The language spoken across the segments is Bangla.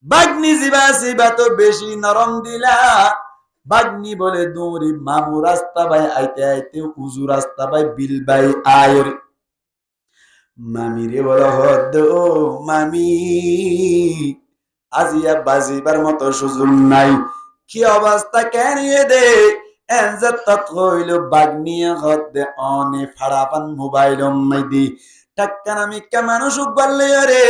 বাগ্নি জিবা সিবা তো বেশি নরম দিলা। বাগ্নি বলে দৌড়ি মামু রাস্তা বাই আইতে আইতে উজু রাস্তা বাই বিল বাই আয়র। মামি রে বড় হদ মামি, আজিয়া বাজিবার মতো সুযোগ নাই। কি অবস্থা কেন দে এনজে তত হইল বাগনিয়া হদে অনে ফাড়াপান মোবাইল মাইদি টাক্কানা মিক্কা মানুষ বললে রে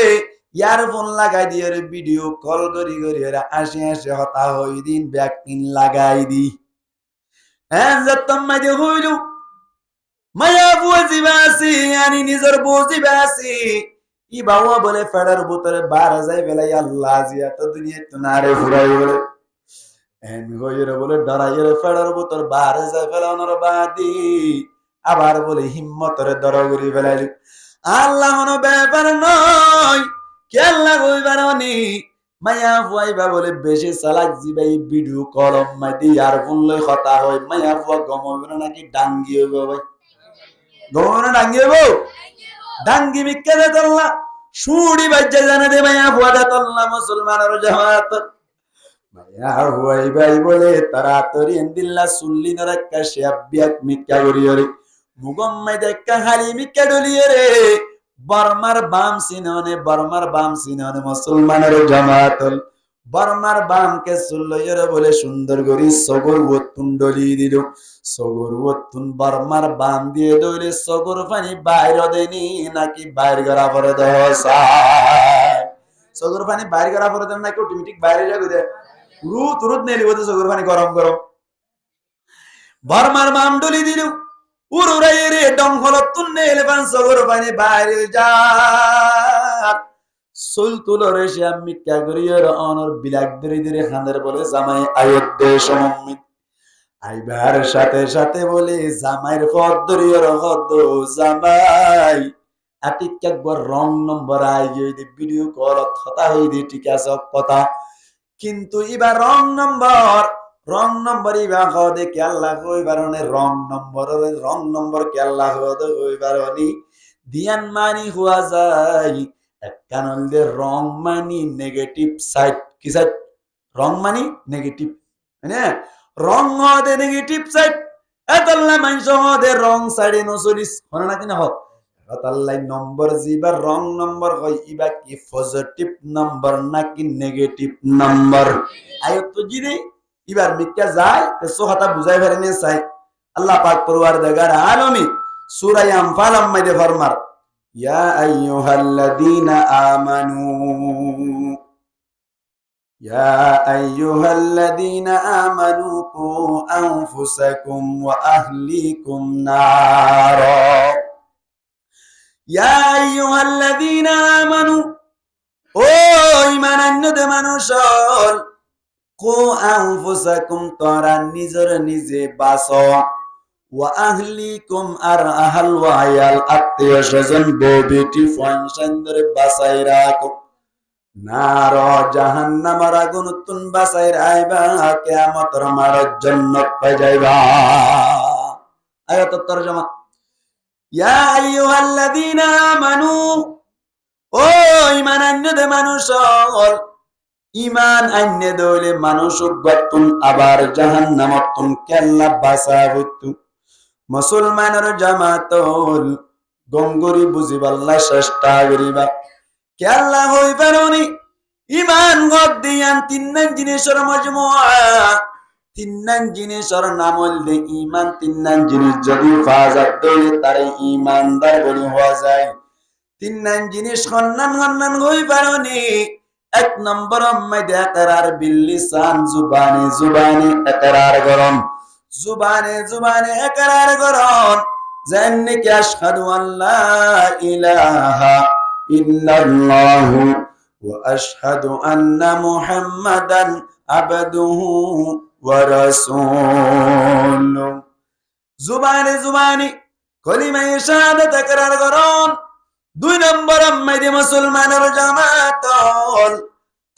ইয়ারফোন লাগাই দিয়ে রে ভিডিও কল করি করি রে আসে আসে হতা হই দিন ব্যাকিন লাগাই দি এনজে তম্মাইদি হইল মায়া বুঝিবা আছি আনি নিজের বুঝিবা আছি। ই বাবা বলে ফেডার ভিতরে বার যাই বেলাই আল্লাহ জিয়া তো দুনিয়া তো নারে ফুরাই বলে এন গইরে বলে ডরাইরে ফেডার ভিতর বার যাই ফেলানোর বাদি আবার বলে হিম্মতরে দরগরি ফেলাইলি। আল্লাহ কোনো ব্যাপার নয় কেল্লা কইবার নি মায়া ফুয়াইবা বলে বেশি চালাক জিবাই ভিডিও কলম মাইদি আর ফুলই কথা হয় মায়া ফুয়া গমইব নাকি ডাঙ্গি হইব ভাই গমনে ডাঙ্গি হইব ডাঙ্গি মিক্কারে তল্লা সুড়ি বাজ্জা জানে দে মায়া ফুয়াদা তল্লা মুসলমানের জামাত মায়া ফুয়াইবাই বলে তাড়াতাড়ি এন্দিল্লা সুল্লি নরাক্কা শেয়াবিয়াত মিক্কা করিয়রে মুগম্মাই দেখা হালি মিক্কা ডলিয়রে বর্মার বাম সিননে মুসলমানের জামাত বর্মার বামকে সুল্লয়রে বলে সুন্দর করি সগর ওতুন ডলি দিল সগর ওতুন বর্মার বাম দিয়ে দইলে সগর পানি বাইরে দেনি নাকি বাইরে করা পরে দশা সগর পানি বাইরে করা পরে দেন নাকি অটোমেটিক বাইরে যাবে দে তুরুত নেলি বলতে সগর পানি গরম গরম বর্মার বাম ডলি দিল উড়ুরাই রে ডংহল তুন্নে এলেবান সগর পানি বাইরে যা সুল তুলরে সে আমি ক্যা করিয়র অনর বিলাক ধরে ধরে খানের বলে জামাই আয়োধ্যে সমমিত আইবার সাথে সাথে বলে জামাইয়ের পদ ধরিয়র হদ জামাই আটিক একবার রং নম্বর আই গিয়ে ভিডিও কল কথা হই দি ঠিক আছে কথা কিন্তু এবার রং নম্বর ইবা হদে কেল্লা কইবার নে রং নম্বর কেল্লা হদ কইবার নি দিয়ান মানি হওয়া যায় এককানলদের রং মানি নেগেটিভ সাইড কি সাইড রং মানি নেগেটিভ হ্যাঁ রং হদে নেগেটিভ সাইড এতল্লা মানস হদে রং সাইডে নচলিস হন না কিনা হক এতল্লাই নম্বর জিবার রং নম্বর হয় ইবা কি পজিটিভ নম্বর নাকি নেগেটিভ নম্বর আয়ত তো জিদে ইবার মিক্কা যায় তে সোহাতা বুঝাই ফেরেনে চাই আল্লাহ পাক পরওয়ারদিগার আলামিন সূরা আনফাল আম্মাইদে ফরমার ইয়া আইয়ুহাল্লাযীনা আমানু ইয়া আইয়ুহাল্লাযীনা আমানু কু আনফুসাকুম ওয়া আহলিকুম নারা ইয়া আইয়ুহাল্লাযীনা আমানু ও ঈমানান্যদে মানুষল কু আনফুসাকুম তোরা নিজের নিজে বাঁচো ওয়া আহলিকুম আর আহল ওয়া আয়াল আত্মীয় স্বজন বউ বেটি ফনসন্দরে বাঁচাই রাখো নার জাহান্নামের আগুন তুন বাঁচাই রাইবা কিয়ামতের মার জান্নাত পাই যাইবা আয়াত তরজমা ইয়া আইয়ুহাল্লাযীনা আমানু ও ঈমানান্যদে মানুষল ইমান আইনে দইলে মানুষ গতুন আবার জাহান্নামতুন কেল্লা বাঁচাবতু মুসলমানের জামাতল গঙ্গরি বুঝিবাল্লা চেষ্টা করিবা কেল্লা হই পারনি ইমান গদ দিয়ান তিন জিনিসের মজমুআ তিন জিনিসের নাম হইলে ইমান তিন জিনিস যদি ফাজাত দইলে তারে ইমানদার বলি হওয়া যায় তিন জিনিস খন্নান হই পারনি এক নম্বর মধ্যে একরার বিল্লিসান জুবানি একরার গরম জুবানে একরার গরম জান্নে কি আশহাদু আল্লা ইলাহা ইল্লাল্লাহু ওয়া আশহাদু আন্না মুহাম্মাদান আবদুহু ওয়া রাসূলুহু জুবানি কলিমা শাহাদাত একরার গরম দুই নম্বর মধ্যে মুসলমানের জামাতল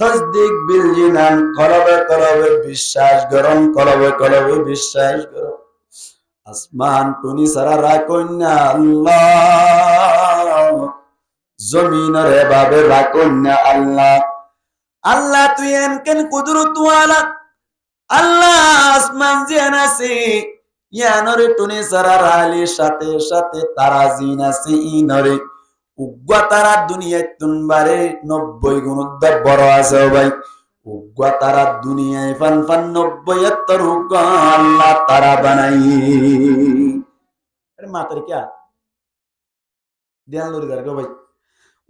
তাসদীক বিল জিনান কলবে বিশ্বাস গরম কলবে বিশ্বাস গরম আসমান টুনি সারা রাখন্যা আল্লাহ জমিনের এভাবে রাখন্যা আল্লাহ আল্লাহ তুই এনকেন কুদরত ওয়ালা আল্লাহ আসমান জিয়ান আছে ইয়ানরে টুনি সারার আলীর সাথে সাথে তারা জিন আছে ইনরে উগ্গা তারা দুনিয়ায় তুনবারে 90 গুণ বড় আছে ভাই উগ্গা তারা দুনিয়ায় ফান ফান 90 উগ্গা আল্লাহ তারা বানাই আরে মাতার কি ধ্যান লরি দাঁড়া ভাই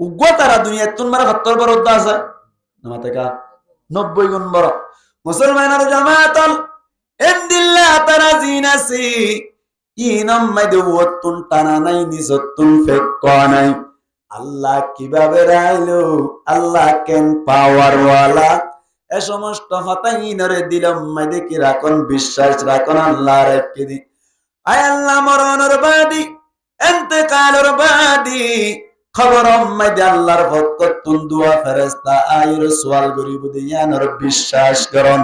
উগ্গা তারা দুনিয়ায় তুনবারে 70 বড় আছে না মাতাকা 90 গুণ বড় মুসলমানের জামাতল এন্দিল্লা তারা জিন আছে ইনম মাইদে ওতুন টানা নাই নিজতুন ফেক নাই আল্লাহ কিভাবে রাইলো আল্লাহ কেন পাওয়ার ওয়ালা এ সমস্ত হতাইনরে দিলাম মাইদে কি রাখুন বিশ্বাস রাখুন আল্লাহ রেখে দি আয় আল্লাহ মরণের বাদী ইন্তেকালের বাদী খবর মাইদে আল্লাহর ভক্ততুন দুয়া ফেরেশতা আইর সওয়াল করিব দিয়ানর বিশ্বাস করুন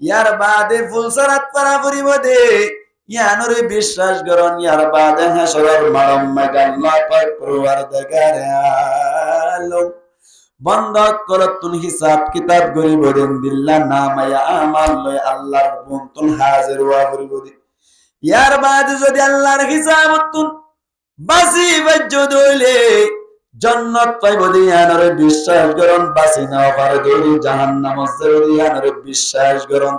ইয়ার বাদে ফুলসারাত পারা করিব দে ইয়ানরে বিশ্বাস করুন ইয়ার বাদে হাসরের মারম মাইদে আল্লাহ পাক পরওয়ারদিগার আলম বন্ধ করতুন হিসাব কিতাব করিব দেন দিল্লা নামায়া আমাল লয় আল্লাহর বন্তুন হাজির ওয়া করিব দে ইয়ার বাদে যদি আল্লাহর হিসাবতুন বাসি বজ্জদ হইলে জান্নাত পাইব দিয়ানরে বিশ্বাস করুন বাসি না পারে দৌড়ি জাহান্নাম দিয়ানরে বিশ্বাস করুন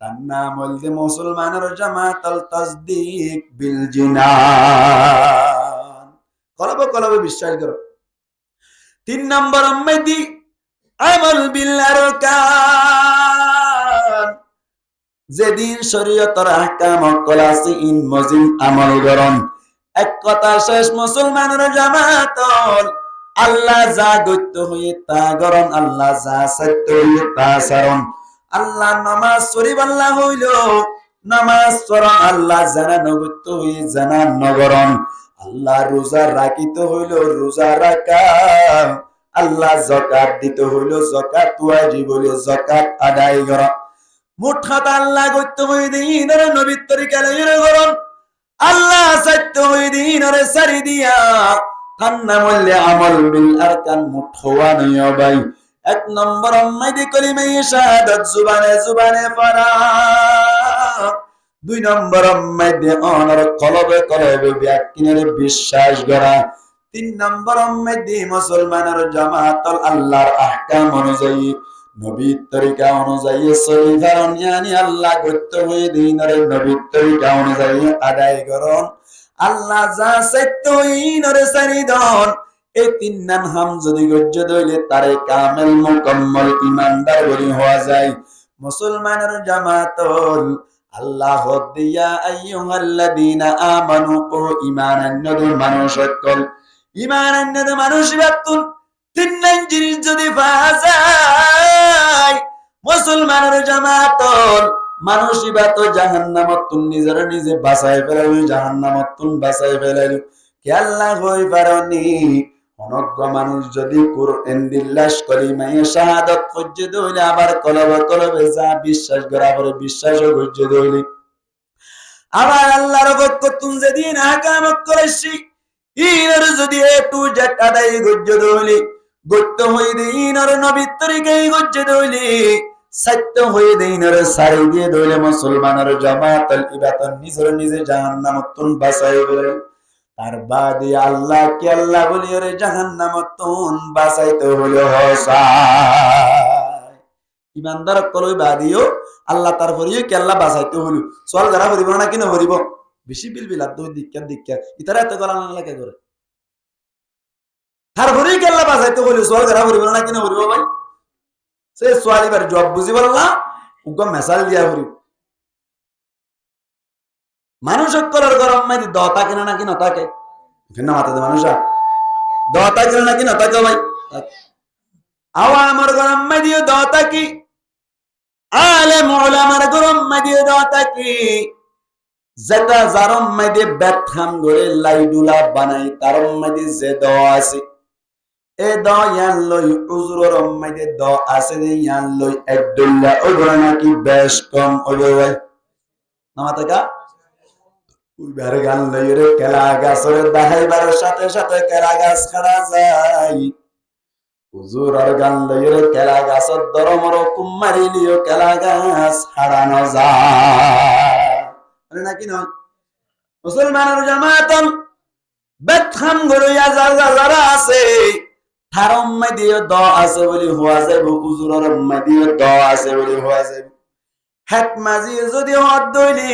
তার নাম হইল মুসলমানের জামাতাল তাসদিক বিল জিনান কলবে কলবে বিশ্বাস করো 3 নম্বর উম্মতি আমল বিল আরকান যেদিন শরীয়তের আহকাম অকল আছে ইন মজিম আমল করুন এক কথা শেষ মুসলমানের জামাতল আল্লাহ যা গত্য হয়ে তা গরণ আল্লাহ যা সত্য হয়ে তা সারণ আল্লাহ নামাজ শরীফ আল্লাহ হইল নামাজ পড়া আল্লাহ জানা নগত্য হয়ে জানা নগরণ আল্লাহ রোজা রাখিতে হইল রোজা রাখা আল্লাহ যাকাত দিতে হইল যাকাত ওয়াজিব হইল যাকাত আদায় করা মোট কথা আল্লাহ গত্য হয়ে দিন নবীর তরিকা লাইরে গরণ আল্লাহ সত্য হয়ে দিন রে সারি দিয়া কান্না মল্লে আমল বিল আরকান মুঠওয়া নয় ভাই 1 নম্বর মাইদে কলিমা শাহাদাত জুবানে জুবানে পড়া 2 নম্বর মাইদে অনর কলবে কলবে ব্যাকিনের বিশ্বাস করা 3 নম্বর মাইদে মুসলমানের জামাতাল আল্লাহর আহকাম অনুযায়ী নবীর তরিকা অনুযায়ী সলিফারন ইয়ানি আল্লাহ গত্য হয়ে দিনের নবীর তরিকা অনুযায়ী আদায় করুন আল্লাহ যা সত্য হইনরে সারিদন এই 3 নাম হাম যদি গজ্জ দইলে তারে কামেল মুকম্মল ঈমানদার বলি হওয়া যায় মুসলমানের জামাতল আল্লাহ দিয়া আইয়ুহাল্লাযীনা আমানু কু ঈমানান্নদ মানুষ সকল ঈমানান্নদ মানুষ বাতুন 3 জিনিস যদি পাওয়া যায় মুসলমানের জামাতল মানুষই বা তো জাহান্নামতুন নিজের নিজে বাঁচাই ফেলাইল জাহান্নামতুন বাঁচাই ফেলাইল কে আল্লাহ হই পারনি অনজ্ঞ মানুষ যদি কুরআন দিল্লাস কলিমায়ে শাহাদাত ফজ্জে দইলে আবার কলবে কলবে যা বিশ্বাস করা পরে বিশ্বাসও গজ্জে দইলে আবার আল্লাহর বরকতুন যেদিন আহকাম করেছি ইনার যদি একটু জেট আদায় গজ্জে দইলে গত্য হয়ে দিনর নবীর তরিকায় গজ্জে দইলে সত্য হয়ে দিনর সারি দিয়ে দইলে মুসলমানের জামাতাল ইবাতান নিজের নিজে জাহান্নামতুন বাঁচাই বলে তার বাদে আল্লাহ কে আল্লাহ বলি রে জাহান্নামতুন বাঁচাইতে হলো হসায় ইমানদার কলই বাদিও আল্লাহ তারপরেও কে আল্লাহ বাঁচাইতে হলো সওয়াল করা করিব না কি না করিব বেশি বিলবিল আর দুই দিক্কা ইতারা এত গলা না লাগে করে তারপরেও কে আল্লাহ বাঁচাইতে হলো সওয়াল করা করিব না কি না করিব ভাই সে সোয়ালিবার জবাব বুঝি বললা উগ্র মেসাল দিয়া করিব মানুষ করার গরম মাইদি দতা কিনা নাকি নতাকে ভিন্ন মাথাতে মানুষ দতা কিনা নাকি নতাকে ভাই আওয়া আমার গরম মাইদি দতা কি আলেম উলামার গরম মাইদি দতা কি যেটা জারম মাইদি বেতখাম গরে লাইডুলা বানাই তারম মাইদি যে দোয়া আছে এ দ ইয়ান লই উজুরর মাইদি দ আছে যে ইয়ান লই একদুল্লাহ ওগরা নাকি বেশ কম ওবে ভাই নামাতাকা ওই বারে গান লইরে কেলা গাছের দাহাইবার সাথে সাথে কেলা গাছ খাড়া যায় হুজুরের গান লইরে কেলা গাছত দরমর কুম্মারি লিও কেলা গাছ হারানো যায় নাকি নয় মুসলমানের জামাতন বেতখাম গড়িয়া যারা আছে তার উম্মাই দিয়ে দ আছে বলি হওয়া যাইব হুজুরের উম্মাই দিয়ে দ আছে বলি হওয়া যাইব হেট মাঝি যদি হদ দইলি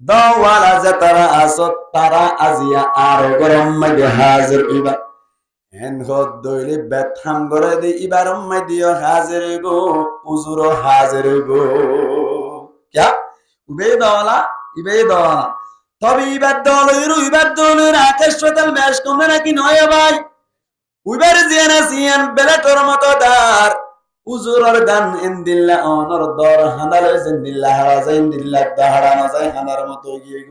দওয়ালা যে তারা আসত তারা আজিয়া আর গরম মাঝে হাজির হইবা হেন হদ দইলি বেতখাম গড়ে দি ইবার উম্মাই দিয়ে হাজির হইব হুজুর হাজির হইব ক্যা উবে দওয়ালা ইবে দওয়ালা তবে ইবার দলের আকাশ পাতাল ম্যাচ কমে নাকি নয় ভাই উইবার জিয়ানা সিয়ান বেলাটোর মতো দার উজুরর গান ইনদিল্লা অনর দর হানালে জিন্দিল্লা হারাজা ইনদিল্লা দাহারা নজাই হানার মতো গিয়ে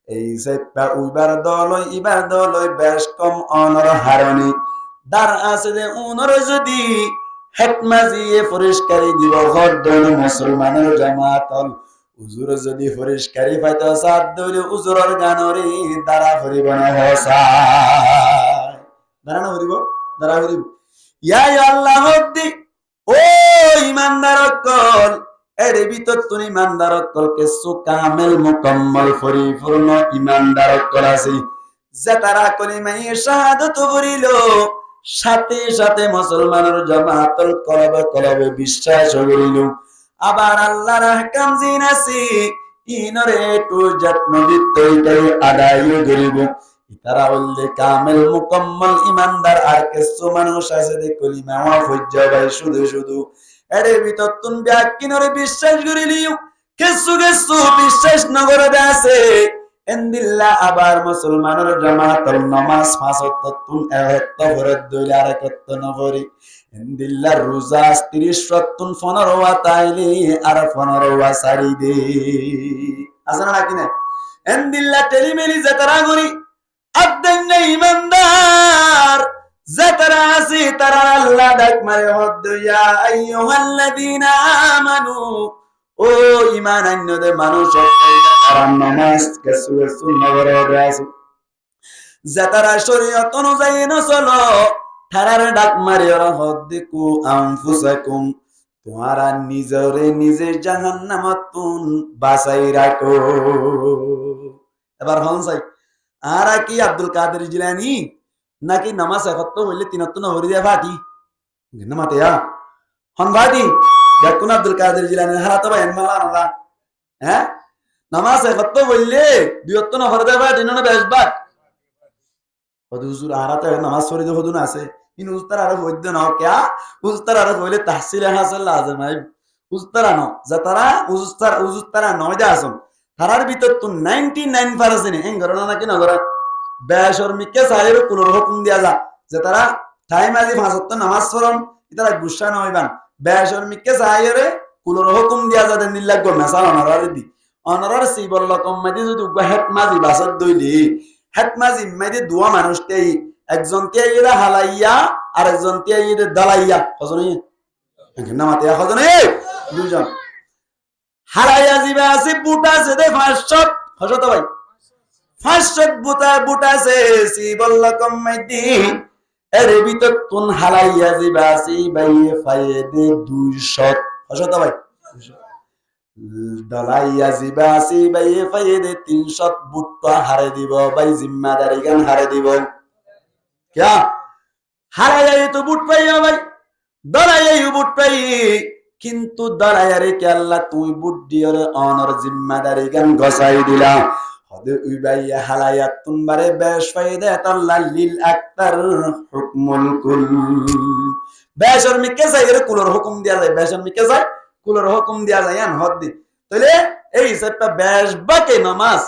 এই সেপা উইবার দলই ইবার দলই বেশ কম অনর হারনি দার আছে যে উনর যদি হেকমাজিয়ে পরিষ্কারি দিব ঘর দল মুসলমানের জামাতল উজুর যদি পরিষ্কারি পাইতো সাত দইলে উজুরর গানরে দ্বারা ফরিব না হসায় দ্বারা না ফরিব দ্বারা ফরিব ইয়া আল্লাহ দি ও ইমানদার কল এর ভিতর তুমি ইমানদার কল কে সুকামেল মুকম্মল পরিপূর্ণ ইমানদার কল আছে যে তারা কলিমায়ে শাহাদাত করিল সাথে সাথে মুসলমানের জামাতল কলবে বিশ্বাস করিল আবার আল্লাহর আহকাম জিন আছে ইনরে টু যত্ন দিতেই আদায় করিব তারা বললে কামেল মুকম্মল ইমানদার আর কিছু মানুষ আছে যে কলিমা হজ্জ ভাই শুধু এর ভিতর তুন ব্যাকিনরে বিশ্বাস করিলিও কিছু বিশ্বাস নগরে আছে এন্দিল্লা আবার মুসলমানের জামাতের নামাজ পাঁচ ওয়াক্ত তুন এক ফরজ দুই আর এক নফরি এন্দিল্লা রোজা 30 রতুন 15 ওয়া তাইলে আর 15 ওয়া সারি দে আসনা নাকি না এন্দিল্লা টেলিমেলি যাতারা করি আদন ইমানদার যাতারা আছে তারা আল্লাহ ডাক মারে হদ ইয়া আইয়ুহাল্লাযীনা আমানু ও ঈমান আনয়ুদে মানুষ তারা নামাজ কিছু নগরে আছে যাতারা শরীয়ত অনুযায়ী ন চলো তারার ডাক মারে ওরা হদ দিকু আনফুসাকুম তোমারা নিজের জাহান্নামাতুন বাঁচাই রাখো এবার হন চাই আর কি আব্দুল কাদের জিলানী নাকি নামাজ একত্র হইলে তিনত্ব নহরি দিয়া ফাটি নামাতেয়া হন ফাটি দেখুন আব্দুল কাদের জিলানী হারাতে ভাই মালা না হ্যাঁ নামাজ একত্র হইলে দুইত্ব নহরি দিয়া ফাটি না বেশ বাট হুজুর হারাতে নামাজ পড়ি তো হদুন আছে কিন্তু উস্তার আর বৈদ্য ন ক্যা উস্তার আর কইলে তাহসিল হাসাল লাজম আই উস্তারা ন যাতারা উস্তারা নয় দে আসন তারার ভিতর তো 99% এন গরনা নাকি নগর বেশরমিকে সাহেব কুলর হুকুম দিয়া যা যে তারা টাইম আজি ফাঁসত নামাজ পড়ন ইতারা গুসা নইবান বেশরমিকে সাহেবে কুলর হুকুম দিয়া যা দেন নিল্লাগ গো মেসাল অনারার দি অনারার সি বলল কম্মাদি যদি হেট মাজি বাসত দইলি হেট মাজি মাইদি দুয়া মানুষতেই একজন কে ইরা হালাইয়া আর একজন কে ইরা দালাইয়া কজনই নামাতে কজনই দুইজন হারাইয়া জিবা আছে বুটা আছে দে 500 হযরত ভাই 500 বুটা আছে সি বলল কমাইতি এর ভিতর তুন হারাইয়া জিবা আছে বাইয়ে ফায়েদে 200 হযরত ভাই দলাইয়া জিবা আছে বাইয়ে ফায়েদে 300 বুটটা হারে দিব ভাই জিম্মাদারি গান হারে দিব क्या হারাইয়া তো বুট পাইয়া ভাই দলাইয়া বুট পাই কিন্তু দলাইয়ারে কে আল্লাহ তুই বুট দিয়রে অনর জিম্মাদারি গান গসাই দিলা হদে উইবাইয়া হালাইয়া তুমবারে বেশ ফায়দা আল্লাহ লিল আকতার হুকমুল কুল বেশর মিকে যাইরে কুলর হুকুম দিয়া যায় বেশর মিকে যায় কুলর হুকুম দিয়া যায় আন হদ দি তাইলে এই হিসাবটা বেশ বাকে নামাজ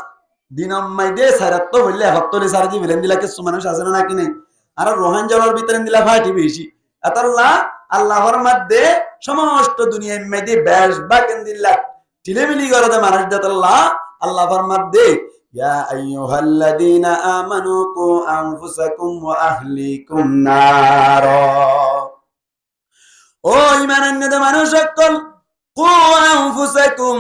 দিনম মাইদে সারাত হইলে হত্তরে সারজি বিলেন দিলা কিছু মানুষ আছে না নাকি নাই আর রোহান জলার ভিতরে দিলা ফাটি বেশি আতাল্লাহ আল্লাহর মধ্যে সমস্ত দুনিয়ার মধ্যে বেশ বাকেন দিলা টিলেমিলি করে মানুষ দাতাল্লাহ আল্লাহর মধ্যে ইয়া আইয়ুহাল্লাযীনা আমানু কু আনফুসাকুম ওয়া আহলিকুম নার ও ঈমানন্বিত মানুষ সকল কু আনফুসাকুম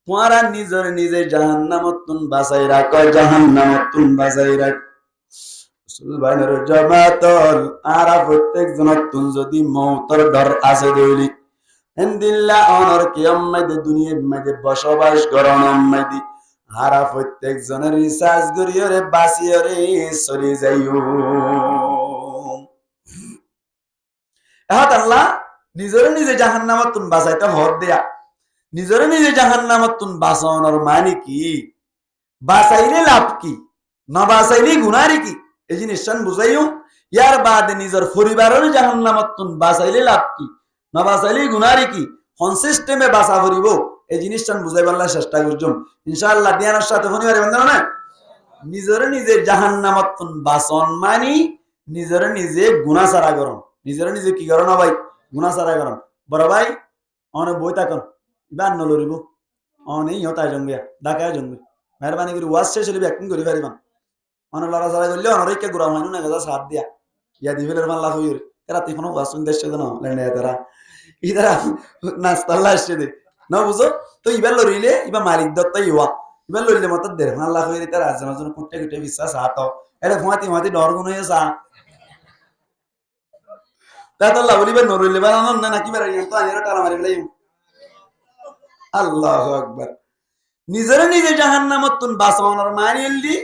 তোমারা নিজের জাহান্নামতুন বাঁচাই রাখো জাহান্নামতুন বাঁচাই রাখো মুসলমানের জামাতল আরা প্রত্যেক জনের তুন যদি মৌতর ডর আছে দইলি এন্দিল্লা অনর কিয়ামতে দুনিয়ার মধ্যে বসবাস করন মধ্যে আরা প্রত্যেক জনের রিসার্চ করিয়রে বাসিয়রে চলে যাইও এহাত আল্লাহ নিজরে নিজে জাহান্নামত তুন বাঁচাইতে হদ দেয়া নিজরে নিজে জাহান্নামত তুন বাঁচানোর মানে কি বাঁচাইলে লাভ কি না বাঁচাইলে গুনারি কি এই জিনিসটা বুঝাইও ইয়ার বাদে নিজের পরিবারের জাহান্নামত তুন বাঁচাইলে লাভ কি না বাঁচাইলে গুনারি কি কোন সিস্টেমে বাঁচা করিব এই জিনিসটা বুঝাইবার চেষ্টা করছুম ইনশাআল্লাহ দিয়ানোর সাথে ফোনিবারে বন্ধন না নিজরে নিজে জাহান্নামত তুন বাঁচন মানি নিজরে নিজে গুনাহ ছাড়া করন নিজরে নিজে কি করন ভাই গুনাহ ছাড়া করন বড় ভাই অনে বই তাকন ইবান নলরিব অনে হতায় জঙ্গিয়া ডাকায় জঙ্গি মেহরবানি করে ওয়াজ শেষ হলে একদিন করে পারিবান অনে লড়া ছাড়া করলে অনেকে গুড়া হয় না কথা সাথ দিয়া ইয়া দিবেলের মাল্লা হইর এরা তিখনো ওয়াজ শুনতে এসছে না লেনে তারা ইদারা নাস্তাল্লা এসছে দে না বুঝো তো ইবার লরিলে ইবা মালিক দত্ত ইয়া ইবার লরিলে মত দের মাল্লা হইর তারা আজন কুটে কুটে বিশ্বাস আত এটা ঘুমাতি ঘুমাতি ডর গুণ হয়ে যা তাতল্লা বলিবে নরইলে বানানো না নাকি বের তো আনিরা টালা মারি বলাই আল্লাহু আকবার নিজরে নিজে জাহান্নামত তুন বাঁচানোর মানিলি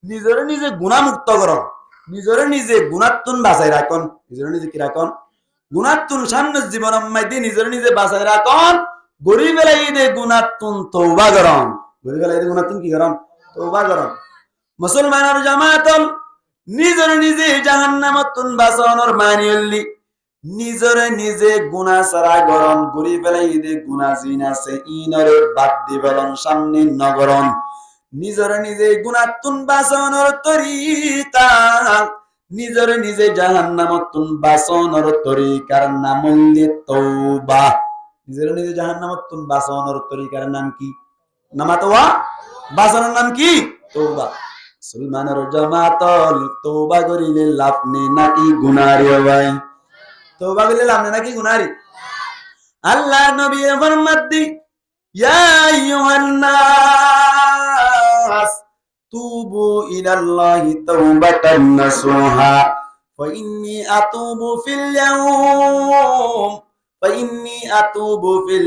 নিজরে নিজে গুনাহ মুক্ত করো নিজরে নিজে গুনাহতুন বাঁচাই রাখুন নিজরে নিজে কি রাখুন গুনাহতুন সামনে জীবনের মধ্যে নিজরে নিজে বাঁচাই রাখুন গরিবেলাই দে গুনাহতুন তওবা করুন গরিবেলাই দে গুনাহতুন কি করুন তওবা করুন মুসলমানের জামাতল নিজরে নিজে জাহান্নামত তুন বাঁচানোর মানিলি নিজরে নিজে গুনাহ ছাড়া গরন গরি ফেলাই দে গুনাহ জিন আছে ইনরে বাদ দিবলন সামনে নগরন নিজরে নিজে গুনাহ তুন বাঁচানোর তরিকা নিজরে নিজে জাহান্নামত তুন বাঁচানোর তরিকার নাম হইল তওবা নিজরে নিজে জাহান্নামত তুন বাঁচানোর তরিকার নাম কি নামাতওয়া বাঁচানোর নাম কি তওবা মুসলমানের জামাতল তওবা করিলে লাভ নেই নাকি গুনাহরে ভাই তওবা করলে লাভ নেই নাকি গুনাহরি আল্লাহ নবী ফরমাত দি ইয়া আইয়ুহান নাস তুবু ইলাল্লাহি তাওবাতান নাসুহা ফাইন্নী আতুবু ফিল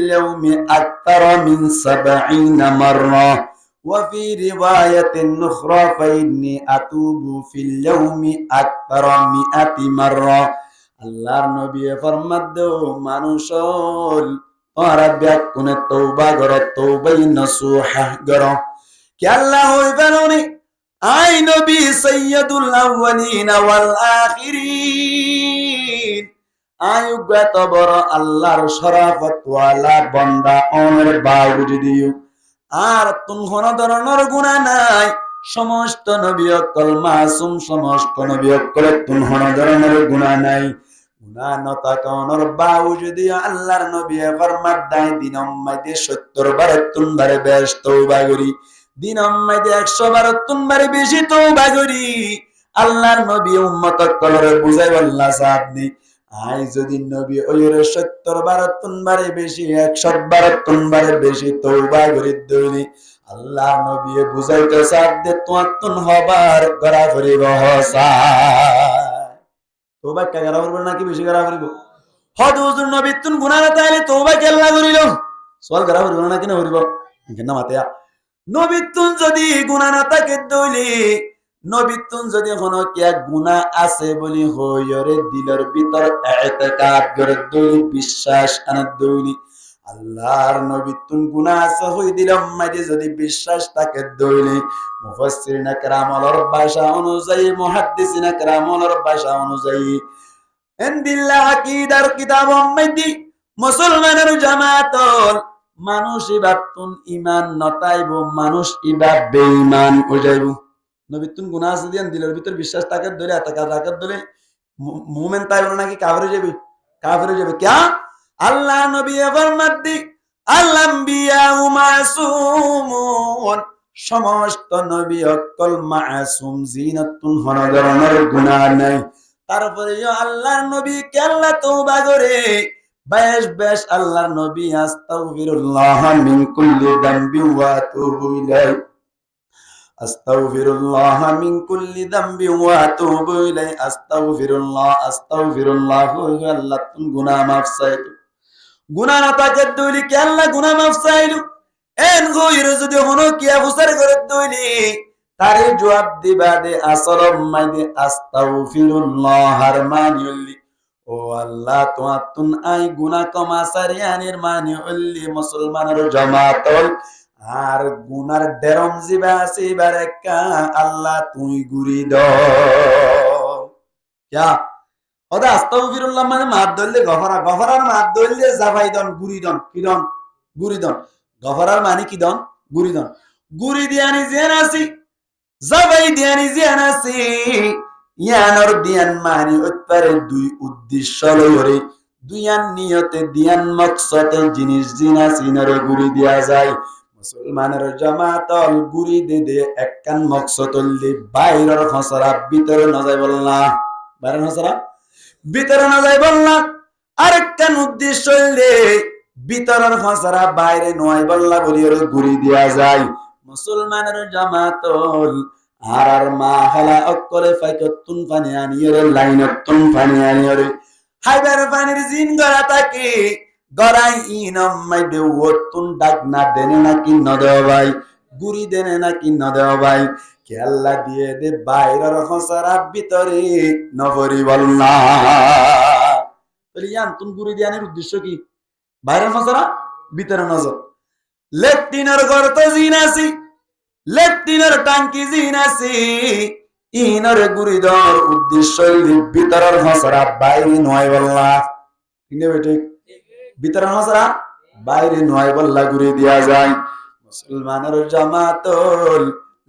ইয়াওমি আকতারা মিন 70 মাররা وفي رواية أخرى فإني أتوب في اليوم أكثر 100 مرة আল্লাহর নবী ফরমাত দেও মানুষল তোরা ব্যাকুনে তওবা কর তওবাই নসুহা কর কি আল্লাহ হইবানি আই নবী সাইয়্যিদুল আউয়ালিন ওয়াল আখিরিন আয়ুগত বড় আল্লাহর শরাফত ওয়ালা বান্দা ওনের বাউজি দিও আর তুন কোন ধরনের গুনাহ নাই সমস্ত নবী অকল মাসুম সমস্ত নবী অকল তুন কোন ধরনের গুনাহ নাই গুনাহ নতাকনর বাউজুদি আল্লাহর নবী ফরমাত দাই দিনম মধ্যে 70 বার তুন বারে বেশ তওবা করি দিনম মধ্যে 100 বার তুন বারে বেশি তওবা করি আল্লাহর নবী উম্মত অকলরে বুঝাই আল্লাহ সাথে আই যদি নবী ওইর 70 বার তুন বারে বেশি 100 বার তুন বারে বেশি তওবা করি দইলি আল্লাহ নবী বুঝাইতে সাথে তুন হবার করা করিব হসা তওবা কাগরা করব নাকি বেশি করা করিব হদ হুজুর নবী তুন গুনাহ না তাইলে তওবা কেল্লা করিল সওয়াল করা করব নাকি না করিব কেন মাতিয়া নবী তুন যদি গুনাহ না থাকে দইলি নবী তুন যদি কোনো কিয়া গুনাহ আছে বলি হইরে দিলের ভিতর ইতিকাদ করে দইলি বিশ্বাস আনা দইলি আল্লাহর নবী তুন গুনাহ আছে হই দিলাম মাঝে যদি বিশ্বাস থাকে দইলি মুফাসসিরিন کرامর ভাষা অনুযায়ী মুহাদ্দিসিন کرامর ভাষা অনুযায়ী এন্দিল্লাহ আকীদার কিতাব মধ্যে মুসলমানের জামাতল মানুষ ইবাতুন ঈমান নতাইব মানুষ ইবা বেঈমান হয়ে যাইব নবী তুন গুনাহ আছে দিন দিলের ভিতর বিশ্বাস থাকে ধরে ইতিকাদ রাখত ধরে মুমিন তাইব নাকি কাফির হয়ে যাবে কি আল্লাহ নবী ফরমাত দি আল আম্বিয়া মাসুমুন সমস্ত নবী অকল মাসুম জিনাতুন হন ধরনের গুনাহ নাই তারপরে আল্লাহর নবী কে আল্লাহ তওবা করে বেশ আল্লাহর নবী আস্তাগফিরুল্লাহ মিন কুল্লি যামবি ওয়া আতুবু ইলাইহি আস্তাগফিরুল্লাহ মিন কুল্লি যামবি ওয়া আতুবু ইলাই, আস্তাগফিরুল্লাহ আস্তাগফিরুল্লাহ। আল্লাহ তুম গুনাহ মাফ চাইলো, গুনাহ না তাকে দইলি কি আল্লাহ গুনাহ মাফ চাইলো। এন গইর যদি হনো কিয়া বুসার করে দইলি তারে জবাব দিবা দে আসলম মাইদে আস্তাগফিরুল্লাহ আর মানিউল্লি, ও আল্লাহ তোমার তুন আই গুনাহ কমা সারিয়ানের মানিউল্লি মুসলমানের জামাতল আর গুনার ডেরম জিবা সিবার একা আল্লাহ তুই গুরি দাও। क्या ওদা আস্তাগফিরুল্লাহ মানে মাত দইলে গফরা, গফরার মাত দইলে জাফাই দন গুরি দন কি দন গুরি দন, গফরার মানে কি দন গুরি দন, গুরি দিয়ানি জেন আসি জাফাই দিয়ানি জেন আসি ইয়ানর দিয়ান মানে উত্তরে দুই উদ্দেশ্য লয়রে দুইয়ান নিয়তে দিয়ান মকসদে জিনিস জিনা সিনরে গুরি দিয়া যায়। মুসলমানের জামাতল গুরি দে দে একখান মকসদল দি বাইরের খসরা ভিতরে না যায় বলনা, বাইরের খসরা ভিতরে না যায় বলনা, আরেকখান উদ্দেশ্য হইলে ভিতরের খসরা বাইরে নয় বললা বলি ওর গুরি দিয়া যায়। মুসলমানের জামাতল আর মা হালা অকলে ফাইকতুন পানি আনিয়রে লাইনতুন পানি আনিয়রে হাইবার পানির জিন গড়া থাকে গড়াই ইনম মাইদে ওতুন ডাক না দেনে নাকি ন দেও ভাই, গুরি দেনে নাকি ন দেও ভাই, কে আল্লাহ দিয়ে দে বাইরের খসরা ভিতরে নবরি বলনা। তাহলে ইয়ান তুন গুরি দিয়ানের উদ্দেশ্য কি? বাইরের খসরা ভিতরে নজর। লেট্রিনের গর্ত জিন আছি, লেট্রিনের টাঙ্কি জিন আছি, ইনর গুরি দর উদ্দেশ্য ভিতরের খসরা বাইরে নয় বললা, ঠিক না বেঠিক? ভিতরের খসরা বাইরে নয় বললা গুরি দিয়া যায়। মুসলমানের জামাতল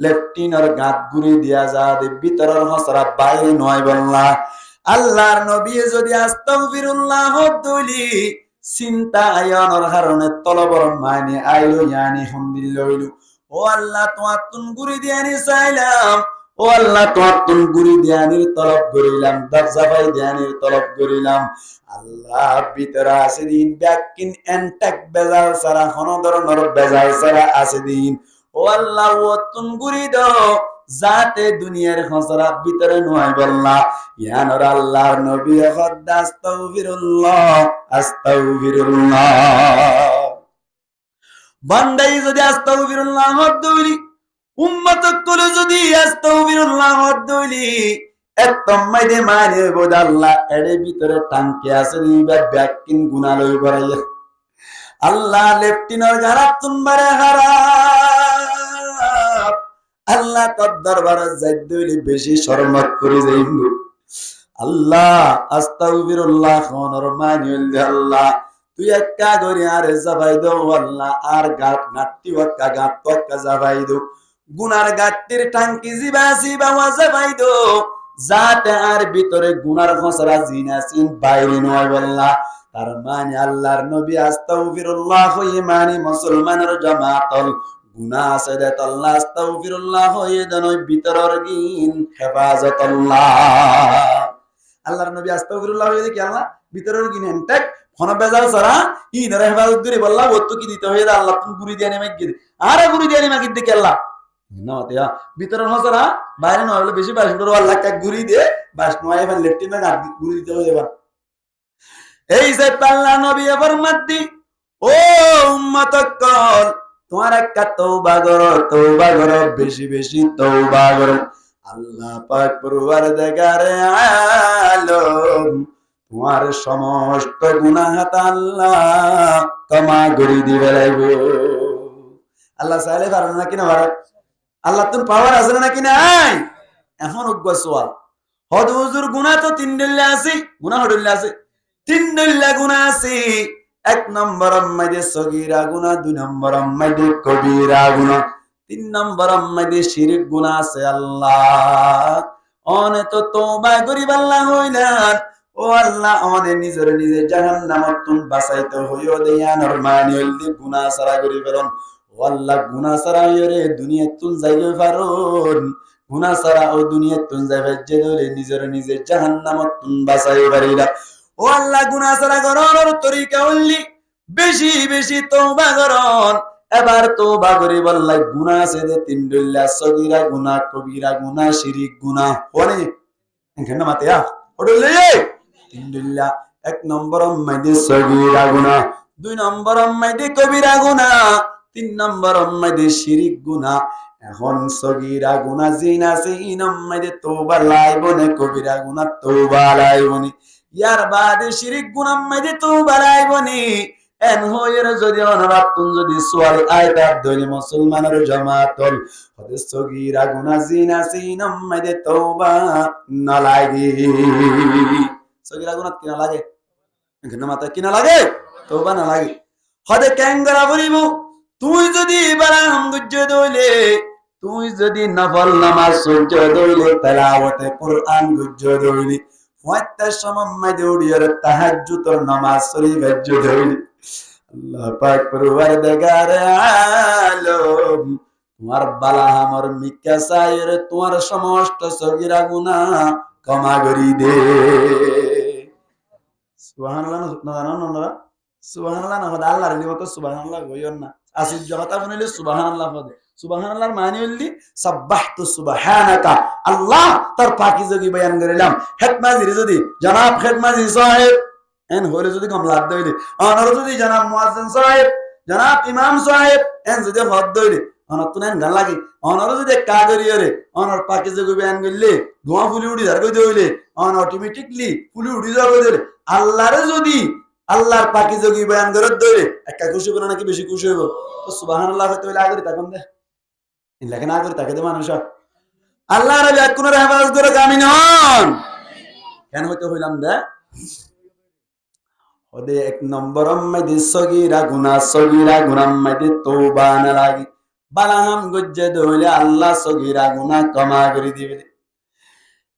লেফটিনের গাত গুরি দিয়া যায়, ভিতরের খসরা বাইরে নয় বললা। আল্লাহর নবী যদি আস্তাগফিরুল্লাহ দইলি চিন্তা আয়নর কারণে তলবর মানে আইলো ইয়ানি হামদুলিল্লাহ হইলো, ও আল্লাহ তোমার তুন গুরি দিয়ানি চাইলাম, ও আল্লাহ তোমার তুন গুরি দিয়ানির তলব করিলাম, দরজা পাই দিয়ানির তলব করিলাম। আল্লাহ ভিতরে আছে দিন ব্যাকিন এন্টাক বেজাল সারা কোন ধরনের বেজাল সারা আছে দিন, ও আল্লাহ ও তুন গুরি দাও যাতে দুনিয়ার খসরা ভিতরে নয় বললা। ইয়ানর আল্লাহর নবী খদ্দা আস্তাগফিরুল্লাহ আস্তাগফিরুল্লাহ। বান্দাই যদি আস্তাগফিরুল্লাহ দইলি উম্মত কল যদি আস্তাগফিরুল্লাহ দইলি একদম মাইদে মানে বোধ আল্লাহ এর ভিতরে টাঙ্কি আছে নিবা ব্যাকিন গুনাহ লই বরাইয়া আল্লাহ লেফটিনার গারাত তুমবারে হারাপ আল্লাহ তোর দরবারে যাই দইলি বেশি শরমত করে যাইব। আল্লাহ আস্তাগফিরুল্লাহ খনর মানিল আল্লাহ তুই একা গরি আরে জাবাই দো আল্লাহ আর গাত নাটি ওকা গাত তোকা জাবাই দো গুনার গাত্তির টাঙ্কি জিবা জিবা ওয়া জাবাই দো যাতে আর ভিতরে গুনার খসরা জিনাসিন বাইরে নয় আল্লাহ। তার মানে আল্লাহর নবী আস্তাগফিরুল্লাহ হয়ে মানে মুসলমানের জামাতল গুনাহ আছে দে আল্লাহ আস্তাগফিরুল্লাহ হয়ে দেনই ভিতরের গিন হেফাজতুল্লাহ। আল্লাহর নবী আস্তাগফিরুল্লাহ হয়ে কি আল্লাহ ভিতরের গিন এন্টেক কোন বেজাল সারা ইনরে হেফাজত করে বললা ওত্ত কি দিতে হয়ে আল্লাহ তুমি গুরি দিয়ে নেমে গিয়ে আরে গুরি দিয়ে নেমে গিয়ে দেখে আল্লাহ না দিয়া ভিতরের হসরা বাইরে নয় বলে বেশি বাস করে আল্লাহ কা গুরি দিয়ে বাস নয় এবার লেফটিনে গাত গুরি দিতে হয়ে এবার এই যে আল্লাহ নবী ফরমাতি ও উম্মত কল তোমার একটা তওবা করো বেশি বেশি তওবা করো। আল্লাহ পাক পরওয়ারদিগারে আলম তোমার সমস্ত গুনাহ আল্লাহ ক্ষমা করে দিবে লাগবে। আল্লাহ চাইলে পারে না কিনা পারে? আল্লাহ তোর পাওয়ার আছে নাকি নাই? এখন সওয়াল হদ হুজুর গুনাহ তো তিন দিল্লা আছে, গুনাহ হদিল্লা আছে তিন দিল্লা গুনাহ আছে। এক নম্বর মাইদে সগীরা গুনাহ, দুই নম্বর মাইদে কবিরা গুনাহ, তিন নম্বর মাইদে শিরক গুনাহ আছে। আল্লাহ অনে তো তওবা করিব আল্লাহ হইলাম, ও আল্লাহ আমাদের নিজের নিজে জাহান্নামত তুন বাঁচাইতে হইও দেয়ানোর মানে হইলে গুনাহ সারা করি ফেলন। ও আল্লাহ গুনাহ সারা হইরে দুনিয়া তুন যাইবে পারুন, গুনাহ সারা ও দুনিয়া তুন যাইবে যে দলে নিজের নিজে জাহান্নামত তুন বাঁচাই পারিলা। ও আল্লাহ গুনাহ সারা করার তরিকা হইলি বেশি বেশি তওবা করন, এবার তওবা করি বললাই গুনাহ আছে যে তিন দুল্লা সগীরা গুনাহ কবিরা গুনাহ শিরিক গুনাহ হনে এখানে মাতিয়া ওডলে তিন দুল্লা এক নম্বর মাইদে সগীরা গুনাহ দুই নম্বর মাইদে কবিরা গুনাহ তিন নম্বর মাইদে শিরিক গুনাহ এখন সগীরা গুনাহ জিনা সিন মাইদে তওবা লাইবনে কবিরা গুনাহ তওবা লাইবনে ইয়ার বাদে শিরিক গুনাহ মাইদে তওবা লাইবনে এন হয়ের যদি অনরাতুন যদি সোয়াল আয়তার দলি মুসলমানের জামাতল হদে সগীরা গুনাহ জিনা সিন মাইদে তওবা না লাগে সগীরা গুনাহ কি না লাগে এখানে মাথা কি না লাগে তওবা না লাগে হদে ক্যাঙ্গরা বলিব তুই যদি বারাম গুজ্জ দইলে তুই যদি নফল নামাজ সহ্য দইলে তেলাওয়াতে কুরআন গুজ্জ দইলে ওয়াত্তা সমম্মা দৌড়িয়ার তাহাজ্জুদের নামাজ শরীফ গজ্জ দইলে আল্লাহ পাক পরওয়ারদিগার আলম তোমার বালা আমার মিক্কা সায়ের তোমার সমস্ত সগীরা গুনাহ ক্ষমা করি দে সুবহানাল্লাহ না না সুবহানাল্লাহ না হদা আল্লাহর নিমত সুবহানাল্লাহ কইও না আসিফ জগতা বনিলে সুবহানাল্লাহ পদে সুবহানাল্লাহর মানে হইলি সাব্বাহতু সুবহানাকা আল্লাহ তার পাকিজাগি বয়ান করিলাম হেতমাজি যদি জনাব হেতমাজি সাহেব এন হইলে যদি কমলা দইলে অনর যদি জনাব মুয়াজ্জিন সাহেব জনাব ইমাম সাহেব এন যদি হদ দইলে অনর তুনেন গান লাগি অনর যদি কাগরিয়রে অনর পাকিজাগি বয়ান করলে ধোঁয়া ফুলি উড়ি যার কই দইলে অন অটোমেটিকলি ফুলি উড়ি যাবে দইলে আল্লাহরে যদি আল্লাহর পাকিজাগি বয়ান করে দইলে একা খুশি করে নাকি বেশি খুশি হইব তো সুবহানাল্লাহ হইতে হইলে আগরি তাকন দে ইল্লাকে না করে তাকে দে মানুষ আল্লাহর ব্যাক কোন হেফাজত করে কামিন হন কেন হইতে হইলাম দে ওদে এক নম্বর মধ্যে সগীরা গুনাহ মধ্যে তওবা না লাগি বালাহাম গজ্জে দইলে আল্লাহ সগীরা গুনাহ ক্ষমা করে দিবে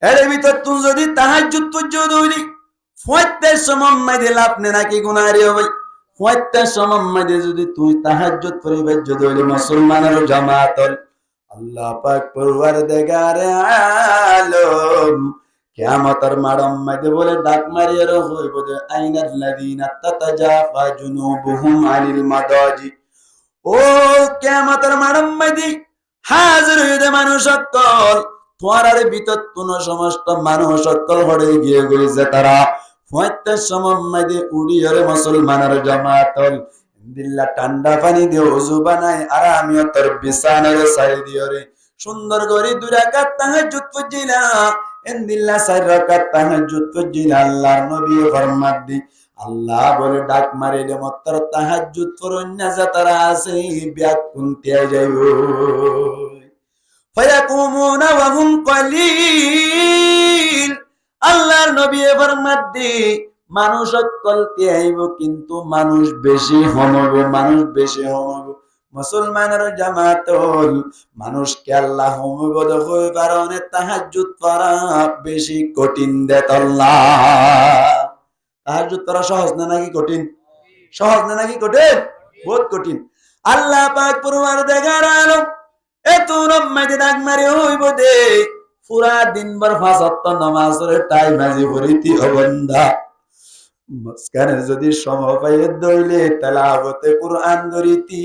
এর ভিতর তুই যদি তাহাজ্জুদ পড়ছ দইলি ফয়তে সমম মধ্যে লাভ নে নাকি গুনাহরি হবে ফয়তে সমম মধ্যে যদি তুই তাহাজ্জুদ পড়িবে যদি মুসলমানের জামাতল আল্লাহ পাক পরওয়ারদিগার আলম কিয়ামতের মাড়ম মধ্যে বলে ডাক মারিয়ে হইব যে আইনাল্লাযিনা তাতাজাফা জুনুবুহুম আনিল মাদাজি ও কিয়ামতের মাড়ম মধ্যে হাজির হইবে মানুষ সকল তোয়ার ভিতর তুন সমস্ত মানুষ সকল হড়ে গিয়ে গইছে তারা ফয়তে সমম মধ্যে উড়িয়ে মুসলমানের জামাতল দিল্লা ঠান্ডা পানি দিয়ে ওযু বানায় আরামিয়া তোর বিছানার সাই দিয়রে সুন্দর করে দুই রাকাত তাহাজ্জুদ পড়িলা এন্দিল্লা চার রাকাত তাহাজ্জুদ পড়িলা আল্লাহর নবী ফরমাত দি আল্লাহ বলে ডাক মারিলে মাত্র তাহাজ্জুদ পড়ন না যারা আছে ব্যাকুন তিয়া যাইবো ফায়াকুমুনা ওয়া হুম কলিল আল্লাহর নবী ফরমাত দি মানুষ সকলকে আইব কিন্তু মানুষ বেশি হমব মুসলমানের জামাতল মানুষকে আল্লাহ হমব দেখই কারণে তাহাজ্জুদ পড়া বেশি কঠিন দেত আল্লাহ তাহাজ্জুদ পড়া সহজ না নাকি কঠিন বহুত কঠিন আল্লাহ পাক পরওয়ারদিগার আলম এত রহমতে ডাক মারে হইব দে পুরা দিনভর পাঁচ ওয়াক্ত নামাজের টাইম আজি করিতি ও বান্দা মাঝখানে যদি সমবায়ের দইলে তেলাওয়াতে কুরআন করিতি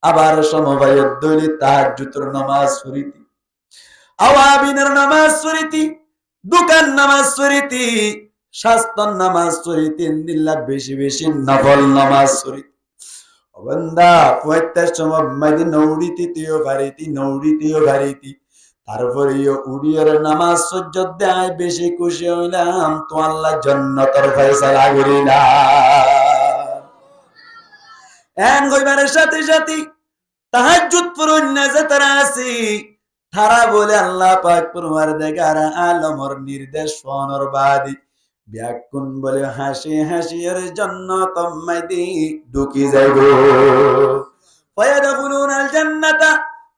আবার সমবায়ের দইলে তাহাজ্জুদের নামাজ পড়িতি আওয়াবিনের নামাজ পড়িতি দোকান নামাজ পড়িতি শাস্ত্র নামাজ পড়িতি ইন্দিল্লাহ বেশি বেশি নফল নামাজ পড়িতি ও বান্দা পয়ত্তার সময় মাইদি নৌড়িতিও গারিতি তারপরে উড়িয়ার নামাজ সহ্য দেয় বেশি খুশি হইলাম তো আল্লাহ জান্নাতের ফয়সালা করিলা এন কইবারের সাথে সাথে তাহাজ্জুদ পড়ন না যারা আছে তারা বলে আল্লাহ পাক পরওয়ারদিগার আলমের নির্দেশ শোনার বাদী ব্যাকুন বলে হাসি এর জান্নাত মাইদি ঢুকি যাইবো ফায়াদখুলুনাল জান্নাতা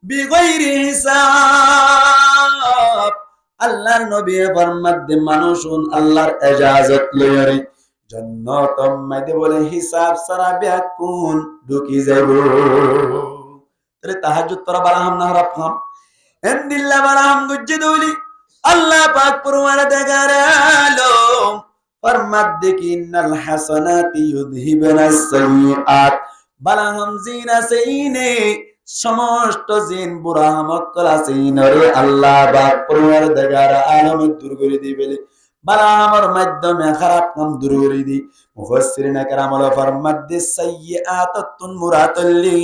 বিগাইরি হিসাব আল্লাহর নবী ফরমাত দে মানুষুন আল্লাহর ইজাজত লইরে জান্নাত মধ্যে বলে হিসাব ছাড়া ব্যাকুন ঢুকি যাইবো তাহলে তাহাজ্জুদ পড়া বালাহাম না রাফাম এন্দিল্লা বালাহাম গুজ্জে দউলি আল্লাহ পাক পরওয়ারদিগার আলম ফরমাত দে কি ইন্নাল হাসানাতি ইউযহিবুনাস সাইয়্যাত বালাহাম জিন আছে ইনে সমস্ত জিন বুড়া মক্কল আছে ইনরে আল্লাহ পাক পরওয়ারদিগার আলম দূর করে দিবে বালাহামের মাধ্যমে খারাপ কাম দূর করে দি মুফাসসিরিন کرام হলো ফরমাদ্দি সাইয়্যাতুন মুরাতাল্লি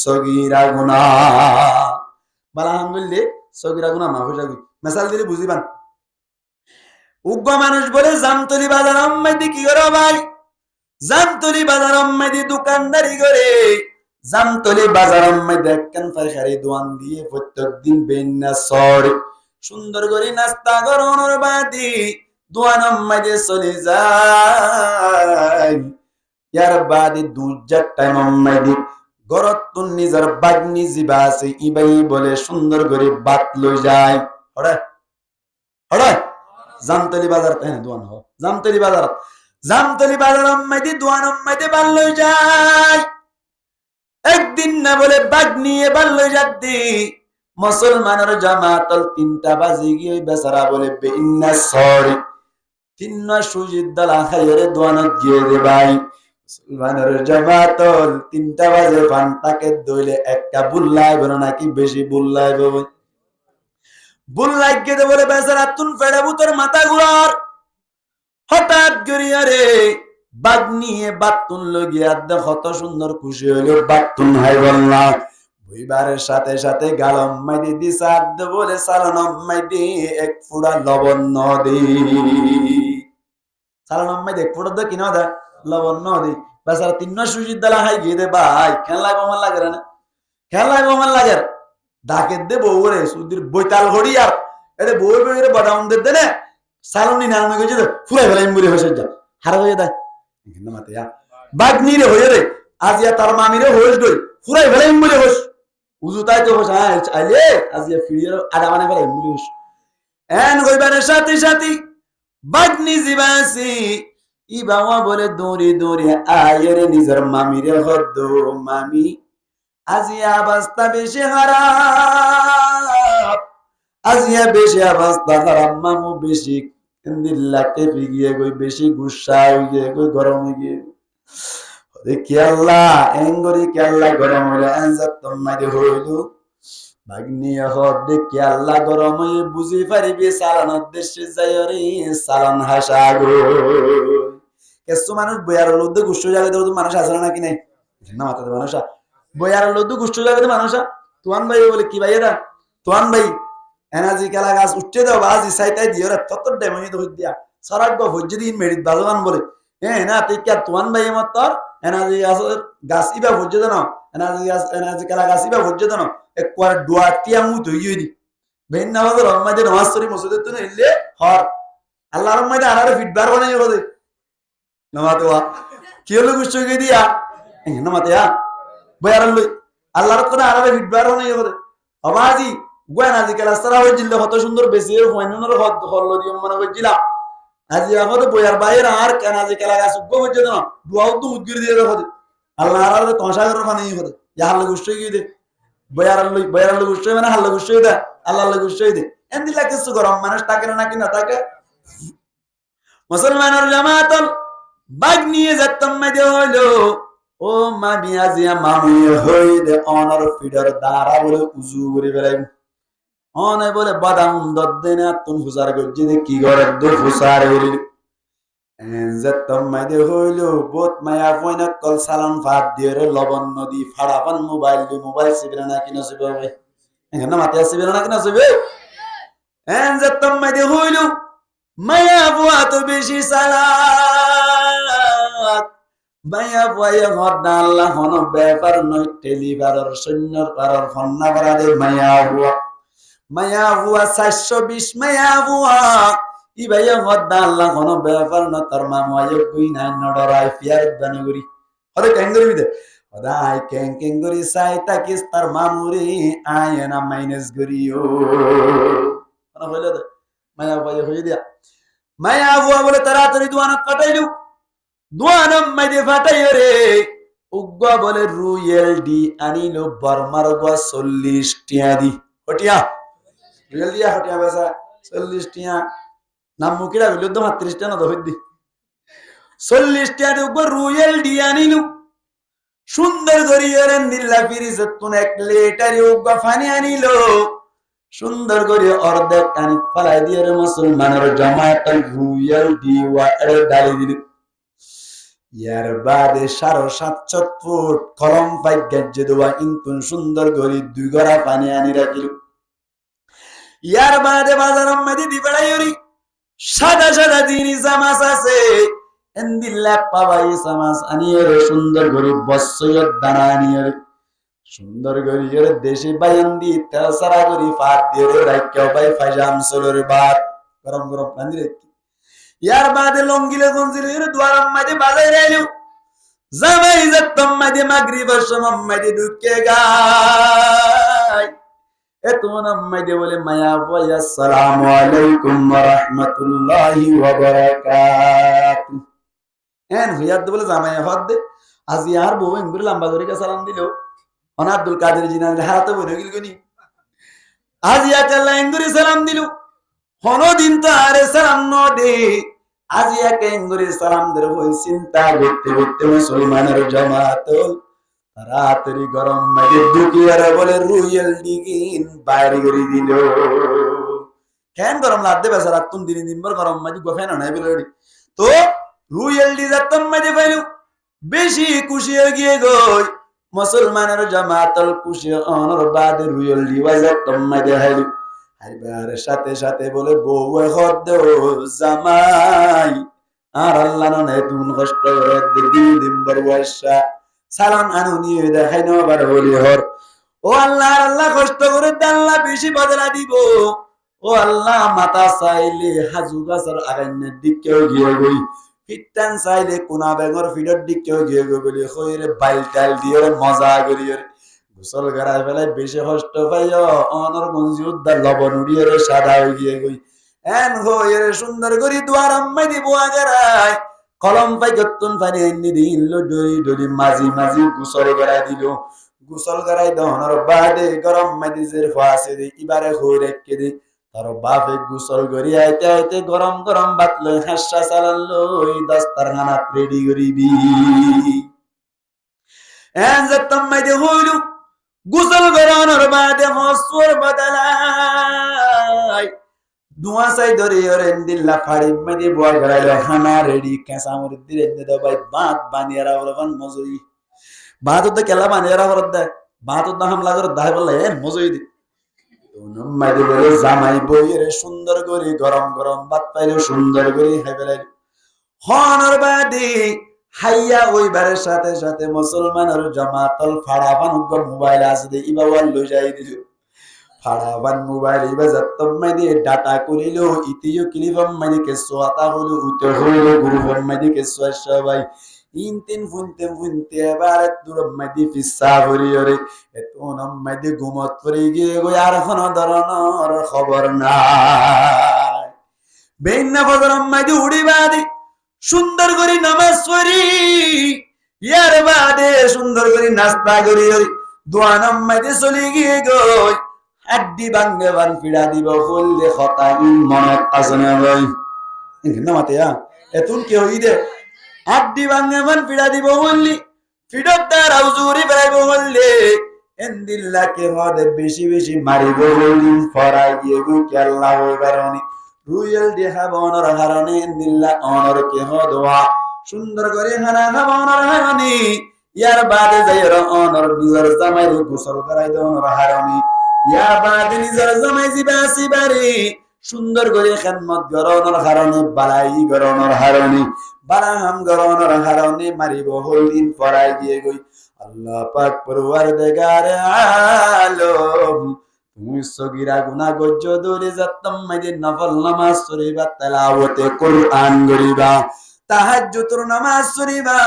সগীরা গুনাহ বালাহাম বললে সগীরা গুনাহ মাফ হয়ে যাবে মিসাল দিলে বুঝিবান উগ্র মানুষ বলে জামতলি বাজার আম্মাদি কি করো ভাই জামতলি বাজার আম্মাদি দোকানদারি করে জামতলি বাজার আম্মাদি একখান ফারখারি দোকান দিয়ে প্রত্যেকদিন বেন্না সরে সুন্দর করে নাস্তা করানোর বাদে দোকান আম্মাদি চলে যায় ইয়ার বাদে দুজার টাইম আম্মাদি গরতুন নিজের বাগনি জিবা আছে ইবাই বলে সুন্দর করে বাত লই যায় হড়া হড়া জামতলি বাজার হ্যাঁ দোয়ান হ জামতলি বাজার আম্মাদি দোয়ান আম্মাদি বাল লই যায় একদিন না বলে বাগ নিয়ে বাল লই যাদ্দি মুসলমানের জামাতল 3টা বাজে গিয়ে বেচারা বলে বেইন্না সরি তিন্না সুজিদ দালা খাইরে দোয়ানত গিয়ে রে ভাই মুসলমানের জামাতল 3টা বাজে ফান্তাকে দইলে একটা বুল্লাই বলো নাকি বেশি বুল্লাই বলো বুল লাগিয়ে দে বলে বেচারা তুন ফেড়ে বুতর মাথা ঘুরার হঠাৎ গড়িয়া রে বাগ নিয়ে বাতুন লগিয়া দে কত সুন্দর খুশি হইল বাতুন হাই বললা বইবারের সাথে সাথে গালম মাইদি দিসাদ দে বলে সালানম মাইদি এক ফুড়া লবণ ন দি সালানম মাইদি এক ফুড়া দে কি না দে লবণ ন দি বেচারা তিন্ন সুজিত দালা হাই গিয়ে দে ভাই খেলায় বমান লাগে না খেলায় বমান লাগে ডাকে দে বউরে সুদির বইতাল ঘড়ি আর এটা বই বইরে বডাউন দে দে না সালনি নামে গেছে ফুরাই ফেলাই মুড়ি হইছে যা হারা হয়ে দেয় এখানে মাতে ইয়া বাগনি রে হয়ে রে আজিয়া তার মামি রে হইস গই ফুরাই ফেলাই মুড়ি হইস উজু তাই তো হইস আইলে আজিয়া ফিরিয়ে আডা মানে ফেলাই মুড়ি হইস এন কইবারে সাথে সাথে বাগনি জিবাসি ই বাবা বলে দৌড়ি দৌড়ি আয়ের নিজের মামি রে হদ্দ মামি আজিয়া অবস্থা বেশি খারাপ আজিয়া বেশি অবস্থা খারাপ মামু বেশি দিল্লাকে ফিগিয়ে গই বেশি গুসা হইয়ে গই গরম হইয়ে ওরে কি আল্লাহ এঙ্গরি কি আল্লাহ গরম হইলো আনজাত তোমারে হইলো ভাগ্নিয়া হদ দেখি আল্লাহ গরম হয়ে বুঝি পারিবি সালানোর দেশে যাই রে সালান হাসা গো কিছু মানুষ বয়ার লদ্দে গুসু জায়গায় তো মানুষ আসলে নাকি নাই না মাথাতে মানুষ বয়ার লদ্দু গুষ্ঠ জায়গাতে মানুষ তোয়ান ভাই বলে কি ভাই এরা তোয়ান ভাই এনাজি কেলা গাছ উঠতে দাও বাজি সাইতাই দিয়ে ওরা তত ডেমনি তো দিয়া সরাক গো হজ্জে দিন মেরিত বাজবান বলে হ্যাঁ না তুই কে তোয়ান ভাই মত তোর এনাজি গাছ ইবা হজ্জে দাও এনাজি কেলা গাছ ইবা হজ্জে দাও এক কোয়ার দোয়া টিয়া মু তো ইয়ে দি বেন নামাজ রহমাদে নামাজ পড়ি মসজিদে তো নিলে হর আল্লাহর রহমাদে আনারে ফিডবার বানাই বলে নামাতোয়া কি হলো গুষ্ঠ গিয়ে দিয়া নামাতেয়া বয়ার লই আল্লাহর কোন আরাবে ফিডবার বানাই বলে আবাজি গোয়ানাজি কেলা সারা হই জিল্লে কত সুন্দর বেশি হইনর হদ হল্লো দিও মনে হইছিলা আজি আমাদের বয়ার বাইরে আর কেনাজি কেলা গাছ গো হইছে না দুয়াও তো উদ্গির দিয়ে দেখো আল্লাহ আরাবে তশা করে বানাই বলে ইয়া হাল্লা গুষ্ঠ গিয়ে দে বয়ার লই গুষ্ঠ মানে হাল্লা গুষ্ঠ দে আল্লাহ গুষ্ঠ দে এন্দি লাগে কিছু গরম মানুষ থাকে না কি না থাকে মুসলমানের জামাতল বাগ নিয়ে যেতাম মাইদে হইলো ও মা বিয়াজিয়া মামি হইলে অনর ফিডার দাঁড়া বলে উজু করে বেড়াই অনে বলে বাদাম দদ্দে না তুন ফুসার গজ্জি দে কি করে দু ফুসার হইল যেতাম মাইদে হইলো বহুত মায়া ফয়না কল সালাম ভাত দিয়ে রে লবণ নদী ফাড়াপান মোবাইল সিবিরা না কিনা সিবে এখানে মাতে সিবিরা না কিনা সিবে যেতাম মাইদে হইলো মায়া বুয়া তো বেশি সালাত মায়া বুয়া ঘটনা আল্লাহ হন ব্যাপার নয় টেলিভারের সৈন্যর পারর ফন্না বাড়াদে মায়া বুয়া 420 মায়া বুয়া ই ভাইয়া ঘটনা আল্লাহ হন ব্যাপার ন তোর মামায় কই না নডরাই ফিয়ার দানগুরি হরে ক্যাঙ্গুরি দে হদাই ক্যাঙ্গুরি সাই তাকিস তার মামুরি আয়না মাইনাস গরিও কোন হইলো দে মায়া বুয়া হই দিয়া মায়া বুয়া বলে তাড়াতাড়ি দোয়ানত কাটাইলু দোয়ানম মাইদে ফাটাই রে উগ্গা বলে রুয়েল ডি আনিলো বর্মার গো 40 টিয়া দি হটিয়া রুয়েল দিয়া হটিয়া বেসা 40 টিয়া নাম মুকিরা হইলো তো 30 টিয়া না দহই দি 40 টিয়া দি উগ্গা রুয়েল ডি আনিলু সুন্দর করিয়ে দিল্লা ফিরিজ তুন 1 লিটারে উগা পানি আনিল সুন্দর করে অর্ধেক পানি ফলাই দিয়ে মুসলমানের জামাত রুয়াল দিওয়া এর ডালি দিল ইয়ার বাদে 7.5 ফুট কলম পাই গজ্জে দেওয়া কিন্তু সুন্দর করে 2 গড়া পানি আনি রাখিল ইয়ার বাদে বাজারের মধ্যে দিবেড়াইরি সাদা সাদা জিনিস জামাস আছে এন্দিল্লা পাওয়াই জামাস আনিয়ে সুন্দর করে বসয়ত দানা আনিয়ে সুন্দর গরিয়ের দেশে বায়ান্দি তেসারা গরি ফাট দিয়ে রাইকেও বাই ফাজাম সোলর বাত গরম গরম পানি রেখে ইয়ার বাদে লঙ্গিলে গঞ্জিলের দুয়ারাম মাঝে বাজাই রাইলো জামাই যাত্তম মাঝে মাগরিবের সময় মাঝে ঢুকে গায় এতন মাঝে বলে মায়া ভাই আসসালামু আলাইকুম ওয়া রাহমাতুল্লাহি ওয়া বারাকাতু এন হুয়াদ বলে জামাই হদ দে আজ ইয়ার বউ ইংগুর লম্বা করে সালাম দিলো অন আব্দুল কাদের জিনার হাতে বনে গিল গনি আজ ইয়া কাল্লা ইংগুরি সালাম দিলো হনো দিন তো আরে সালাম ন দে আজ ইয়া কে ইংগুরি সালাম দের হই চিন্তা করতে করতে মুসলমানের জামাত রাতেরি গরম মাঝে দুকিয়ার বলে রুয়েল ডিগিন বাইরে করে দিল কেন গরম লাগতে বেচারা তুন দিন দিনবার গরম মাঝে গোফেন নাই বলে তো রুয়েল ডি যাতম মাঝে পাইলো বেশি খুশি হয়ে গিয়ে গই মুসলমানের জামাতল খুশি অনর বাদে রুয়েল ডি যাতম মাঝে হাইলো হাইবার সাথে সাথে বলে বউ হদ জামাই আর আল্লাহ নে তুন কষ্ট করে দিন দিনবার ওয়াসা সালাম আনু নিয়ে দেখাই নবার বলি হর ও আল্লাহ আল্লাহ কষ্ট করে আল্লাহ বেশি বদলা দিব ও আল্লাহ মাতা চাইলে হাজু গাছর আগান্যের দিকেও গিয়ে গই ফিটান চাইলে কোনা বেগর ফিডর দিকেও গিয়ে গই বলি হইরে বাইল টাইল দিয়ে মজা করি গোসল গড়াই ফেলাই বেশি কষ্ট পাইও অনর গঞ্জি উদ্ধার লবণ উড়িয়ে সাদা হয়ে গিয়ে গই এন হইরে সুন্দর করি দুয়ার আম্মাই দিব আগেরাই কলম পাই গত্তুন পানি এনে দিল ডরি ডরি মাঝি মাঝি গোসল গড়াই দিল গোসল গড়াই দহনর বাদে গরম মাদিজের ফাসে দে ইবারে হই রেখে দে তার বাপে গোসল গড়ি আইতে আইতে গরম গরম ভাত লই হাসা চালান লই দস্তারখানা রেডি করিবি এন যতম মাইদে হইল গোসল গড়ানোর বাদে মসুর বদলাই দুয়া সাই ধরে ওরেন দিল্লা ফাড়ি মেদি বয় গড়াইলো খানা রেডি কেঁচা মরি দিলে দে ভাই বাত বানিয়ারা বলবান মজুই বাত তো কেলা বানিয়ারা বলদ দে বাত তো হামলা করে দাই বলে এ মজুই দি তোনম মাইদি বলে জামাই বইয়ের সুন্দর করে গরম গরম ভাত পাইলো সুন্দর করে খাইবেলাই হনর বাদি হাইয়া ওইবারের সাথে সাথে মুসলমানের জামাতল ফাড়াবান মোবাইল আছে দে ইবাওয়াল লই যাই দিল ফাড়াবান মোবাইল ইবা যতম মাইদি ডাটা করিল ইতিও ক্লিপম মাইদি কে সোয়াতা হলো উতে হলো গ্রুপম মাইদি কে সোয়া সবাই তিন ফুনতে এবার দূর মাইদি ফিসা করিয়রে এতনম মাইদি ঘুমত পড়ে গিয়ে গই আর কোন ধরনের খবর নাই বেন্না ফজরম মাইদি উড়ি বাদি সুন্দর করে নামাজ পড়ি ইয়ার বাদে সুন্দর করে নাস্তা করি দোয়ানম মাইদে চলে গিয়ে গই আড্ডি ভাঙ্গে বান ফিরা দিব হইলে হতা মনত আছে না ভাই না মাতে এতুন কি হই দে আড্ডি ভাঙ্গে বান ফিরা দিব হইলি ফিডত দার আউজুরি বেরাইব হইলে এন্দিল্লা কে হদে বেশি বেশি মারিব হইলি ফরাই গিয়ে গু কেল্লা হইবারনি রুয়েল দেখা বনর হারনে দিল্লা অনর কে হদওয়া সুন্দর করে হানা খাবনর হারনি ইয়ার বাদে যাইর অনর নিজর জামাই গোসল করাই দনর হারনি ইয়ার বাদে নিজর জামাই জিবাসি বাড়ি সুন্দর করে খেদমত গরনর হারনে বালাই গরনর হারনি বারাহাম গরনর হারনি মারিব হইদিন ফরাই দিয়ে গই আল্লাহ পাক পরওয়ারদিগার আলম তুমি সগীরা গুনাহ গজ্জ দরে যাতম মাইদে নফল নামাজ পড়িবা তেলাওয়াতে কুরআন গরিবা তাহাজ্জুদের নামাজ পড়িবা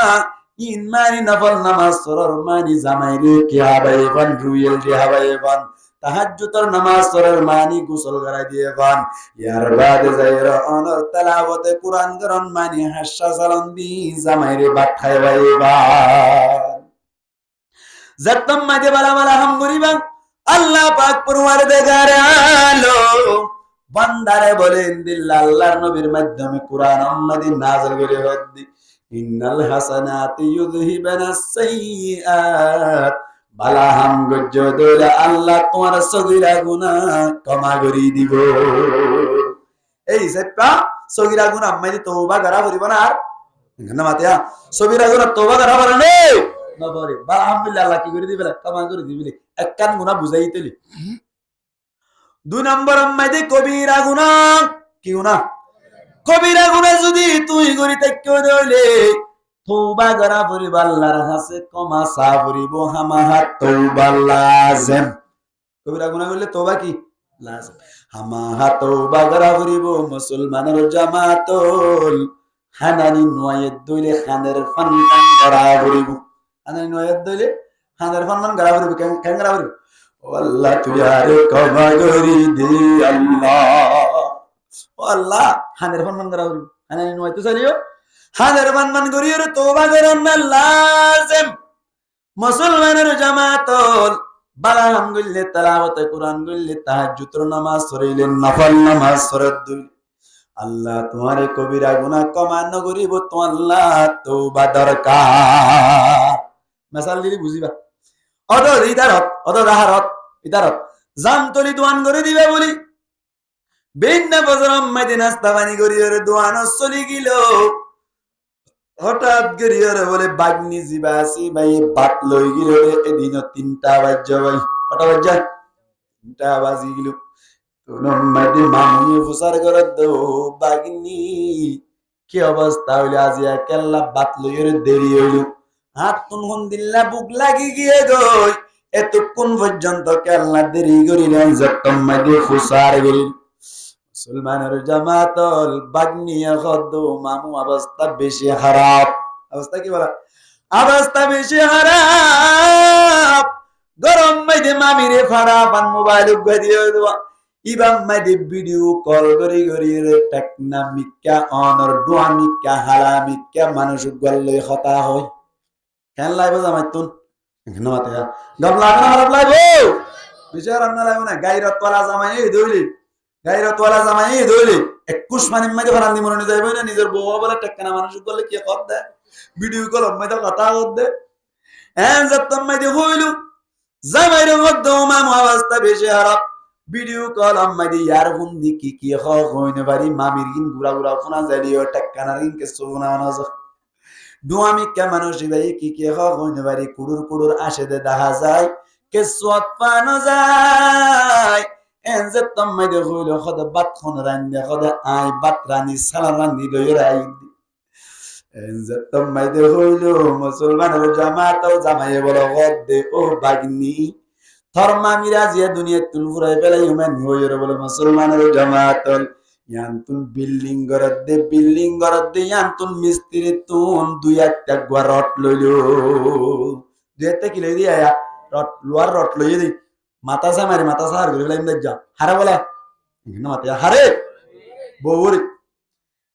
ইন মানি নফল নামাজ পড়র মানি জামাইরে কি হাবাই বান রুয়েল রে হাবাই বান তাহাজ্জুদের নামাজ পড়র মানি গোসল করাই দিয়ে বান ইয়ার বাদে যায়রা অনর তেলাওয়াতে কুরআন গরন মানি হাসা সালাম দি জামাইরে ভাত খাইবাইবা যাতম মাইদে বালা বালা হাম গরিবা আল্লাহ পাক পরওয়ারদিগার আলম বান্দারে বলেন দিল্লা আল্লাহর নবীর মাধ্যমে কুরআন উম্মতি নাযিল করে হদ্দি ইন্নাল হাসানাতি ইউযহিবানাস সাইয়্যাত, বালা হাম গজ্জ দইলা আল্লাহ তোমার সগীরা গুনাহ ক্ষমা করে দিব। এই সেটা সগীরা গুনাহ মাইদি তওবা করা করিব না আর না মাতিয়া সগীরা গুনাহ তওবা করা পারে না নবরে বা আলহামদুলিল্লাহ আল্লাহ কি করে দিবে ক্ষমা করে দিবে এক কান গুনাহ বুঝাইতেলি। দুই নম্বর মাইদি কবিরা গুনাহ কি গুনাহ কবিরা গুনাহ যদি তুই করি তাইকে হইলে তওবা করা পড়িব আল্লাহর কাছে ক্ষমা চা পড়িব হামাহা তওবা লাজিম। কবিরা গুনাহ করলে তওবা কি লাজিম, হামাহা তওবা করা পড়িব মুসলমানের জামাতল হানানি নয়েদ দইলে খানের ফানকান করা পড়িব, হানানি নয়েদ দইলে খানের ফানকান করা পড়িব কেন করা পড়িব ও আল্লাহ তুই আরে ক্ষমা করি দে আল্লাহ, ও আল্লাহ হানের ফানকান করা পড়িব হানানি নয় তো চালিও হাজার মান করিয়ে তওবা করেন না লাজিম। মুসলমানের জামাতল বালাম গইলে তেলাওয়াতে কোরআন গইলে তাহাজ্জুদের নামাজ পড়িলে নফল নামাজ পড়ত দুই আল্লাহ তোমারে কবিরা গুনাহ ক্ষমা ন করিব তো আল্লাহ তওবা দরকার। মিসাল দিলি বুঝিবা অদ ইদারত অদ রাহারত ইদারত জামতলি দোয়ান করে দিবে বলি বিন বজরম মদিনাস্তা বানি করিয়ে দোয়ান চলি গিল। হঠাৎ গরিয়রে বলে বাগনি জিবা আসি ভাই বাত লই গিল এদিন 3টা বাজে ভাই কটা বাজে 3টা বাজি গিল মাইদি মামুনি ফুসার করে দো বাগনি কি অবস্থা হইল আজিয়া কেল্লা বাত লইর দেরি হইল হাত তুন হন দিল্লা বুক লাগি গিয়ে গই এতক্ষণ পর্যন্ত কেল্লা দেরি করিলেন যতম মাইদি ফুসার গিল। মুসলমানের জামাতল বাগনিয়া খদ্দ মামু অবস্থা বেশি খারাপ, অবস্থা কি বলা অবস্থা বেশি খারাপ। গরম মাইদে মামিরে ফারাপান মোবাইল গদিয়ে দেওয়া ইবাম মাইদে ভিডিও কল করি করি রে টেকনা মিক্কা অনর ডুয়া মিক্কা হালা মিক্কা মানুষ গল্লে কথা হয় কেন লাইব জামাইতুন এখানে মাতে গবলা না খারাপ লাইব বিচার না লাইব না গায়রত ওয়ালা জামাই দইলি গায়রত ওয়ালা জামাই দইলি 21 মানিম মাইদে ফারান দি মনে যাইব না নিজের বউ বলে টেকনা মানুষ গল্লে কি কর দে ভিডিও কল মাইদে কথা কর দে এন যতম মাইদে হইলু জামাইর মধ্যে মামু অবস্থা বেশি খারাপ ভিডিও কল মাইদে ইয়ার ফোন দি কি কি হইনে পারি মামির কিন গুড়া গুড়া ফোনা যাইলিও টেকনা কিন কে সোনা না ডুয়ামি কে মানুষ ভাই কি কি হইনে পারি কুড়ুর কুড়ুর আসে দে দেখা যায় কে সোয়াত পানো যায় এন যতম মাইদে হইলো খদ বাত খন রান্দি খদ আই বাত রানি সালা রান্দি লই রাই এন যতম মাইদে হইলো মুসলমানের জামাত জামাই বলো গদে ও বাগনি থরমা মিরাজিয়া দুনিয়া তুল ফুরাই ফেলাই হুমান হইরে বলে মুসলমানের জামাতল ইয়ান্তুন বিল্ডিং গরদ্দে ইয়ান্তুন মিস্ত্রি তুন দুই একটা গুয়া রট লইলো দুই একটা কি লই দিয়া রট লোয়ার রট লই দি মাথা সামারি মাথা সার করে ফেলাই যা হারে বলে না মাথা হারে বউরি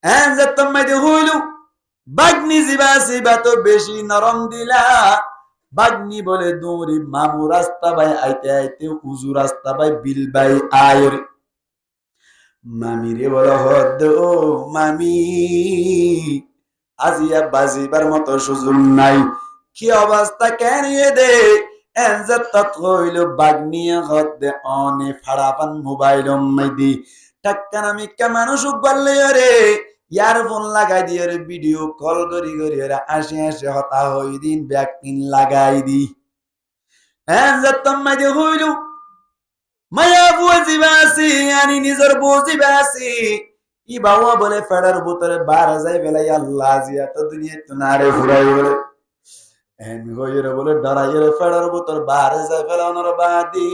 এন যতম মাইদে হইলো বাগনি জিবা তো বেশি নরম দিলা বাগনি বলে দৌড়ি মামু রাস্তা বাই আইতে আইতে উজু রাস্তা বাই বিল বাই আয়র মামি রে বলো হদ ও মামি আজিয়া বাজিবার মতো সুযোগ নাই কি অবস্থা কেনিয়ে দে এনজে তত হইল বাগনিয়া হদ অনে ফাড়াপান মোবাইল মাইদি টাক্কান আমি কে মানুষ গল্লে রে ইয়ারফোন লাগাই দিয়ে রে ভিডিও কল করি করি রে আসে আসে হতা হই দিন ব্যাকিন লাগাই দি হ্যাঁ যতম মাইদে হইল মায়া বুঝিবাসি আনি নিজের বুঝিবাসি ই বাবা বলে ফেডার ভিতরে বার যায় বেলাই আল্লাহ জিয়া তো দুনিয়া তো নারে ফুরাই বলে এন হইরে বলে ডরাই রে ফেডার ভিতর বার যায় ফেলানোর বাদি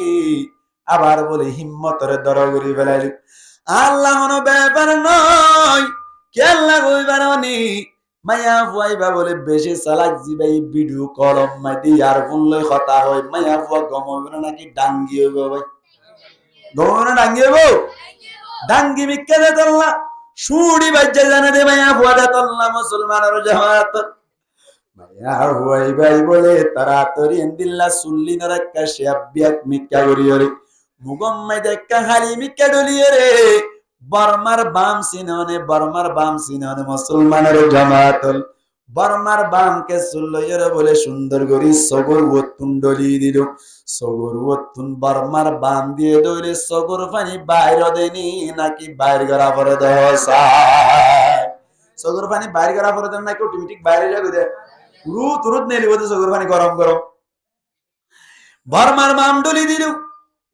আবার বলে হিম্মতরে দরগরি ফেলাই আল্লাহ কোনো ব্যাপার নয় কেল্লা কইবার নি মায়া ফুয়াইবা বলে বেশি চালাক জিবাই ভিডিও কল মাইদি আর ফোন লই কথা হয় মায়া ফুয়া গমইব না নাকি ডাঙ্গি হইব ভাই গমইব না ডাঙ্গি হইব ডাঙ্গি মিক্কা দে তল্লা সুড়ি বাজ্জা জানে দে মায়া ফুয়া দে তল্লা মুসলমানের জামাত মায়া ফুয়াইবাই বলে তাড়াতাড়ি এন্দিল্লা সুল্লি নরাক্কা শেয়াবিয়াক মিক্কা করিয়রে মুগম মাইদে কাহালি মিক্কা ডলিয়রে বর্মার বাম সিননে মুসলমানের জামাতল বর্মার বামকে চুল্লইয়ের বলে সুন্দর করি সগর ওতুন ডলি দিল সগর ওতুন বর্মার বাম দিয়ে দইলে সগর পানি বাইর দেনি নাকি বাইর করা পরে দশায় সগর পানি বাইর করা পরে দেন নাকি অটোমেটিক বাইরে যাবে দে রুত রুত নেলি বলতে সগর পানি গরম গরম বর্মার বাম ডলি দিল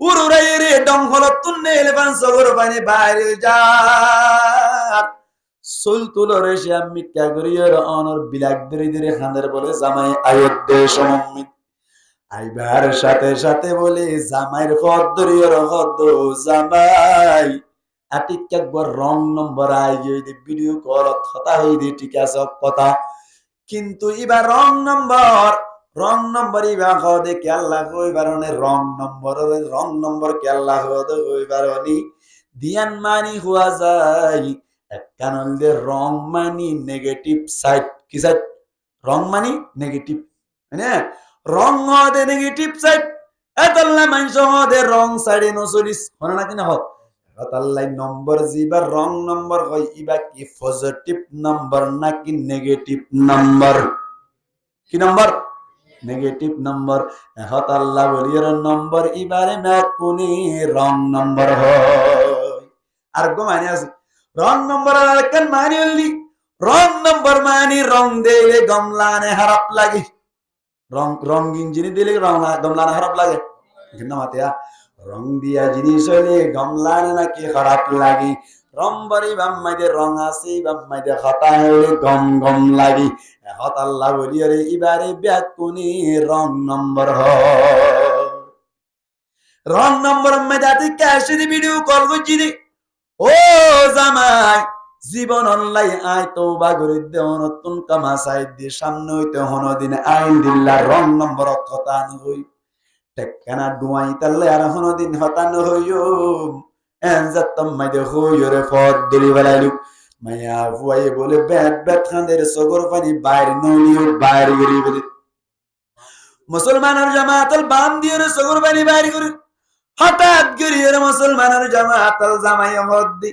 উড়ুরাই রে ডঙ্গল তুন্নে এলেবান সগর পানি বাইরে যা সুল তুলরে সে আমি ক্যাগরিয়ার অনর বিলাক ধীরে ধীরে খানের বলে জামাই আয়োধ্যে সমমিত আইবার সাথে সাথে বলে জামাইর ফদ্দরিয়ার হদ্দ জামাই আটিক একবার রং নম্বর আই গিয়ে ভিডিও কল কথা হই দি ঠিক আছে কথা কিন্তু এবার রং নম্বর ইবা হদে কেল্লা কইবার রং নম্বর কেল্লা হদে কইবার দিয়ান মানি হওয়া যায় কারণ রং মানি নেগেটিভ সাইড কি সাইড রং মানি নেগেটিভ হ্যাঁ রং হদে নেগেটিভ সাইড এতল্লা মানুষ হদে রং সাইডে নচলিস হন না কিনা হক এতল্লাই নম্বর জিবার রং নম্বর হয় ইবা কি পজিটিভ নম্বর নাকি নেগেটিভ নম্বর কি নম্বর নেগেটিভ নম্বর হতাল্লা বলিয়ার নম্বর ইবারে ম্যাকুনি রং নম্বর হয় আর গো মানে আছে রং নম্বর আরেকখান মানি হলি রং নম্বর মানি রং দিলে গমলানে খারাপ লাগে রঙিন জিনিস দিলে গমলানে খারাপ লাগে কিন্তু মাতিয়া রং দিয়া জিনিস হইলে গমলানে নাকি খারাপ লাগে রম্বরি বাম্মাইদে রং আছে বাম্মাইদে হতা হইলে গম গম লাগি হতাল্লা বলিয়ারে ইবারে ব্যাকুনি রং নম্বর হয় রং নম্বর মেজাতি ক্যাশে ভিডিও কল করছি ও জামাই জীবন অনলাই আয় তওবা করে দেও নতুন কামা সাইদ দিয়ে সামনে হইতে হনদিন আইন দিল্লা রং নম্বর হতান হই টেকানা ডুয়াই তাল্লে আর হনদিন হতান হইও এনজাতম মাইদে হইরে ফদ দিলি বালাইলু মায়া ফুয়াই বলে ব্যাট খান্দের সগর পানি বাইরে নলিও বাইরে গরি বলে মুসলমানের জামাতাল বাম দিয়ে সগর পানি বাইরে করে হঠাৎ গরিয়ের মুসলমানের জামাতাল জামাই হদ্দি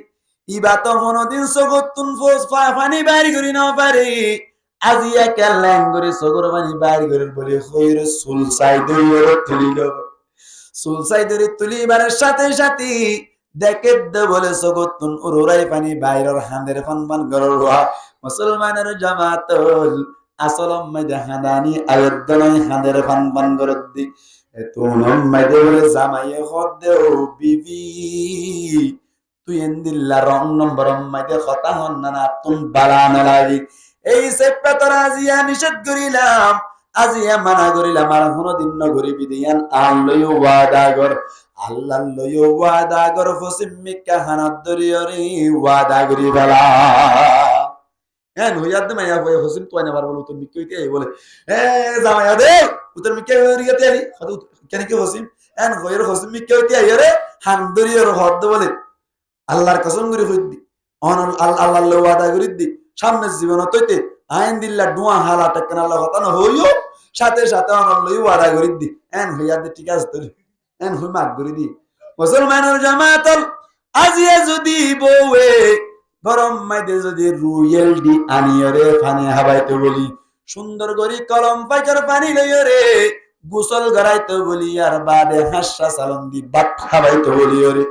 ইবা তো কোনদিন সগতুন ফোস পানি বাইরে করি না পারে আজিয়া কেল্লাং করে সগর পানি বাইরে করে বলে হইরে সুলসাই দইরে তুলিল সুলসাই দইরে তুলিবারের সাথে সাথে দেখে দে বলে সগতুন উড়াই পানি বাইরের হাঁদের ফান গরর মুসলমানের জামাতাল আসলম মধ্যে হাঁদানি আয়োদ্দনই হাঁদের ফান গরর দি তুনম মধ্যে বলে জামাইয়ে হদ্দে ও বিবি তুই এন্দিল্লা রং নম্বর মধ্যে কথা হন না তুন বাড়ানো লাগি এই সেপ্পা তোরা আজিয়া নিষেধ করিলাম আজিয়া মানা করিলাম আর কোনদিন নগরিবি দিয়ান আল্লাহ ওয়াদা কর আল্লাহ লইও ওয়াদা কর ফসিমিকা হানাত দরিয়রি ওয়াদা করি বেলা এন হইয়াদ মাইয়া হই ফসিম তো আইনা বল তুই মিকইতে এই বলে এ জামাইয়া দে উতর মিকে হরিয়াতে আলি হদু কেন কি ফসিম এন হইর ফসিম মিকইতে আইরে হান দরিয়র হদ বলে আল্লাহর কসম করে হইদি অন আল্লাহ ওয়াদা করে দি সামনে জীবন হইতে আইন দিল্লা ডুয়া হালা টেকনা আল্লাহ কথা না হইও সাথে সাথে আল্লাহ ওয়াদা করে দি এন হইয়া দে ঠিক আছে তুই এন হই মাগ করে দি মুসলমানের জামাতাল আজিয়া যদি বউয়ে গরম মাইদে যদি রুয়েল ডি আনিয়রে পানি হাবাইতে বলি সুন্দর করি কলম পাইকার পানি লইরে গোসল গড়াইতে বলি আর বাদে হাসা সালন দি বাট হাবাইতে বলি ওরে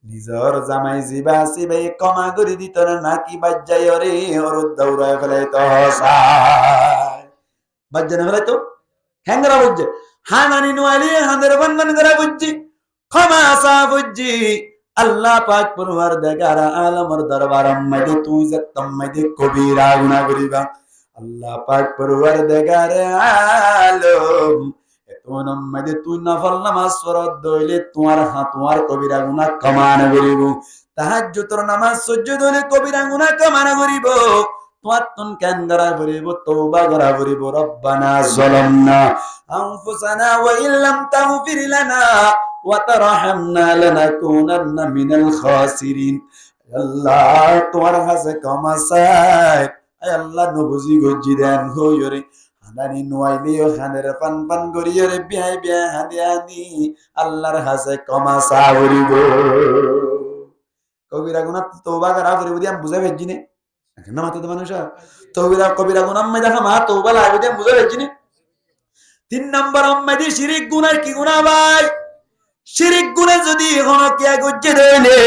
নিজর জামাই জিবা সিবে কমা করি দিত নাকি বাজ্জাই রে ওর দৌড়ায় ফেলাই তো বাজ্জা না ফেলাই তো হ্যাংরা বুঝছে হানানি নোয়ালি হাঁদের বন্ধন করা বুঝছি ক্ষমা আসা বুঝছি আল্লাহ পাক পরওয়ারদিগার আলমের দরবার মধ্যে তুই যতম মধ্যে কবিরা গুনাহ করিবা আল্লাহ পাক পরওয়ারদিগার আলম এতনম মধ্যে তুই নফল নামাজ পড়ত দইলে তোমার কবিরা গুনাহ কমান করিব তাহাজ্জুদের নামাজ সুজুদ হলে কবিরা গুনাহ কমান করিব তোয়াতুন কান্দরা করিব তওবা করা করিব রব্বানা যালামনা আনফুসানা ওয়া ইল্লাম তাগফির লানা وترحمنا لنكونن من الخاسرين আল্লাহ তোমার কাছে ক্ষমা চাই আল্লাহ নবুজি গজি দেন হইরে হানানি নোয়াইলিও হানের পান করিরে বিয়া হাদিয়ানি আল্লাহর কাছে ক্ষমা চাইব কবিরা গুনাহ তওবা করা করিব দিম বুঝা ফেজিনে না মাথাতে মানুষ তৌবিরা কবিরা গুনাহ মে দেখা মা তওবা লাগবে দেন বুঝা যাচ্ছে না 3 নম্বর উম্মতি শিরিক গুনাহ কি গুনাহ ভাই শিরিক গুনাহ যদি এখনো কে গজ্জে দেলে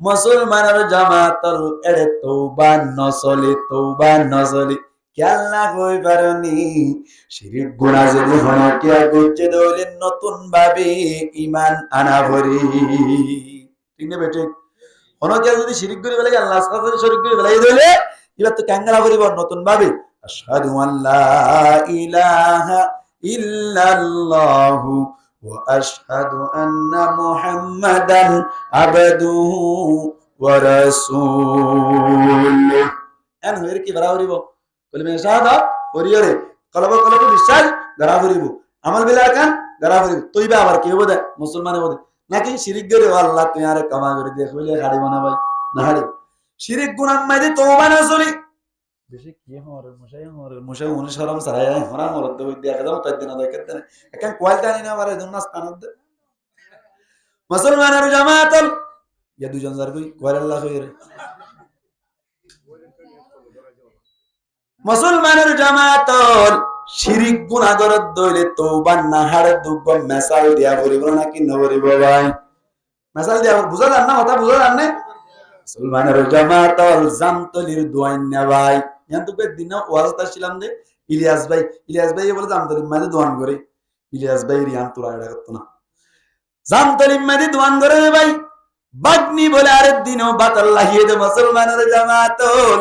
মুসলমানের জামাতল এড়ে তওবা নসলে কে আল্লাহ কই পারনি শিরিক গুনাহ যদি এখনো কে গজ্জে দেলে নতুন ভাবে ঈমান আনা ভরি ঠিক না বেটে অনকে যদি শিরিক করে বলে আল্লাহর সাথে শরীক করে বলে দিলে এবার তো কাঙ্গালা করিব নতুন ভাবে আশহাদু আল্লা ইলাহা ইল্লাল্লাহু ওয়া আশহাদু আন্না মুহাম্মাদান আবদুহু ওয়া রাসূলুহু এন হইর কি বড় হরিব কলমে শাহাদাত হরিয়রে কলব বিশ্বাস গরা হরিব আমল বিলা কান গরা হরিব তইবা আবার কি হবে মুসলমানে বলে নাকি শিরিক করে আল্লাহ তুই আরে কামা করে দিয়ে কইলে হাড়ি বানা ভাই না হাড়ি শিরিক গুনাহ মাইদে তওবা না চলি বেশি কি মুশাই অনুসরণ সারায় হরা মরদ হই দেখা দাও তাই দিন আদায় করতে এখন কোয়ালটা নিনা আমারে দুনাস তানদ মুসলমানের জামাতল ইয়া দুজন জার কই কোয়াল আল্লাহ কইরে মুসলমানের জামাতল শিরিক গুনাহ করত দইলে তওবা না হাড়ে দুগ মেসাল দিয়া করিব নাকি নবরিব ভাই মেসাল দিয়া বুঝা জান না কথা বুঝা জান না মুসলমানের জামাতল জামতলির দোয়াইন না ভাই ইয়ান্তু বে দিন ওয়াজটা ছিলাম দে ইলিয়াস ভাই বলে জামতলির মাঝে দোয়ান করে ইলিয়াস ভাই রিয়ান তোরা এটা করত না জামতলির মাঝে দোয়ান করে ভাই বাগনি বলে আরে দিনও বাতাল লাগিয়ে দে মুসলমানের জামাতল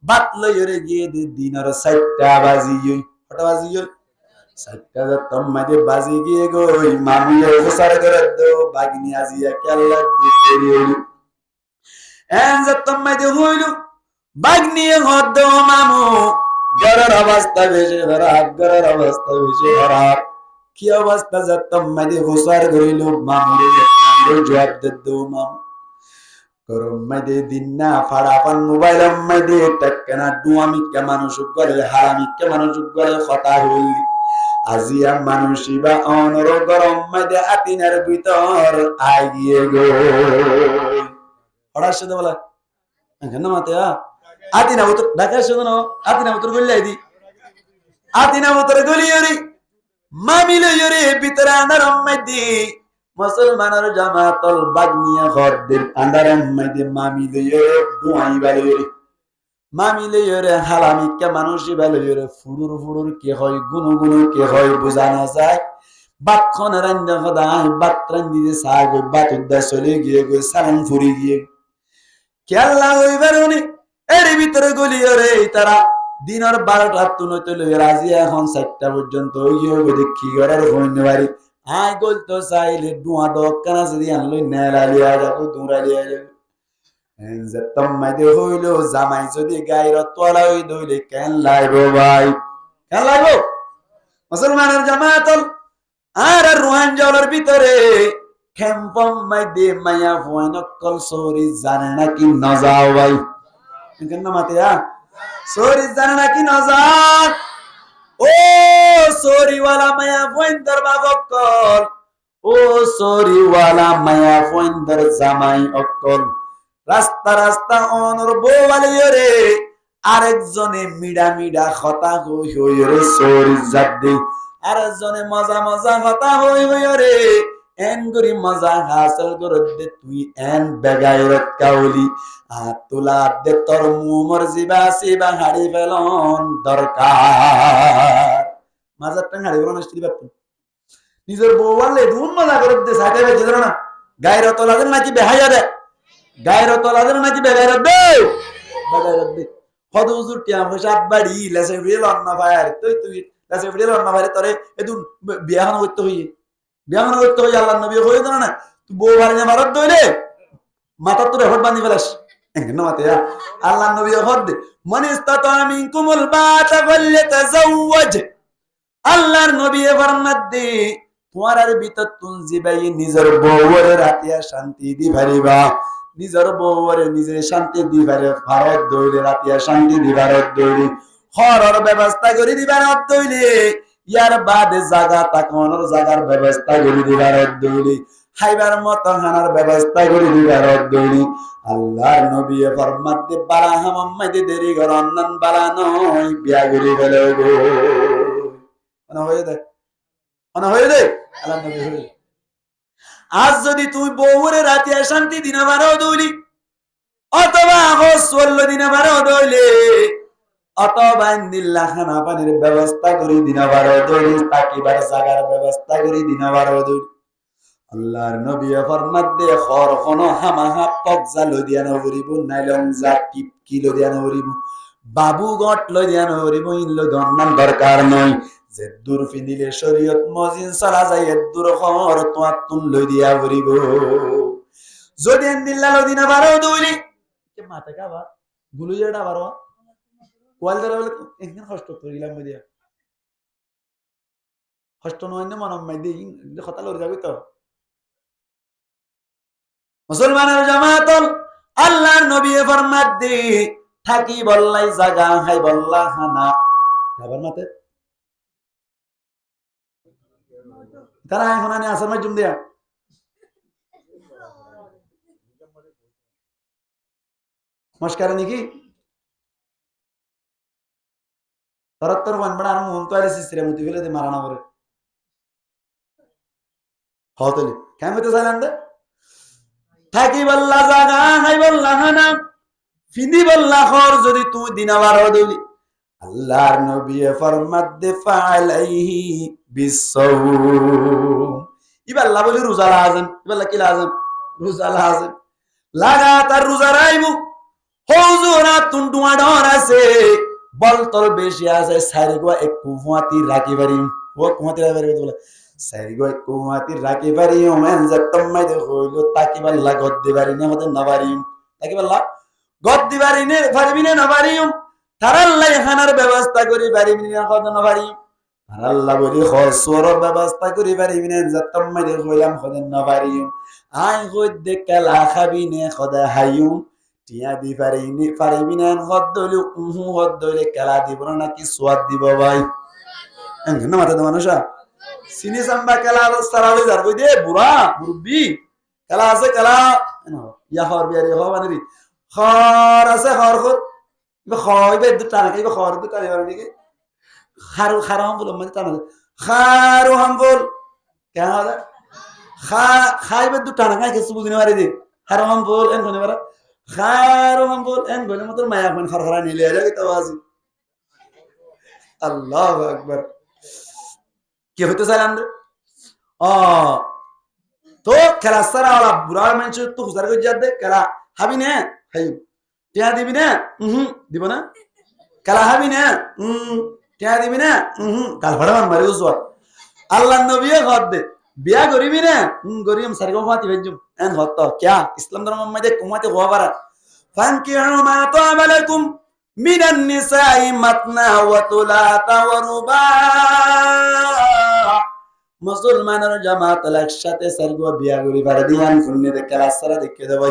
বাত লইরে গিয়ে দে দিনের 7টা বাজিয়ে কটা বাজিয়ে 7টা যতম মাঝে বাজি গিয়ে গই মামিয়ে গোসার করে দো বাগনি আজিয়া কেল্লা দিতে এন যতম মাঝে হইল বাগনি হদ মামু গরার অবস্থা বেশি খারাপ কি অবস্থা যতম মাঝে গোসার গইল মামুরে জবাব দে দো মামু গরম মাইদে দিনা ফাড়াপান মোবাইল মাইদে টাক্কানা দুয়ামি কে মানুষ করে হারামি কে মানুষ করে কথা হইলি আজিয়া মানুষিবা অনর গরম মাইদে আতিনার ভিতর আগিয়ে গো হড়ার সাথে বলা কেন মাতে আতিনা উত্তর ঢাকার সাথে না আতিনা উত্তর গলিয়াই দি আতিনা উত্তর গলিয়রি মামিলে ইরে ভিতরে আনার মাইদে মুসলমানের জামাতল বাগনিয়া হরদের আন্ডারাম মাইদে মামিলে ইরে দুয়াই বালিয়রি মামিলে ইরে হালামি কে মানুষই বালিয়রি ফুড়ুর কে হয় গুনু কে হয় বোঝা না যায় বাতখন রান্দা খদাই বাত রান্দি দে সাগ বাত উদ্দা চলে গিয়ে গো সালাম ফুরি গিয়ে কে আল্লাহ হইবারনি এর ভিতরে গলিয়রে তারা দিনের 12টা তুনতে লই রাজি এখন 7টা পর্যন্ত ইয়ে দেখি গরার হইনে বাড়ি আই গলতো চাইলে দুয়া দোকানা যদি আনলই নেলালিয়া যাবো দুরালিয়া যাবো এনজেতম মাইদে হইলো জামাই যদি গায়র তোলা হই দইলে কেন লাইবো ভাই কেন লাইবো মুসলমানের জামাতল আর রুহান জলের ভিতরে খেম্পম মাইদে মায়া ফুয়ান কল সরি জানে নাকি না যাও ভাই কেন মাতে সরি জানে নাকি না যাও ও সরিওয়ালা মায়া ফুইন্দর বাবকল ও সরিওয়ালা মায়া ফুইন্দর জামাই অকল রাস্তা অনর বওয়ালিরে আরেকজনে মিডা কথা হই রে সরি জাদ্দি আরেকজনে মজা কথা হই রে এন গরি মজা হাসল করতে তুই এন বেগায়রত কাউলি আতুলা দে তোর মুমর জিবা সিবা হাড়ি ফেলন দরকার মাজার টাং হাড়ি ফেলন আসতে পারত নিজের বউয়ালে দুন মজা করতে সাথে বেজে ধরো না গায়রত লাদের নাকি বেহায়া দে গায়রত লাদের নাকি বেগায়রত দে বেগায়রত দে হদ হুজুর টিয়া হিসাব বাড়ি লেসে ফিরে লন্না ফায়ার তুই লেসে ফিরে লন্না ফায়ার তোরে এদুন বিয়াহন করতে হইয়ে বিয়াহন করতে হই আল্লাহর নবী হই জানা না তুই বউ ভাড়া মারত দইলে মাথা তোরে হট বাঁধি ফেলাস কেন মাতে আল্লাহর নবী হদ দে মান ইসতাতা মিনকুমুল বাতা ফালতাযাওয়াজ আল্লাহর নবী ফরমাত দে তোমার ভিতর তুন জিবাই নিজের বউয়ের রাতিয়া শান্তি দি ভারিবা নিজের বউয়ের নিজে শান্তি দি ভারে ভারত দইলে রাতিয়া শান্তি দি ভারত দইলে হরর ব্যবস্থা করে দি ভারত দইলে ইয়ার বাদে জায়গা তাকনের জায়গার ব্যবস্থা করে দি ভারত দইলে খাইবার মতো খানার ব্যবস্থা করে দিবার দৌড়ি আল্লাহর নবী ফরমাত দে বালা হামাম্মাইতে দেরি কর অন্যান বালা নয় বিয়া করি ফেলে গো হয়ে দেয় হয়ে দেয় আল্লাহ নবী হয়ে আজ যদি তুই বউরে রাতে শান্তি দিন বারো দৌলি অথবা ষোলো দিন বারো দৌলে অথবা ইন্দিল্লা খানা পানির ব্যবস্থা করি দিন বারো দৌলি তাকিবার জাগার ব্যবস্থা করি দিন বারো দৌলি আল্লাহর নবী ফরমাত দে খর কোন হামাহা পকজা লদিয়া নবরিব নাইলং যা টিপ কি লদিয়া নবরিব বাবু গট লদিয়া নবরিব ইনলো দন্নান দরকার নয় যে দূর ফিনিলে শরীয়ত মজিন চলা যায় দূর খর তোমার তুন লদিয়া ভরিব যদি ইন্দিল্লা লদিনা বারো দৌলি কে মাথা কাবা গুলুজেটা বারো কোয়াল ধরে বলে একদিন কষ্ট করে গেলাম দিয়া কষ্ট নয় না মনম মাই দিই কথা লড় যাবি তো মুসলমানের জামাতল আল্লাহর নবী ফরমাত দে থাকি বললাই জাগা হাই বল্লা খানা যাবার মাতে তারা এখন আনি আসার মাঝুম দিয়া মস্কারে নাকি তরত্তর বনবড়া আর মন তো আরে সিস্টেম মতি ফেলে দে মারানা করে হতলি কেন হতে চাইলেন দে থাকি বল্লা জাগা হাই বল্লা খানা ফিদি বল্লা খর যদি তুই দিনাবার হদলি আল্লাহর নবী ফরমাত দে ফালাইহি বিসসাওম ইবাল্লা বলি রোজা লাজম ইবাল্লা কি লাজম রোজা লাজম লাগাতার রোজা রাইবু হুজুরা তুন্ডুয়া ডর আছে বলতল বেশি আছে সারিগো এক কুয়াতি রাখি পারিম ও কুয়াতি রাখি পারিম বলে সারিগো এক কুয়াতি রাখি পারিম মেন জতম্মাই দে হইলো তাকিবাল্লা গদ্দি পারিনে হতে না পারিম তাকিবাল্লা গদ্দি পারিনে পারিবিনে না পারিম তারাল্লাই খানার ব্যবস্থা করি পারিবিনে হতে না পারিম তারাল্লা বলি খসর ব্যবস্থা করি পারিবিনে জতম্মাই দে হইলাম হতে না পারিম আই হই দে কালা খাবিনে খদা হাইম টিয়া দি পারিবিনে হদ্দলি হদ্দলি কালা দিব নাকি সোয়াদ দিব ভাই এমন মাথা তো মানুষ চিনি চাম্বা কালা সারালে যার কই দে বুড়া মুরব্বি কালা আছে কালা ইয়া খর বিয়ারি হ মানে খর আছে খর খর খইবে দুটা নাকি খর দুটা নিবার নাকি খারু খারাম বল মানে টানা খারু হাম বল কেন হলো খাইবে দুটা নাকি কিছু বুঝিনি পারি দে খারু হাম বল এন কোনে পারা খারু হাম বল এন গলে মত মায়া কোন খরখরা নিলে লাগে তো আজি আল্লাহু আকবার কি হতে চাইলাম রে তো খেলা সারা ওলা বুড়া মানুষ তো হুজার করে যাদ দে খেলা হাবি না হাই টিয়া দিবি না দিব না খেলা হাবি না টিয়া দিবি না কাল ভাড়া মারি উজওয়া আল্লাহর নবী ঘর দে বিয়া করিবি না গরিম সারগো মাতি ভেজুম এন হত क्या ইসলাম ধর্ম মধ্যে কুমাতে হওয়া পারা ফানকিহু মা তা'বালাকুম মিনান নিসাই মাতনা ওয়া তুলাতা ওয়া রুবা মুসলমানের জামাত একসাথে সারগো বিয়া করি পারে দিয়ান শুননে দে খেলা সারা দেখে দেব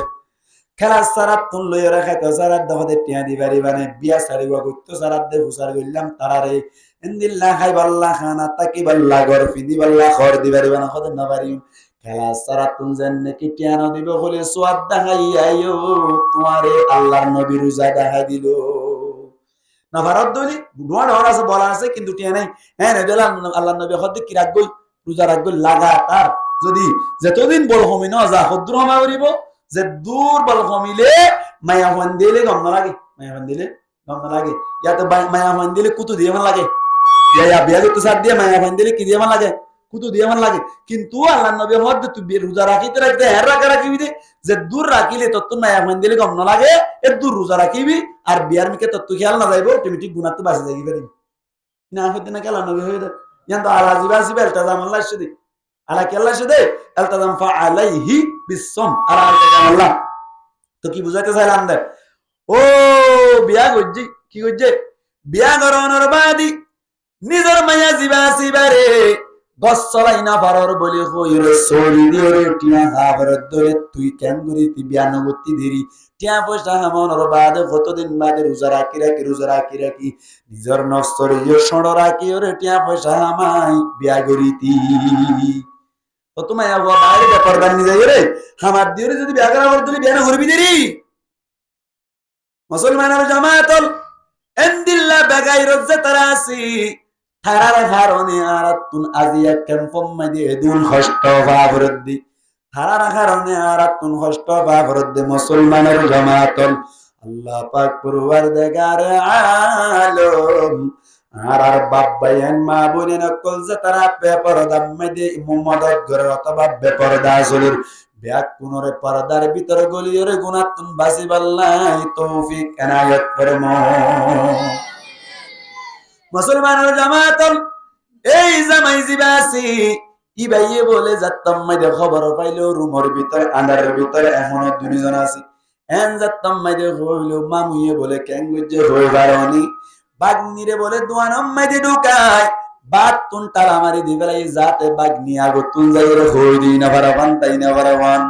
খেলা সারা তুন লইয়া রাখাইতো সারা দহদে টিয়া দিবারি মানে বিয়া সারিগো কইতো সারা দে হুসার গইলাম তারারে ইন্দিল্লাহ খাই বাল্লা খানা তাকি বাল্লা গর ফিদি বাল্লা খর দিবারি বানা খদ না পারি খেলা সারা তুন জান্নে কি টিয়া না দিব বলে সোয়াদ দেখাই আইও তোমারে আল্লাহর নবী রোজা দেখাই দিল না ভারত দলি দুয়া ডর আছে বলা আছে কিন্তু টিয়া নাই হ্যাঁ রে আল্লাহর নবী খদ কি রাখবই রোজা রাখবই লাগাতার যদি যতদিন বল হমি না যা খদ্র হমা করিব যে দূর বল হমিলে মায়া হন দিলে গম না লাগে মায়া হন দিলে গম না লাগে ইয়াতে মায়া হন দিলে কুতু দিয়ে মান লাগে ইয়া বিয়া তো সাথ দিয়ে মায়া হন দিলে কি দিয়ে মান লাগে কুতু দিয়ে মান লাগে কিন্তু আল্লাহর নবী হদ তুই রোজা রাখিতে রাখতে হের রাখিবি দে যে দূর রাখিলে তত মায়া হন দিলে গম না লাগে এর দূর রোজা রাখিবি আর বিয়ার মিকে তত খেয়াল না যাইবো অটোমেটিক গুনাহ তো বাঁচি যাইবি পারিবি না হইতে না আল্লাহর নবী হইদে ইয়ান তো আলা জিবাসি বেলতাজাম আল্লাহ শুদি আলা কি আল্লাহ শুদে আলতাজাম ফা আলাইহি বিসম আলা আল্লাহ তো কি বুঝাইতে চাইলাম দে ও বিয়া গজ্জি কি গজ্জে বিয়া গরনের বাদি নিজের মায়া জিবাসি বারে গস চলাই না পারর বলি হইরে সরি দিয়ে রে টিয়া খাবার ধরে তুই কেন করি তুই বিয়া নগতি দেরি টিয়া পয়সা মনের বাদে কতদিন বাদে রোজা রাখি নিজের নফসরে যে সড় রাখি রে টিয়া পয়সা আমাই বিয়া করিতি তো তোমায় বাইরে ব্যাপার দানি যাই রে আমার দিয়ে যদি বিয়া করা তুই বিয়া না করবি দেরি মুসলমানের জামায়াতল এন্দিল্লা বেগাই রজ্জে তারা আছি থারার কারণে আরাতুন আজিয়া ক্যাম্পম মাদি এদুল হষ্ট ভাবরদ্দি থারার কারণে আরাতুন হষ্ট ভাবরদ্দি মুসলমানের জামায়াতল আল্লাহ পাক পরওয়ারদিগার আলম আর বাব্বায়ান মা বোনেন কল যে তারা বেপরদা মাদি মুহাম্মদ ঘরের অথবা বেপরদা আসলের ব্যাক পুনরে পর্দার ভিতরে গলিয়রে গুনাতুন বাসিবাল্লাহি তৌফিক এনায়েত ফরমো মুসলমানের জামায়াতল এই জামাই জিবাসি ইবাইয়ে বলে যাত্তাম মাইদে খবর পাইলো রুমের ভিতর আন্ডারের ভিতরে এখনো দুইজন আছে এন যাত্তাম মাইদে হইলো মামুয়ে বলে কেন গজে হই বারনি বাগনিরে বলে দোয়ানম মাইদে ঢুকায় বাতুন তালা মারি দিবেলাই যাতে বাগনি আগতুন যাইরে হই দি না বারাবান তাই না বারাবান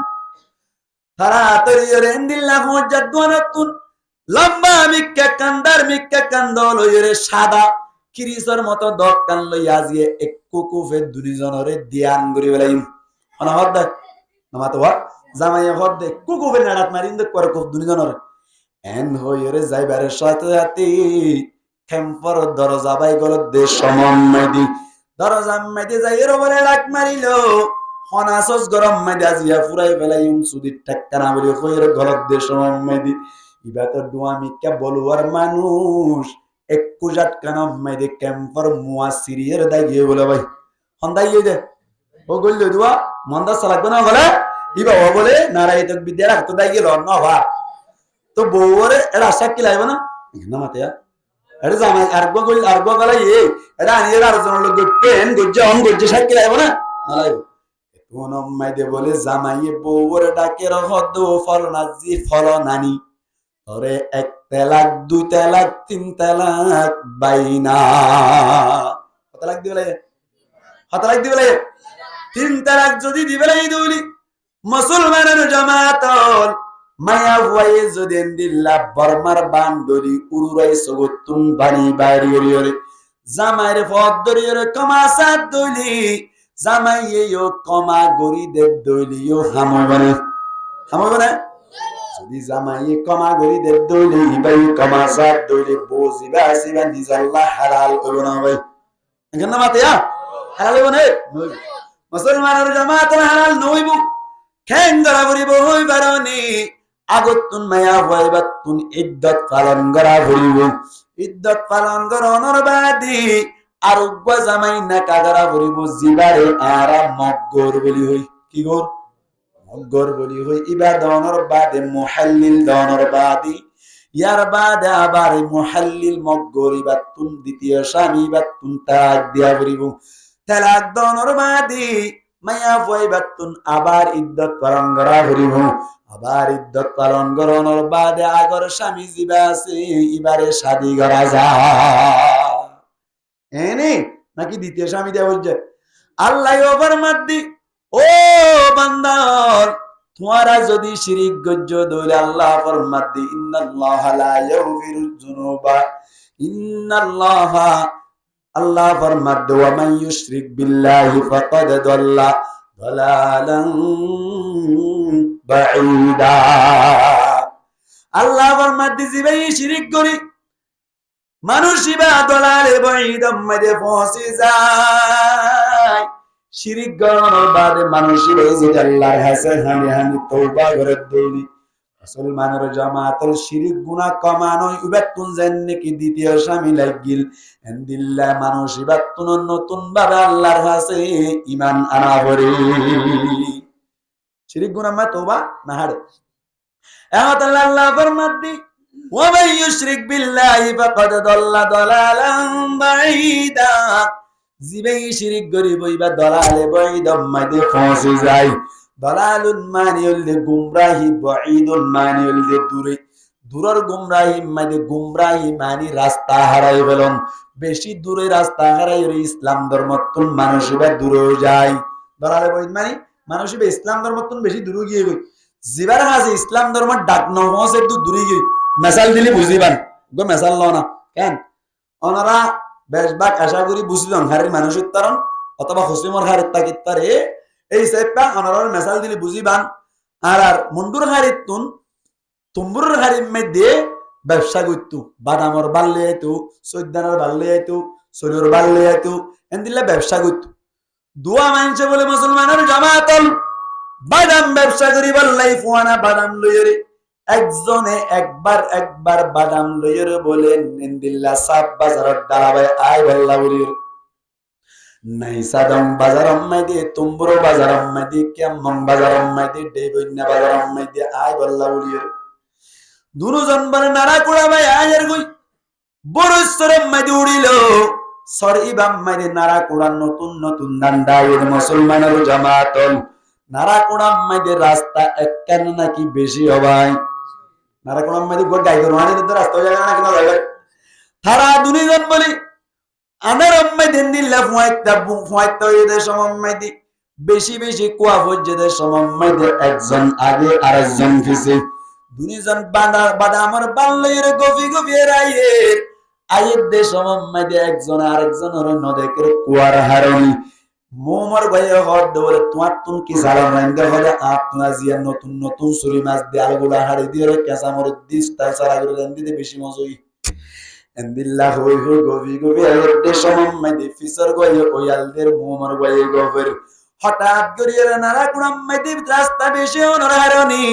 তারা তরিয়রে এন্দিল্লা হুজ্জাত দোয়ানতুন লম্বা মিক্কা কান্দল হইরে সাদা কিরিসর মতো দক্কান লইয়া জিয়ে এক কুকুফে দুইজনরে দিয়ান করি বেলাইম অনা হদ দে নামা তো জামাইয়া হদ দে কুকুফে নাড়াত মারিন দে করে কুফ দুইজনরে এন হইরে যাইবারে সাথে সাথে খেম্পর দরজা বাই গল দে সমম্মাইদি দরজা মাইদি যাইরে বলে লাক মারিলো হনাসস গরম মাইদি আজিয়া ফুরাই বেলাইম সুদি টাক্কানা বলি হইরে গলত দে সমম্মাইদি ইবাতো দোয়া মিক্কা বলুয়ার মানুষ একুজাত কানাম মাইদে ক্যাম্পার মুয়া সিরিয়ার দাইয়ে বলে ভাই হন্দাইয়ে দে ও গল্ল দোয়া মন্দা সালাকবে না বলে ইবা ও বলে নারাই তো বিদ্যা রাখতো দাইয়ে লন না বা তো বউরে এর আশা কি লাইব না না মাতিয়া আরে জামাই আরগো গলা এ এটা আনিয়ে আর জন লোক পেন গজ্জে অন গজ্জে শাক কি লাইব না না লাইব কোন মাইদে বলে জামাইয়ে বউরে ডাকে রহদ ফল নাজি ফল নানি ওরে এক তালাক দুই তালাক তিন তালাক বাইনা কত তালাক দিবেলাই তিন তালাক যদি দিবেলাই দুলি মুসলমানের জামাতল মায়া হয়ে যদি এন্দিল্লা বর্মার বান্দরি উরুরাই সগতুন বানি বাইরি ওরে জামাইরে ফদরিরে কমা সাত দলি জামাইয়েও কমা গরি দে দলিও হামবনে যদি জামাই কমা গরি দে দলি ভাই কমা সাত দলি বজিবা আসিবা নিজাল্লাহ হালাল করব না ভাই এখানে মাতিয়া হালাল হইব না মুসলমানের জামাত হালাল নইব খেঙ্গরা করিব হই বারনি আগতুন মায়া হইবাতুন ইদ্দত পালন করা হইব ইদ্দত পালন করনর বাদি আর উগ্র জামাই না কাগরা করিব জিবারে আরা মগর বলি হই কি গর মগর বলি হই ইবাদনর বাদে মুহাল্লিল দনর বাদি ইয়ার বাদে আবার মুহাল্লিল মগর ইবাতুন দ্বিতীয় স্বামী ইবাতুন তাক দিয়া করিব তালাক দনর বাদি মায়া হইবাতুন আবার ইদ্দত পালন করা হইব আবার ইদ্দত পালন করনর বাদে আগর স্বামী জিবা আছে ইবারে শাদি করা যায় এনে নাকি দ্বিতীয় স্বামী দেওয়া হচ্ছে আল্লাহ ফরমাদ্দি ও বান্দার তোমারা যদি শিরিক গজ্জ দইলে আল্লাহ ফরমাদ্দি ইন্নাল্লাহা লা ইয়াগফিরুয যুনুবা ইন্নাল্লাহা আল্লাহ ফরমাদ্দি ওয়া মান ইউশরিক বিল্লাহি ফাকাদ দাল্লা দালালান বাঈদা আল্লাহ ফরমাদ্দি জিবাই শিরিক করি মানুষ ইবা দলালে বইদম মধ্যে পৌঁছে যায় শিরিক গণর বাদে মানুষ ইবাই যে আল্লাহর হাসে হানি তওবা করে দৌড়ি মুসলমানের জামাতল শিরিক গুনাহ কমানো ইবাতুন জান্নে কি দ্বিতীয় স্বামী লাগিল এন্দিল্লাহ মানুষ ইবাতুন নতুন ভাবে আল্লাহর হাসে ঈমান আনা করে শিরিক গুনাহ মা তওবা না হারে এমত আল্লাহ ফরমাদ্দি ومن يشرك بالله فقد ضل ضلالا بعيدا জিবেই শিরিক করি বইবা দলালে বইদম মাদে ফসে যায় দলালুন মানিউল দে গুমরাহি বাঈদুন মানিউল দে দূরে দূরের গুমরাহি মাদে গুমরাহি মানি রাস্তা হারাই ফেলন বেশি দূরে রাস্তা হারাই ইসলাম ধর্মতুন মানুষ বা দূরে যায় দলালে বইদ মানে মানুষ বা ইসলাম ধর্মতুন বেশি দূরে গিয়ে গই জিবার হাসে ইসলাম ধর্ম ডাক নহসে তো দূরে গিয়ে মেসাল দিলি বুঝিবান গো মেসাল ল না কেন ওনারা বেশবাক আশা করি বুঝিলাম হারের মানুষের তারণ অথবা হসিমর হারের তাকিত তারে এই সেপা অনর মেসাল দিলি বুঝিবান আর আর মুন্ডুর হারিতুন তুম্বুর হারির মধ্যে ব্যবসা করতো বাদামর বাড়লে আইতো সৈদানোর বাড়লে আইতো সরিয়র বাড়লে আইতো এন্দিল্লা ব্যবসা করতো দোয়া মানছে বলে মুসলমানের জামাতল বাদাম ব্যবসা করি বললাই ফুয়ানা বাদাম লইরে একজনে একবার বাদাম লইরে বলে এন্দিল্লা সাব বাজারত দাঁড়াবে আয় বল্লা বলির নাই সাদম বাজারম মাইদি তুম্বুর বাজারম মাইদি কেমন বাজারম মাইদি ডেবইন্না বাজারম মাইদি আয় বল্লা বলির দুজন বলে নারা কুড়া ভাই আয়ের গই বড় সরম মাইদি উড়িল সরিবাম মাইদি নারা কুড়া নতুন নতুন দান্ডায়ের মুসলমানের জামাতল নারা কুড়া মাইদি রাস্তা একখান নাকি বেশি হবাই নারা কুড়া মাইদি গোট গাই করোয়ানি রাস্তা হয়ে যাবে না কেন যাবে তারা দুজন বলি আনার মাইদি দিল্লা ফুয়াইতা হইদের সমম মাইদি বেশি বেশি কুয়া ফজ্জেদের সমম মাইদি একজন আগে আরেকজন পিছে দুইজন বাদামর বাল্লের গফি গফি রাইয়ের আয়ের দেশ মাইদে একজন আরেকজনের নদেকের কুয়ার হারনি মোমর ভাইয়ে হদ বলে তোমার তুন কি সালাম রাইন্দে হলে আপনা জিয়া নতুন নতুন সুরি মাছ দিয়ে আলগুলা হাড়ি দিয়ে কেঁচা মরিচ দিস তাই সারা করে রান্দিতে বেশি মজই এন্দিল্লাহ হই হই গফি গফি আয়ের দেশ মাইদে ফিসর গয়ে ওয়ালদের মোমর ভাইয়ে গফের হঠাৎ করিয়ে নারা কুড়াম মাইদে রাস্তা বেশি ওনার হারনি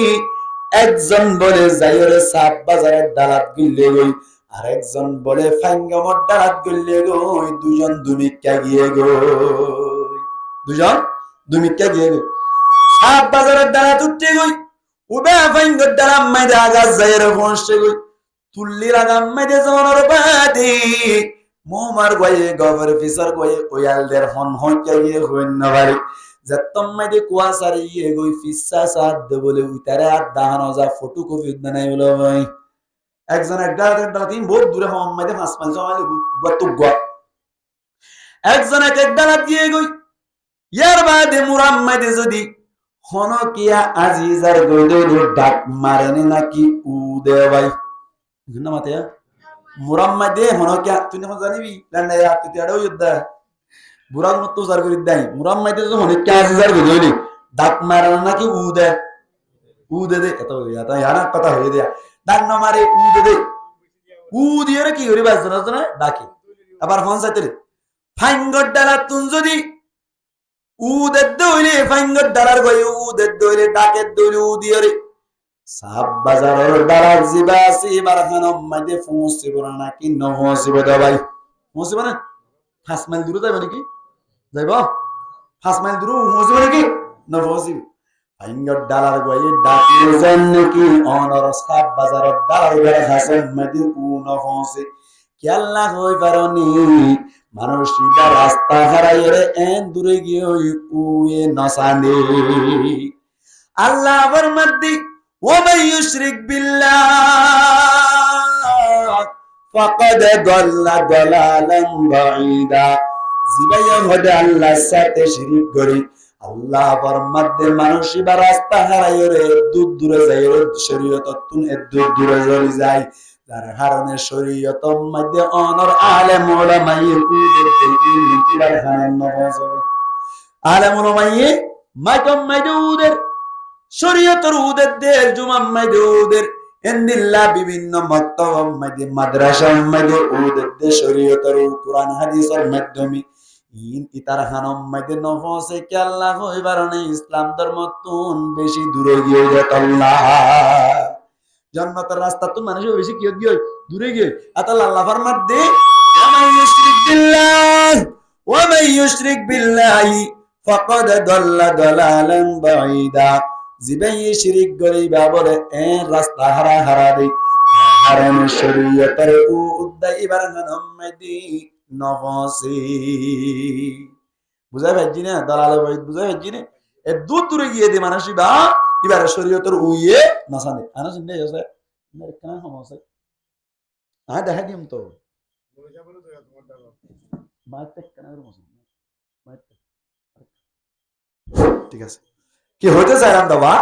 একজন বলে যাইরে সাপ বাজারের ডালাত গিলে গই আর একজন বলে ফাঙ্গামর ডালাত গিলে গই দুজন দুমিক্কা গিয়ে গই দুজন দুমিক্কা গিয়ে গই সাপ বাজারের ডালাত উঠতে গই উবে ফাঙ্গর ডালাম মাইদে আগাজ যাইরে পৌঁছে গই তুল্লির আগাম মাইদে জমানোর বাদি মোমার গয়ে গবর ফিসার গয়ে ওয়ালদের হন হইয়া গিয়ে হইন না বাড়ি যতম মাইদে কুয়াশারে ইয়ে গই ফিসা সাদ দে বলে উতারে আর দাহানো যা ফটো কপি নাই বলে ভাই একজন একটা তিন বহুত দূরে হম মাইদে 5 মাইল সমালে গতু গ একজন একটা দিয়ে গই ইয়ার বাদে মুরাম মাইদে যদি হনকিয়া আজিজার গইদে ডাক মারেনি নাকি উ দে ভাই না মাতে মুরাম মাইদে হনকিয়া তুই না জানিবি লান্ডা ইয়া তুই আড়ো যুদ্ধা বুড়ার মতো জার করে দেয় মুরাম মাইতে যখন অনেক কাজ জার করে হইলি ডাক মারে নাকি উ দে এত এটা ইয়ার কথা হয়ে দেয়া ডাক না মারে উ দিয়ে রে কি করি বাজনা না ডাকে আবার ফোন চাইতে ফাইঙ্গর ডালা তুন যদি উ দে দইলে ফাইঙ্গর ডালার গয় উ দে দইলে ডাকে দইলে উ দিয়ে রে সাব বাজারের ডালার জিবাসি বারখানম মাইতে পৌঁছিব না কি ন পৌঁছিব দা ভাই পৌঁছিব না 5 মাইল দূরে যাবে নাকি যাইব 5 মাইল দূরে পৌঁছিব নাকি না পৌঁছিব ফাইঙ্গর ডালার গয়ে ডাকিলে যান নাকি অনর সাব বাজারের ডালার গয়ে হাসন মাইতে উ ন পৌঁছে কি আল্লাহ হই পারনি মানুষ ইবা রাস্তা হারাইরে এন দূরে গিয়ে উয়ে নসানে আল্লাহ ফরমাতি ওয়া মান ইউশরিক বিল্লাহ ফাকাদ দাল্লা দালালান বাঈদা জিবাইয়া হদে আল্লাহর সাথে শিরক করে আল্লাহ ফরমাতে মানুষ ইবা রাস্তা হারাইরে দূর দূরে যাইরে শরীয়ততুন দূর দূরে চলে যায় যার কারণে শরীয়তর মধ্যে অনর আলেম উলামায়ে উদের দিন তিরার খান নওয়াজ আলেম উলামায়ে মাইকম মাইদুদের শরীয়তর উদের দেল জুমাম মাইদুদের এন্দিল্লা বিভিন্ন মাকতাব মধ্যে মাদ্রাসা মধ্যে উদের দে শরীয়তর কুরআন হাদিসের মাধ্যমে ইন ইতার খানম মধ্যে নফসে কি আল্লাহ হইবারনে ইসলাম ধর্ম তুন বেশি দূরে গিয়ে যেত আল্লাহ জান্নাতের রাস্তা তো মানুষ বেশি কি গিয়ে দূরে গিয়ে আল্লাহ ফরমাত দে ওয়া মান ইউশরিক বিল্লাহি ফাকাদ দাল্লা দালালান বাঈদা জিবাই শিরিক গরিবা বলে এ রাস্তা হারা দে হারাম শরীয়তের উদ্দাই ইবারান উম্মতি নফসি বুঝাই ভাইজি না দালালে ভাই বুঝাই ভাইজি না এ দূরে গিয়ে দে মানুষ বা এবার শরীয়তের উইয়ে নাসানে আনা চিন্তা আছে আমার কেন সমস্যা দেখা দিম তো ঠিক আছে কি হইতে চাইলাম দাবা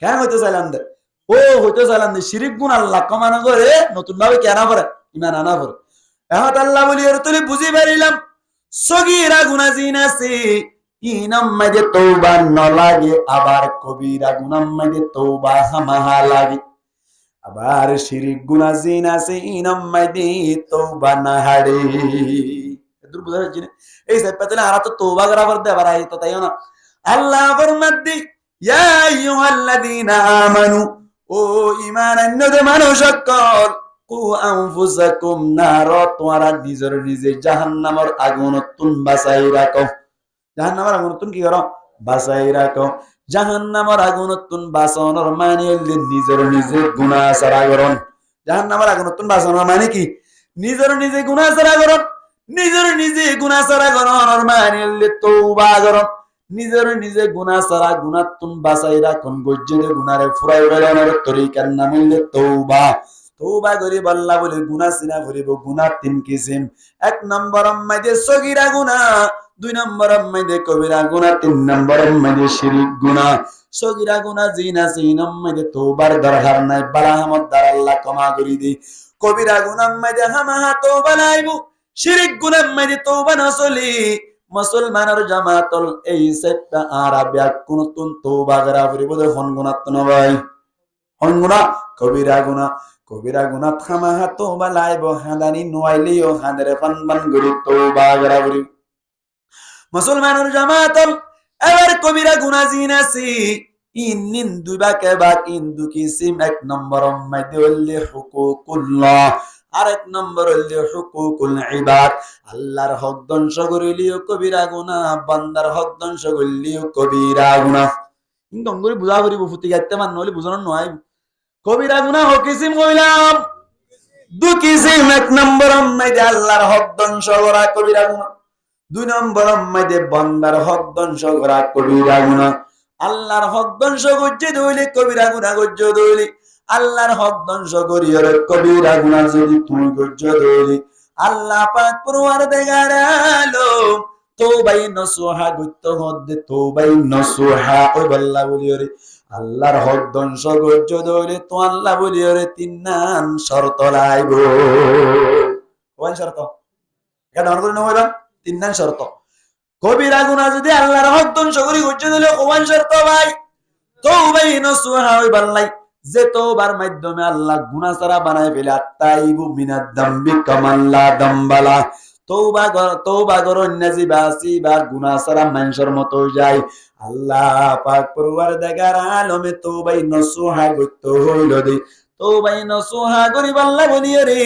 কেন হইতে চাইলাম দে ও হইতে চাইলাম দে শিরিক গুণ আল্লাহ কমানো করে নতুন ভাবে কেন করে ইমান আনা করে এখন আল্লাহ বলি এর তুই বুঝি পারিলাম সগীরা গুনাহ জিন আছে ইনাম মাঝে তওবা ন লাগে, আবার কবিরা গুনাহ মাঝে তওবা হামাহা লাগে। আবার শিরিক গুনাহ জিন আছে ইনাম মাঝে তওবা না হারে। এদুর বুঝা যাচ্ছে না? এই সাইপাতলে আর তো তওবা করা পড়তে আবার আই তো তাইও না। আল্লাহ ফরমাদ্দি ইয়া আইয়ুহাল্লাযীনা আমানু, ও ঈমান আনয়ো মানুষ সকল, কু আনফুসাকুম নার, তোমরা নিজের নিজে জাহান্নামের আগুনতুন বাঁচাই রাখো। জাহান্নামের আগুনতুন কি করো? বাঁচাই রাখো। জাহান্নামের আগুনতুন বাঁচানোর মানে হইল নিজের নিজে গুনাহ ছাড়া করুন। জাহান্নামের আগুনতুন বাঁচানোর মানে কি? নিজের নিজে গুনাহ ছাড়া করুন। নিজের নিজে গুনাহ ছাড়া করার মানে হইল তওবা করুন। নিজের নিজে গুনাহ ছাড়া গুনাহতুন বাঁচাই রাখুন। গজ্জের গুনারে ফুরাই বেলানোর তরিকার নাম হইল তওবা। তওবা করি আল্লাহ বলে গুনাহ সিনা করিব। গুনাহ তিন কিসিম। এক নম্বর মাইদে সগীরা গুনাহ, দুই নম্বর মাইদে কবিরা গুনাহ, তিন নম্বর মাইদে শিরিক গুনাহ। সগীরা গুনাহ জিন আছে ইনাম মাইদে তওবার দরকার নাই, বালাহামত দ্বার আল্লাহ ক্ষমা করি দি। কবিরা গুনাহ মাইদে হামাহা তওবা লাইব। শিরিক গুনাহ মাইদে তওবা না চলি। মুসলমানের জামাতল এই সেটটা আর ব্যাকুনতুন তওবা করা পড়িব। হন গুনাহ তো নয়, হন গুনাহ কবিরা গুনাহ। কবিরা গুনাহ হামাহা তওবা লাইব, হাদানি নয়াইলিও হাদারে ফানবান গরি তওবা করা পড়িব। মুসলমানের জামাতল এবার কবিরা গুনাহ জিন আছে ইন্নিন দুইবা কেবা ইন্দু কিসিম। এক নম্বর মাইদে হইলে হুকুকুল্লাহ, আর এক নম্বর হইলে হুকুকুল ইবাদ। আল্লাহর হক ধ্বংস করিলিও কবিরা গুনাহ, বান্দার হক ধ্বংস করিলিও কবিরা গুনাহ। কিন্তু অঙ্গুরি বুঝা করিব, ফুটি গাইতে মান নলে বুঝানো নয়। কবিরা গুনাহ কিসিম কইলাম? দু কিসিম। এক নম্বর মাইদে আল্লাহর হক ধ্বংস করা কবিরা গুনাহ, দুই নম্বর মাইদে বান্দার হক ধ্বংস করা কবিরা গুনাহ। আল্লাহর হক ধ্বংস করছে দইলে কবিরা গুনাহ করছে দইলে। আল্লাহর হক ধ্বংস করিয়র কবিরা গুনাহ যদি তুমি করছো দইলে, আল্লাহ পাক পরওয়ারদিগার আলম তওবাই নসুহা গত্য হদ্দে তওবাই নসুহা ওই বল্লা বলিয়রে। আল্লাহর হক ধ্বংস করছো দইলে তো আল্লাহ বলিয়রে তিন শর্ত লাইব। কোন শর্ত? এটা মনে করে নয় তিন শর্ত। কবিরা গুনাহ যদি আল্লাহর হক ধ্বংস করি করছে দইলে কোন শর্ত ভাই? তওবাই নসুহা ওই বল্লাই যে তওবার মাধ্যমে আল্লাহ গুনাহ ছাড়া বানায় ফেলে। আত্তাইবু মিনাদ দামবি কামাল্লা দামবালা। তওবা করো নাজি বাসি বা গুনাহ ছাড়া মানুষের মতো যায়। আল্লাহ পাক পরওয়ারদিগার আলমে তওবাই নসুহা করতে হইল দে। তওবাই নসুহা করি আল্লাহ বলিয়ে রে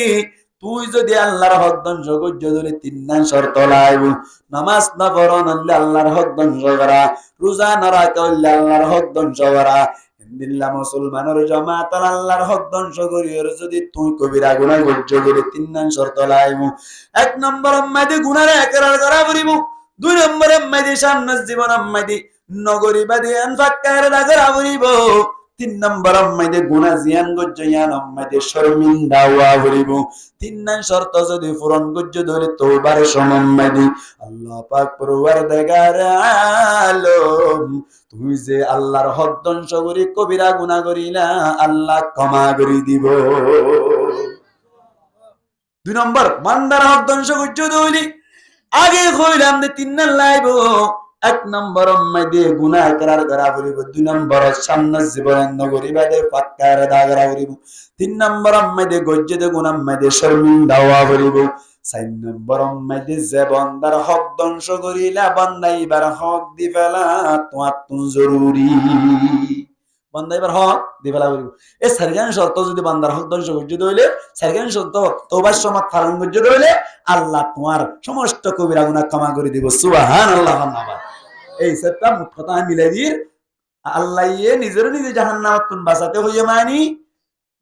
তুই যদি আল্লাহর হক ধ্বংস করছ ধরে তিন শর্ত লাইব। নামাজ না পড়ো নলে আল্লাহর হক ধ্বংস করা, রোজা না রাখো আল্লাহর হক ধ্বংস করা। দিল্লা মুসলমানের জামাত আল্লাহর হক ধ্বংস করিও যদি তুই কবিরা গুনাহ করছ ধরে তিন শর্ত লাইব। এক নম্বর মাইদে গুনারে একরার করা করিব, দুই নম্বর মাইদে সামনে জীবন মাইদে নগরী বাদে আনফাক্কার লাগরা করিব, তিন নম্বর মাইদে গুনাহ জিয়ান গজ্জ ইয়ান মাইদে শর্মিন্দা ওয়া করিব। তিন শর্ত যদি পূরণ গজ্জ ধরে তওবার সময় মাইদে আল্লাহ পাক পরওয়ারদিগার আলম তুমি যে আল্লাহর হক ধ্বংস করি কবিরা গুনাহ করিলা আল্লাহ ক্ষমা করে দিব। দুই নম্বর বান্দার হক ধ্বংস গজ্জ ধরি আগে কইলাম যে তিন লাইব। এক নম্বর মাইদে গুনাহ করার করা করিব, দুই নম্বর সামনে জীবন নগরী বাদে পাক্কার দাগরা করিব, তিন নম্বর মাইদে গজ্জে গুনাহ মাইদে শর্মিন্দা হওয়া করিব, চার নম্বর মাইদে যে বান্দার হক ধ্বংস করিলা বান্দাইবার হক দি ফেলা তোমার তুন জরুরি। বান্দাইবার হক দি ফেলা করিব। এই সারগান শর্ত যদি বান্দার হক ধ্বংস গজ্জে দইলে সারগান শর্ত তওবার সময় ফারন গজ্জে দইলে আল্লাহ তোমার সমস্ত কবিরা গুনাহ ক্ষমা করে দিব। সুবহানাল্লাহ। এই সেটা মুখ কথা মিলাই দিয়ে আল্লাহ নিজের নিজে জাহান্নামত বাঁচাতে হইয়া মানি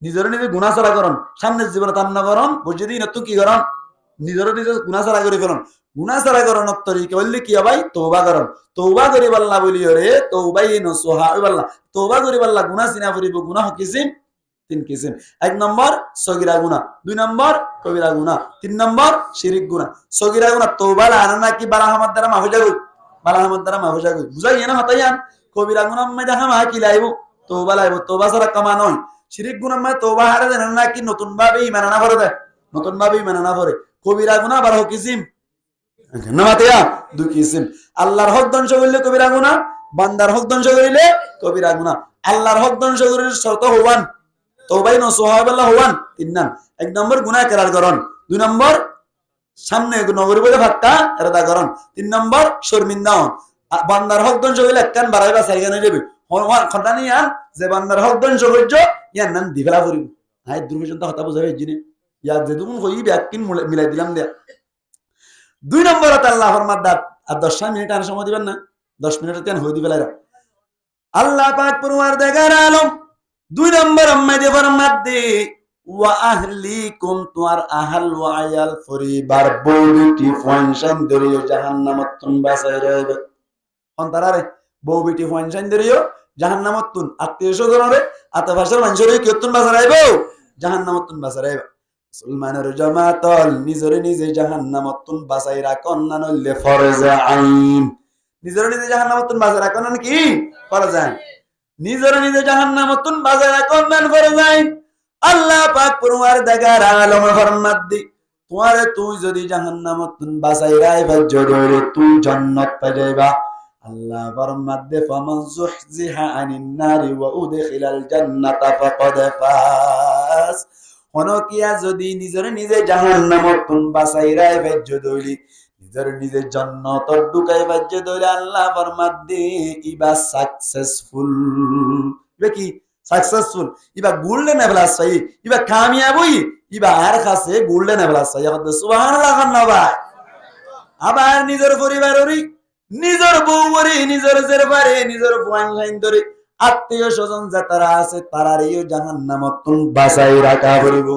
নিজের নিজে গুনাহ ছাড়া করন সামনের জীবনে তান্না করন বুঝে দিন তো কি করন নিজের নিজে গুনাহ ছাড়া করে ফেলন। গুনাহ ছাড়া করন তরিকা বললে কি ভাই তওবা করন। তওবা করি আল্লাহ বলিও রে তওবাই নসুহা ওই আল্লাহ তওবা করি আল্লাহ গুনাহ সিনা করিব। গুনাহ কিসিম? তিন কিসিম। এক নম্বর সগীরা গুনাহ, দুই নম্বর কবিরা গুনাহ, তিন নম্বর শিরিক গুনাহ। সগীরা গুনাহ তওবা লানা নাকি বালাহামাত দ্বারা মাফ হয়ে যাবে, বালাহামাত দ্বারা মাফ হয়ে যাবে বুঝাই না হতাইয়ান। কবিরা গুনাহ মে দেখা মা কি লাইব তওবা লাইব, তওবা ছাড়া কামা নয়। শিরিক গুনাহ মে তওবা হারে দেন নাকি নতুন ভাবে ঈমান আনা করে দেয়, নতুন ভাবে ঈমান আনা করে। কবিরা গুনাহ 12 কিসিম, নামাতিয়া দুই কিসিম। আল্লাহর হক ধ্বংস করলে কবিরা গুনাহ, বান্দার হক ধ্বংস করিলে কবিরা গুনাহ। আল্লাহর হক ধ্বংস করিলে শর্ত হওয়ান তওবাই নসুহা বিল্লাহ হওয়ান তিন নাম। এক নম্বর গুনাহ কেরার করণ, দুই নম্বর সামনে নগরী বলে ভাট্টা এরাদা করণ, তিন নম্বর শর্মিন্দা হন। বান্দার হক ধ্বংস করিলে একখান বাড়াইবা সাইখানে যাবে খন্ডানি আন যে বান্দার হক ধ্বংস করছ ইয়ার নাম দিফেলা করিব। হাই দুর্বিশন্ত কথা বুঝাবে জিনে ইয়ার যে তুমি কই ব্যাকিন মিলাই দিলাম দেয়া। দুই নম্বর আল্লাহ ফরমাত দাত আর 10 মিনিট আর সময় দিবেন না, 10 মিনিট তেন হই দিবেলা আল্লাহ পাক পরওয়ারদিগার আলম। দুই নম্বর আম্মাইদে ফরমাত দে ওয়া আহলিকুম তুয়ার আহল ওয়া আয়াল পরিবার বউটি ফাংশন দরিও জাহান্নামত তুন বাসাই রইবে। অন্তরারে বউটি ফাংশন দরিও জাহান্নামত তুন আত্মীয় স্বজনরে আতভাষার মানুষরে কি তুন বাসাই রাইবো জাহান্নামত তুন বাসাই রাইবে। মুসলমানের জামাতল নিজরে নিজে জাহান্নামত তুন বাসাই রাখন না নইলে ফরজ আইন। নিজরে নিজে জাহান্নামত তুন বাসাই রাখন না কি ফরজ আইন। নিজরে নিজে জাহান্নামত তুন বাসাই রাখন না ফরজ আইন। আল্লাহ পাক পরওয়ারদিগার আলম ফরমাত দি তোমারে তুই যদি জাহান্নামত তুন বাসাই রাইবা জড়রে তুই জান্নাত পা যাইবা। আল্লাহ ফরমাত দে ফামান যুহজিহা আনিন নারি ওয়া উদখিলাল জান্নাতা ফাকাদ ফাস। হনকিয়া যদি নিজরে নিজে জাহান্নামত তুন বাসাই রাইবা জড়লি নিজরে নিজে জান্নাতত ঢুকাইবা জড়লি আল্লাহ ফরমাত দে ইবা সাকসেসফুল। ইবা কি সাকসেসফুল, ইবা গোল্ডেন এভলাস চাই, ইবা কামিয়াব হই, ইবা আর কাছে গোল্ডেন এভলাস চাই। সুবহানাল্লাহ ভাই। আবার নিজের পরিবারেরই নিজের বউরে নিজের জেরবারে নিজের ফুয়ান লাইন ধরে আত্মীয় স্বজন যারা আছে তারারও জাহান্নামত তুন বাঁচাই রাখা হইব।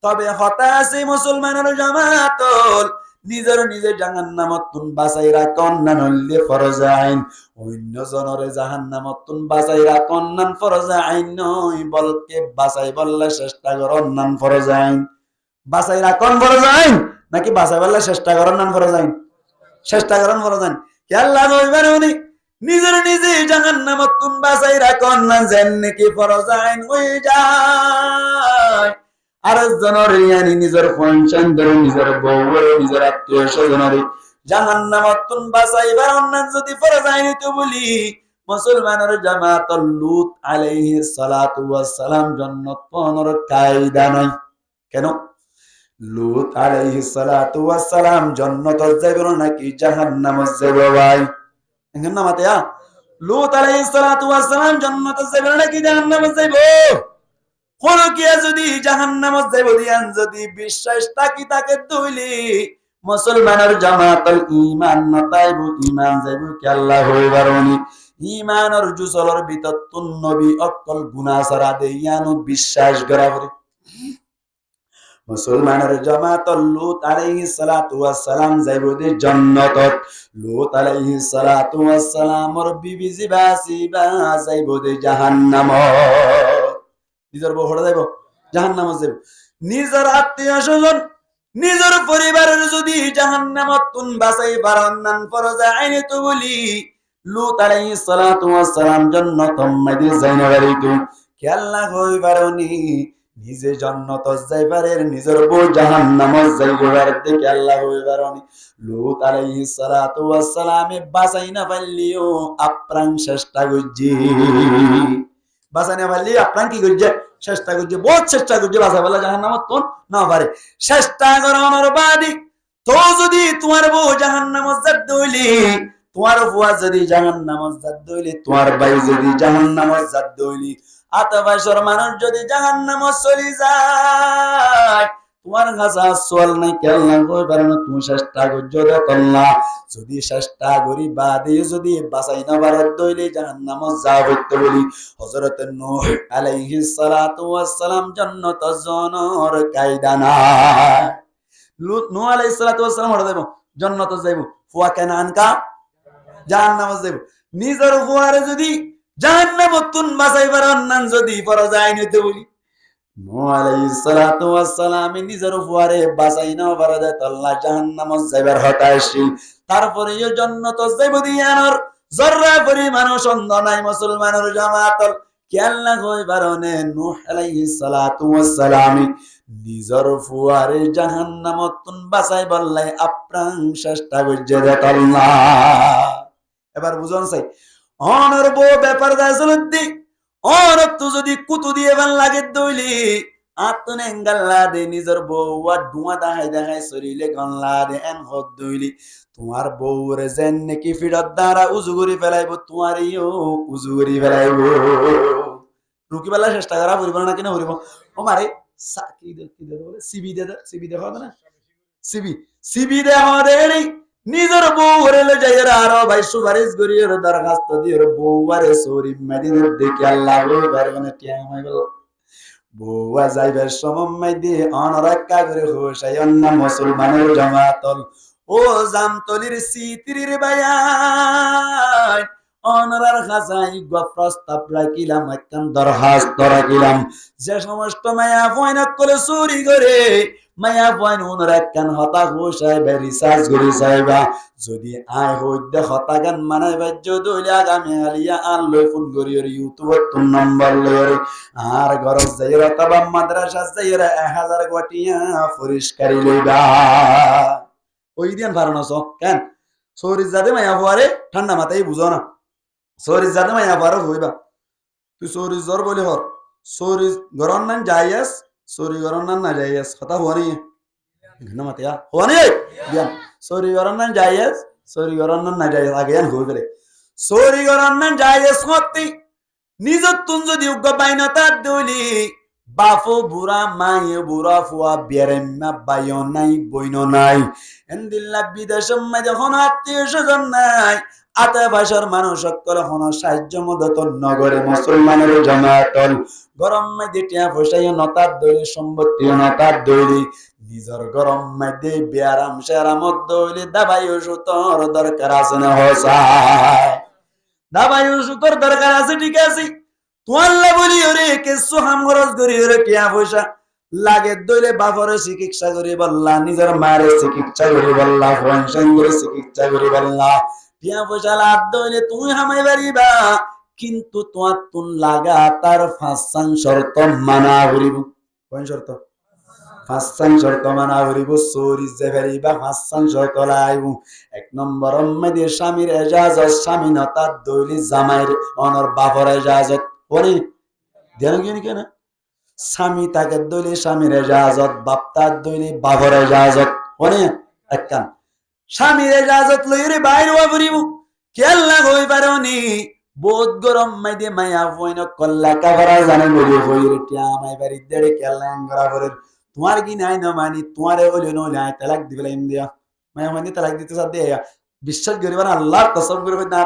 তবে হতা আছে মুসলমানের জামাতল নিজের নিজে জাহান্নামত তুন বাঁচাই রাখন না নইলে ফরজ আইন। অন্য জনরে জাহান্নামত তুন বাঁচাই রাখন নান ফরজ আইন নয়, বলকে বাঁচাই বললে চেষ্টা করন নান ফরজ আইন। বাঁচাই রাখন ফরজ আইন নাকি বাঁচাই বললে চেষ্টা করন নান ফরজ আইন? চেষ্টা করন ফরজ আইন। কে আল্লাহ কইবেন উনি নিজের নিজে জাহান্নামত তুন বাঁচাই রাখন না যেন নাকি ফরজ আইন হয়ে যায়। আর জনরে ইয়ানি নিজের ফাংশন ধরে নিজের বউরে নিজের আত্মীয় স্বজনরে জাহান্নামত তুন বাঁচাইবার অন্যান যদি ফরজ আইন তো বলি মুসলমানের জামাত লূত আলাইহিস সালাতু ওয়াস সালাম জান্নাত পাওয়ার কায়দা নাই। কেন? লূত আলাইহিস সালাতু ওয়াস সালাম জান্নাত যাইব নাকি জাহান্নামে যাইব ভাই? এখানে নামাতে লূত আলাইহিস সালাতু ওয়াস সালাম জান্নাত যাইব নাকি জাহান্নামে যাইব? কোন কিয়া যদি জাহান্নামে যাইব দিয়ান যদি বিশ্বাস থাকি তাকে দইলি মুসলমানের জামাতল ঈমান নতাইব ঈমান যাইব কি আল্লাহ হইবারনি। ঈমানের জুসলর ভিতর তুন নবী অকল গুনাহ সারা দেয়ানো বিশ্বাস করা করে। মুসলমানের জামাতল লূত আলাইহিস সালাতু ওয়াস সালাম যাইব দে জান্নাতত। লূত আলাইহিস সালাতু ওয়াস সালামর বিবি জিবাসিবা যাইব দে জাহান্নামত। নিজের বউ হড়া যাইব জাহান্নামত যাইব। নিজের আত্মীয় স্বজন নিজের পরিবারের যদি জাহান্নামত তুন বাঁচাই পারন নান ফরজ আইন তো বলি লূত আলাইহিস সালাতু ওয়াস সালাম জান্নাত মাইদে যাইনা বাড়িতো কে আল্লাহ কইবারনি নিজে জান্নাত যাইবারের নিজের বউ জাহান্নামত যাইবার দেখে আল্লাহ কইবারনি। লূত আলাইহিস সালাতু ওয়াস সালামে বাঁচাই না পারলিও আপ্রাণ চেষ্টা করজি। বাঁচানে পারলি আপ্রাণ কি করছে? চেষ্টা করছে, বহুত চেষ্টা করছে বাঁচা বলা জাহান্নামত তুন না পারে। চেষ্টা করানোর বাদী তো যদি তোমার বউ জাহান্নামত যাইতে হইলি, তোমার বুয়া যদি জাহান্নামত যাইতে হইলি, তোমার ভাই যদি জাহান্নামত যাইতে হইলি, আতবাসর মানুষ যদি জাহান্নামত চলে যায়, তোমার কাছে আসল নাই কেন কইবার না তুমি চেষ্টা করছো দেখলা। যদি চেষ্টা করি বাদে যদি বাঁচাই না পারত দইলে জাহান্নামত যাও হইতে বলি হযরত নূহ আলাইহিস সালাতু ওয়াস সালাম জান্নাত জনর কায়দা না। নূহ আলাইহিস সালাতু ওয়াস সালাম হড়া যাইব জান্নাত যাইব, ফুয়া কানান কা জাহান্নামত যাইব। নিজের ফুয়ারে যদি জাহান্নামত তুন বাঁচাইবার অন্যান যদি ফরজ আইন হইতে বলি নূহ আলাইহিস সালাতু ওয়াস সালাম নিজের ফুয়ারে বাঁচাই না পারত আল্লাহ জাহান্নামত যাইবার হতাশী। তারপরে এই জান্নাত যাইব দিয়ানোর জররা পরিমাণ সন্দেহ নাই মুসলমানের জামাতল কেল্লা কই বারনে নূহ আলাইহিস সালাতু ওয়াস সালাম নিজর ফুয়ারে জাহান্নামতুন বাঁচাই বললাই আপ্রাণ চেষ্টা করছে আল্লাহ। এবার বুঝন চাই অনর বউ ব্যাপার দাসলুদ্দি অনর তো যদি কুতু দিয়ে বান লাগে দইলি আতনে গাল্লা দে নিজর বউ আর ধোঁয়া দেখাই শরীরে গল্লা দে এন হদ দইলি তোমার বউরে যেন নাকি ফিরত দ্বারা উজু করে ফেলাইব তোমারইও উজু করে ফেলাইব রুকি বেলা চেষ্টা করা পড়িব না কিনা পড়িব ও মারে কি দে বলে সিবি দে হবে না সিবি দে আমাদের নিজের বউ হরে যাইরা আর ভাই সুপারিশ করি ওর দরখাস্ত দিয়ে ওর বউ আরে সরি মদিনার দিকে আল্লাহ ওরে মানে টিয়া হয়ে গেল বউয়া যাইবার সময় দিয়ে অনরাক্কা করে হোসাই অন্য মুসলমানের জামাতল ও জামতলির সিতির বায়ান অনরার খাসাই প্রস্তাব রাখিলাম একখান দরখাস্ত রাখিলাম যে সমস্ত মায়া ফয়নাক করে চুরি করে মায়া পয়েন ওনার একখান হতা হোসাই বা রিসার্চ করে চাইবা যদি আয় হইতে হতাগান মানাই বাজ্য দইলে আগামী আলিয়া আর লই ফোন করি ওর ইউটিউবত তোর নম্বর লই আর ঘরত যাইরা তবা মাদ্রাসা যাইরা 1000 গটিয়া পরিষ্কারি লইবা ওই দিন ফারনস কেন সরি জাদে মায়া ফুয়ারে ঠান্ডা মাথায় বুঝো না সরি জাদে মায়া ফুয়ারে হইবা তুই সরি জর বলি হর সরি গরন নান যাইয়াস সরি গরন নান না যাইয়াস কথা হওয়ানি ঘনা মাতিয়া হওয়ানি জ্ঞান সরি গরন নান যাইয়াস সরি গরন নান না যাইয়াস আগে জ্ঞান হই ফেলে সরি গরন নান যাইয়াস মতি নিজত তুন যদি উগ্গ বাইনা তার দইলি বাফো বুড়া মায়ে বুড়া ফুয়া বেরেম্মা বাইও নাই বইন নাই এন্দিল্লা বিদেশের মাঝে হন আত্মীয় স্বজন নাই আতে ভাষার মানুষ সকল হন সাহায্য মদত নগরে মুসলমানের জামাতল গরম মাঝে টিয়া ফসাইও নতার দইলি সম্পত্তি নতার দইলি নিজের গরম মাঝে বিয়ারাম সেরামত দইলি দাবাই ওষুধর দরকার আছে না হসায় দাবাই ওষুধর দরকার আছে ঠিক আছে তোয়াল্লা বলি ওরে কিছু হাম খরচ করি ওরে টিয়া পয়সা লাগে দইলে বাপরে চিকিৎসা করি বললা নিজের মায়ের চিকিৎসা করি বললা ফংশন করে চিকিৎসা করি বললা টিয়া পয়সা লাভ দইলে তুমি হামাই পারিবা কিন্তু তোমার তুন লাগা তার ফাঁসান শর্ত মানা করিব কোন শর্ত ফাঁসান শর্ত মানা করিব চোরি যে পারিবা ফাঁসান শর্ত লাইব এক নম্বর মেদে স্বামীর এজাজত স্বামীনতার দইলি জামাইর অনর বাপর এজাজত ওরে দেন কেন স্বামী তাকে দইলে স্বামীর এজাজত বাপ তার দইলে বাপর এজাজত ওরে একখান স্বামীর এজাজত লইরে বাইরে পড়িব কেল্লা হই পারনি বোধ গরম মাইদে মায়া হইন কল্লা কাভারা জানে বলি হইরে টিয়া মাই বাড়ি দেড়ে কেল্লা আঙ্গরা করে তোমার কি নাই না মানি তোমারে হইলো নইলে আয় তালাক দিবেলা ইন্ডিয়া মায়া মানি তালাক দিতে সাথে বিশ্বাস করিবার আল্লাহ কসম করে না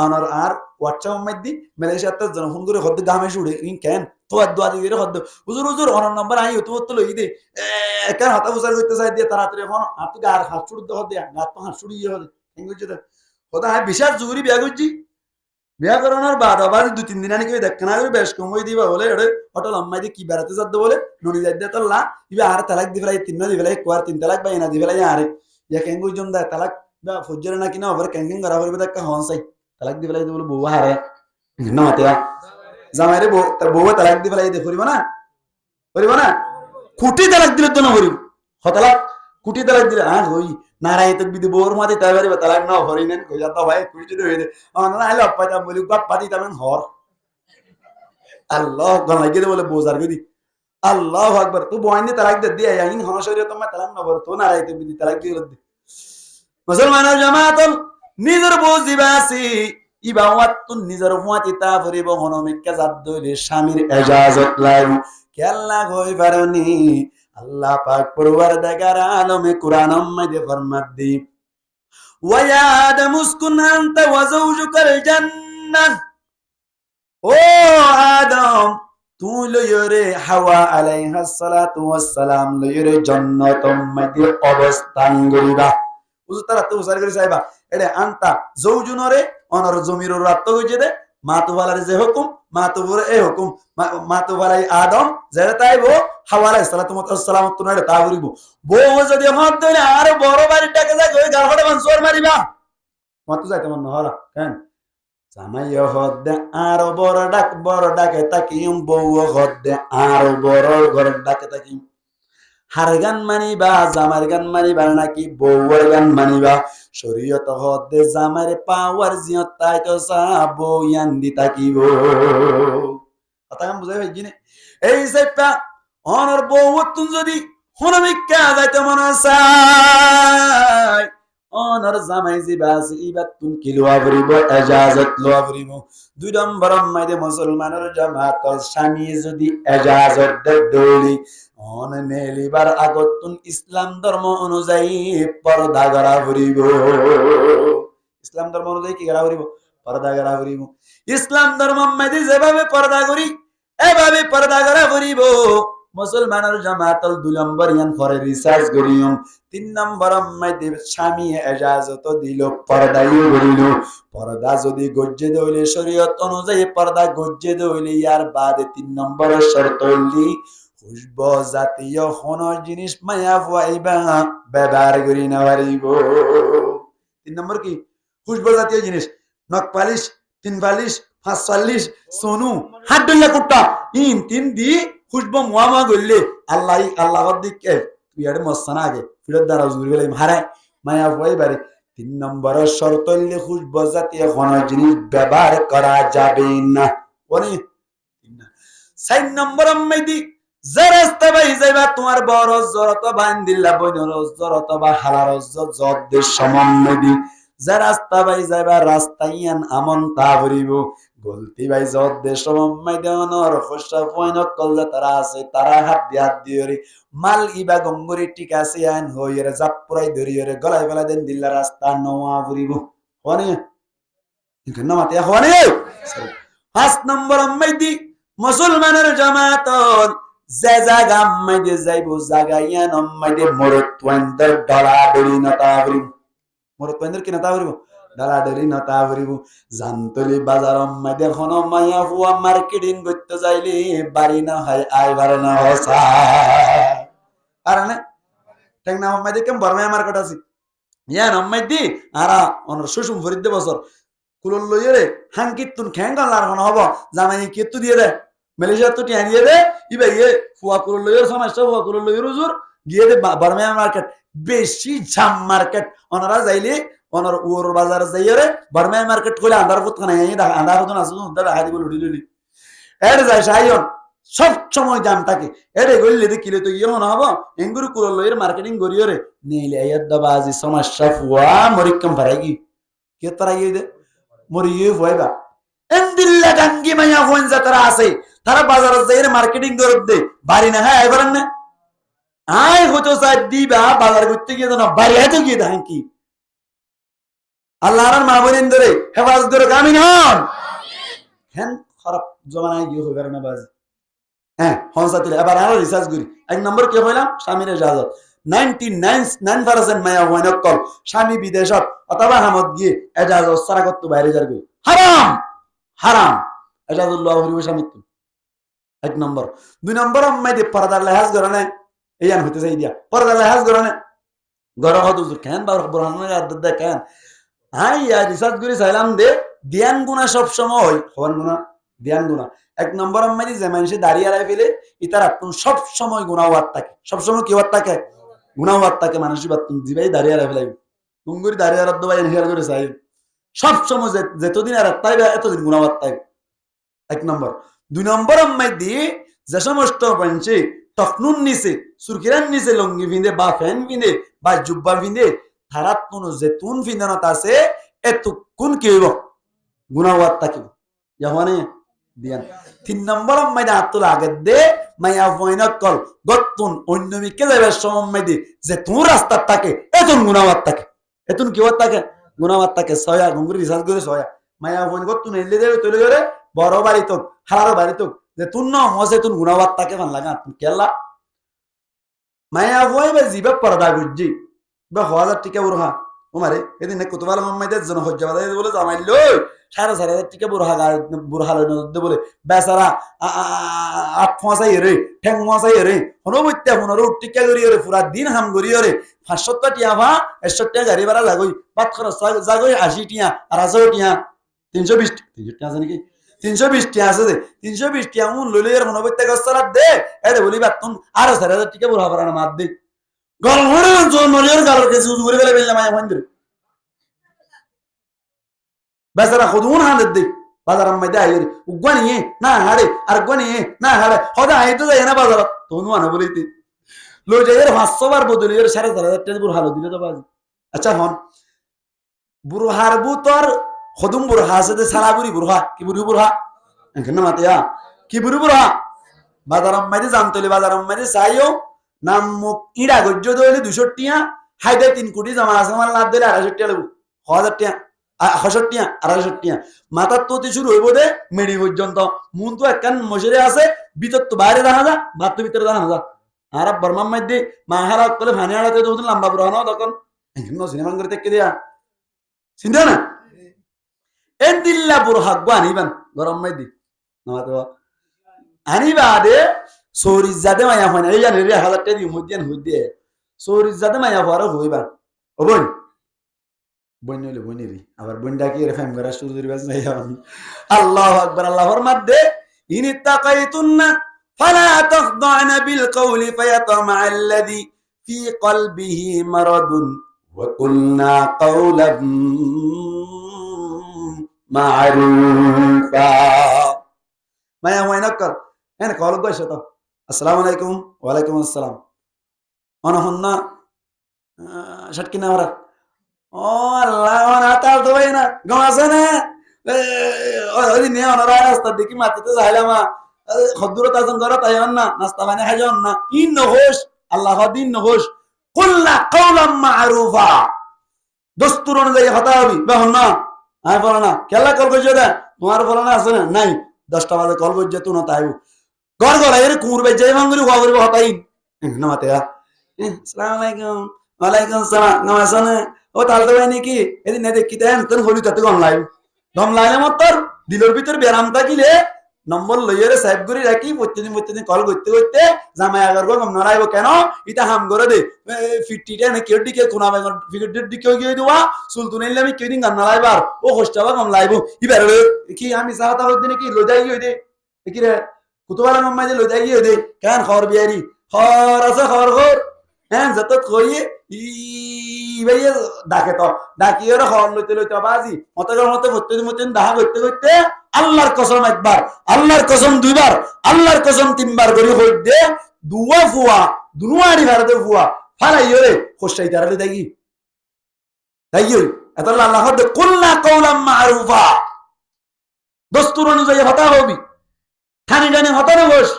অনর আর হোয়াটসঅ্যাপ মধ্যে মালয়েশিয়াতে ফোন করে হদ্দ দামে শুড়ে ইন কেন তো দোয়া দিয়ে হদ্দ হুজুর হুজুর অনর নম্বর আই তো তো লই দে কেন হাতা বুসার করতে চাই দিয়ে তাড়াতাড়ি এখন হাত গার হাত শুড় দে হদ্দ হাত হাত শুড়ি হদে এঙ্গুজ দে হদা হাই বিশাল জুরি বিয়া করছি বিয়া করানোর বাদ আবার 2-3 দিন আনি কেউ দেখ না করে বেশ কম হই দিবা বলে ওরে হোটেল আম্মাই দিয়ে কি বেড়াতে যাচ্ছে বলে ননি যাই দিয়ে তোলা ইবা আর তালাক দি ফেলাই 3 দি ফেলাই কোয়ার 3 তালাক বাইনা দি ফেলাই আরে ইয়া কেঙ্গুজ জন দা তালাক বা ফজরে না কিনা ওভার ক্যাঙ্কিং করা হইবে দেখা হন চাই তালাক দি ফেলাই বলে বউ হারে না মাতিয়া জামাইরে বউ তার বউ তালাক দি ফেলাই দে করিব না কুটি তালাক দিলে তো না করিব হতালাক কুটি তালাক দিলে আর হই নারাই তো বিদি বউর মাঝে তাই পারিব তালাক না হরি নেন কই যাতা ভাই কুটি যদি হই দে না আইলো পাতা বলি বাপ পাতি তামেন হর আল্লাহ গলাইগে বলে বোজার গদি আল্লাহু আকবার তু বইনি তালাক দে দিয়া ইন হন শরীয়ত তোমা তালাক না বর তো নারাই তো বিদি তালাক দিলে মুসলমানের জামাতল নিজের বুঝিবাসি ইবাওয়াতুন নিজের হুয়াতি তা ফরিব হনমিকা জাত দইলে স্বামীর ইজাজত লাইব কেল্লা কই পারনি আল্লাহ পাক পরওয়ারদিগার আলমে কোরআন মধ্যে ফরমাত দি ওয়া ইয়া আদম উসকুন আনতা ওয়া যাওজুকাল জান্নাহ ও আদম তুই লইরে হাওয়া আলাইহিস সালাতু ওয়াস সালাম লইরে জান্নাতুম মধ্যে অবস্থান করিবা তারা তো উসার করে চাইবা এটা আনতা যৌজুনরে অনর জমির রাত হইছে দে মাতুওয়ালার যে হুকুম মাতুবুর এই হুকুম মাতুওয়ালাই আদম যেটা তাইবো হাওয়া আলাইহিস সালাতু ওয়াস সালাম তুনারে তা করিব বউ যদি হাত ধরে আর বড় বাড়িটাকে যায় ওই গালফাটা মানসুর মারিবা মাতু যাইতে মন হলা কেন জামাইও হদ্দে আরো বড় ডাকে তাকিম, বউ হদ্দে আরো বড় ঘর ডাকে তাকিম। হার গান মানিবা জামার গান মানিবা নাকি বউয়ের গান মানিবা? শরীয়ত হদ্দে জামারে পাওয়ার জিয়ত তাই তো সা বউ ইয়ান দি তাকিব। কথা কাম বুঝাই পাইছি নে? এই সাইপা অনর বউ তুন যদি হনমিকা যাইতে মনে চায়, অনর জামাই জিবাসি ইবাত তুন কি লোয়া করিব, এজাজত লোয়া করিব। 2 নম্বর মাইদে মুসলমানের জামাত স্বামী যদি এজাজত দে দৌলি অন নেলিবার আগত তুন ইসলাম ধর্ম অনুযায়ী পর্দা করা করিব। ইসলাম ধর্ম অনুযায়ী কি করা করিব? পর্দা করা করিব। ইসলাম ধর্ম মাইদে যেভাবে পর্দা করি এভাবে পর্দা করা করিব। মুসলমানের জামাতল 2 নম্বর ইয়ান পরে রিসার্চ করিম। 3 নম্বর মাইদে স্বামী এজাজত দিল, পর্দাইও করিল। পর্দা যদি গজ্জে দইলে শরীয়ত অনুযায়ী পর্দা গজ্জে দইলে ইয়ার বাদে 3 নম্বরের শর্ত হইলি খুশব জাতীয় কোন জিনিস মায়া ফুয়াইবা ব্যবহার করি না পারিব। 3 নম্বর কি? খুশব জাতীয় জিনিস, নখ পালিশ, 3 পালিশ, 5 সোনু, হাত ডইলা কুট্টা ইন 3 দি খুশব মুয়ামা গইলে আল্লাহ দিকে তুই আরে মস্তানা আগে ফিরত দ্বারা জুড়ে গেলাম হারায় মায়া ফুয়াইবারে। 3 নম্বরের শর্ত হইলে খুশব জাতীয় কোন জিনিস ব্যবহার করা যাবে না। 4 নম্বর মেদি যে রাস্তা বাই যাইবা তোমার বড় জরত বান্দিল্লা বইনর জরত বা হালার জদ্দের সমন্বদি যে রাস্তা বাই যাইবা রাস্তাইয়ান আমন তা ভরিব। গলতি বাই জদ্দের সমন্বয় অনর খোসা পয়নক কললে তারা আছে তারা হাত দিয়ে রে মাল ইবা গঙ্গরি ঠিক আছে আইন হইরে জাপুরাই ধরিরে গলায় গলা দেন দিল্লা রাস্তা নোয়া ভরিব। হনে এখানে মাতে হনে। 5 নম্বর মেদি মুসলমানের জামাতন যে জায়গা মাইদে যাইব জায়গায়ান মাইদে মরত্বন্দের ডলাডলি নতা করিব। মরত্বন্দের কি নতা করিব? ডলাডলি নতা করিব। জানতলি বাজার মাইদে কোন মায়া ফুয়া মার্কেটিং করতে যাইলে বাড়ি না হয় আইবার না হসা কারণে ঠিক না মাইদে কেম বর্মায়া মার্কেট আছে ইয়ান মাইদি আরা অনর সুষুম ফরিদে বছর কুলল লইরে হাঙ্কিতুন খেঙ্গল আর কোন হবো জামাই কেতু দিয়ে দে মালয়েশিয়া তো টিয়া দিয়ে দে ইবে ইয়ে ফুয়া কুলল লইর সমস্যা ফুয়া কুলল লইর হুজুর গিয়ে দে বর্মায়া মার্কেট বেশি জাম মার্কেট অনরা যাইলে অনর ওর বাজার যাইরে বর্মায়া মার্কেট কইলে আন্দার ফুত খানা এই আন্দার ফুত আছে দা হাদি বল উড়িলি এর যাই সাইয়ন সব সময় দাম থাকে এরে গইলে দে কিলে তো ইয়ে না হবো এঙ্গুরু কুলল লইর মার্কেটিং করিয়রে নেইলে আয়াত বাজি সমস্যা ফুয়া মরিকম ফারাইগি কে তারা ইয়ে দে মরিয়ে হইবা এন্দিল্লা ডাঙ্গি মায়া হইনজা তারা আছে তারা বাজারে যাইরে মার্কেটিং করব দে বাড়ি না হ্যাঁ এবারে না আই হতো সাইড দিবা বাজার করতে গিয়ে না বাড়ি আইতে গিয়ে দেখেন কি আল্লাহর মা বলেন ধরে হেফাজত করে আমিন হন হ্যাঁ খারাপ জমানায় গিয়ে হবে না বাজ হ্যাঁ হনসাতিলে এবার আরো রিসার্চ করি 1 নম্বর কি হইলাম স্বামীর ইজাজত 99% মায়া হইন কল স্বামী বিদেশত অথবা হামত গিয়ে ইজাজত সারা করতে বাইরে যাবে হারাম হারাম ইজাজতুল্লাহ হরিব স্বামী 1 নম্বর 2 নম্বর মাইদে পর্দার লেহাজ করে না ইয়ান হইতে চাই দিয়া পর্দার লেহাজ করে না গরহ হুজুর কেন বা বুরহান না আদদ কেন হাই ইয়া রিসার্চ করি চাইলাম দে ধ্যান গুনাহ সব সময় হয় হওয়ার গুনাহ ধ্যান গুনাহ 1 নম্বর মাইদে যে মানুষে দাঁড়িয়ে আড়াই ফেলে ইতার আত্ম সব সময় গুনাহ হওয়ার থাকে সব সময় কি হওয়ার থাকে গুনাহ হওয়ার থাকে মানুষই বাত দিবাই দাঁড়িয়ে আড়াই ফেলাই গুঙ্গুরি দাঁড়িয়ে আড়াই দবাই হেয়ার করে চাই সব সময় যতদিন আর তাই এতদিন গুনাহ হওয়ার তাই 1 নম্বর 2 নম্বর মাইদে যে সমস্ত বঞ্চে তখনুন নিছে সুরকিরান নিছে লঙ্গি ভিন্দে বা ফ্যান ভিন্দে বা জুব্বা ভিন্দে তারাত কোন জেতুন ভিন্দানত আছে এত কোন কি হইব গুনাহ হওয়ার থাকিব ইয়াহনে দিয়ান 3 নম্বর মাইদে আতুল আগে দে মাইয়া ফয়নাত কল গতুন অন্য মিকে যাবে সময় দে যে তোর রাস্তা থাকে এতন গুনাহ হওয়ার থাকে এতন কি হওয়ার থাকে গুনাহ হওয়ার থাকে সয়া গুঙ্গুরি রিসার্চ করে সয়া মাইয়া ফয়ন গতুন এলে দেবে তলে করে বড় বাড়ি তো হালার বাড়ি তো যে তুন ন হসে তুন গুনাহ হওয়ার থাকে মান লাগা তুন কেলা মায়া ফয় বা জিবা পর্দা গুজি বা হাজার টিকা বুরহা ওমারে এদিন কুতুবাল মাম্মাইদের জন হজ্জাবাদে বলে জামাইল লই 4,500 টিকা বুরহা লই বলে বেচারা আট ফসাই রে ঠ্যাং ফসাই রে হনবত্যা হনর টিকা গরি রে পুরা দিন হাম গরি রে 500 টিয়া ভা 100 টিয়া গাড়ি ভাড়া লাগই পাত খরচ জাগই 80 টিয়া আর 100 টিয়া 320 300 আছে নাকি 320 টি আছে যে 320 টি আমুন লইলে এর মনে বইতে গছরাত দে এটা বলি বাতুন আর 4000 টাকা বুড়া পারানা মার দে গল হরে জোন মরিয়র গালর কে সুজ করে ফেলে বেলনা মায়া মন্দির বেচারা খুদুন হান দে বাজার মধ্যে আইরে উগনি না হাড়ে আর গনি না হাড়ে হদা আইতো যায় না বাজার তোনু আনা বলিতে লই যায় এর 500 বার বদলি এর 4000 টাকা বুড়া হালো দিলে তো বাজি আচ্ছা হন বুড়হার বুতর খদুম বুড়হা আছে যে সারাবুরি বুড়হা কি বুড়ি বুড়হা এখানে মাতিয়া কি বুড়ি বুড়হা বাজারম মাঝে জানতলি বাজারম মাঝে চাইও নাম মুখ ইড়া গজ্য দইলে 200 টিয়া হাইদে 3 কোটি জমা আছে আমার লাভ দিলে 250 টিয়া লাগবে 1000 টিয়া 600 টিয়া 250 টিয়া মাথার তো শুরু হইব দে মেডি পর্যন্ত মন তো একখান মশরে আছে ভিতর তো বাইরে জানা যা ভাত তো ভিতরে জানা যা আর বর্মার মধ্যে মাহারাত করে ফানি আড়াতে তো লম্বা বুড়া না তখন এখানে সিনেমা করে দেখে দিয়া চিন্তা না এন্দিল্লা বুড়হা আনিবান গরম মাইদি নামাতো আনিবা দে সরিজ জাদে মায়া হয় না এই জানে রে 1000 টাকা দিই মধ্যে হইতে সরিজ জাদে মায়া বড় হইবা ও বোন বোন হইলে বোনেরই আবার বোনটা কি রে ফেম করা শুরু করিবাস নাই আল্লাহু আকবার আল্লাহর মধ্যে ইনি তাকাইতুন্না ফালা তাখদানা বিল কওলি ফায়াতামা আল্লাযী ফি কলবিহি মারাদুন ওয়া কুলনা কাওলাম মারুফা মায়া হয় না কর হ্যাঁ কল গইছো তো আসসালামু আলাইকুম ওয়া আলাইকুম আসসালাম অনহন্না শটকিনা ওরা ও আল্লাহ ওনা তাল তো ভাই না গমাছে না ওই নে ওনারা রাস্তা দেখি মাটিতে যাইলামা খদ্দুরত আজন ঘর তাইন না নাস্তা বানাই খাইজন না ইন নহস আল্লাহ দিন নহস কুল্লা কাওলাম মারুফা দস্তুর অনুযায়ী কথা হবি বাহন না আই বলো না কেলা কল করছো দা তোমার বলো না আছে না নাই 10টা বাজে কল করছো তুই না তাইও ঘর ঘর এর কুমুর বাই যাই ভাঙ্গুরি হওয়া করবো হতাই না মাতে আসসালামু আলাইকুম ওয়ালাইকুম আসসালাম নমাসনে ও তালতে ভাই নাকি এদিন না দেখি দেন তোর হলি তাতে গম লাইলে মতর দিলের ভিতর ব্যারাম থাকিলে নম্বর লইয়ারে সাহেব করে রাখি প্রত্যেকদিন কল করতে করতে জামাই আগার গম নড়াইব কেন এটা হাম করে দে ফিটটিটা না কেউ দিকে কোনা বেগর ফিটের দিকে গিয়ে দেওয়া সুলতুন এলে আমি কেদিন গান নড়াইবার ও হোস্টাবা গম লাইব ইবার কি আমি সাহাতা হইতে নাকি লজাই গিয়ে দে কি রে কুতুবালা মাম্মাই যে লজাই গিয়ে দে কেন খবর বিয়ারি খবর আছে খবর খবর হ্যাঁ যত কই ই ভাই ডাকে তো ডাকিয়ে খবর লইতে লইতে বাজি মতগর মতে প্রত্যেকদিন দেখা করতে করতে আল্লাহর কসম একবার আল্লাহর কসম দুইবার আল্লাহর কসম তিনবার করে হই দে দুয়া ফুয়া দুনুয়ারি ভারতে ফুয়া ফালাইও রে খোসাই তারালে দেখি তাইও এত আল্লাহ দে কুল্লা কাওলাম মারুফা দস্তুর অনুযায়ী হতা হবি ঠানি টানি হতা না বস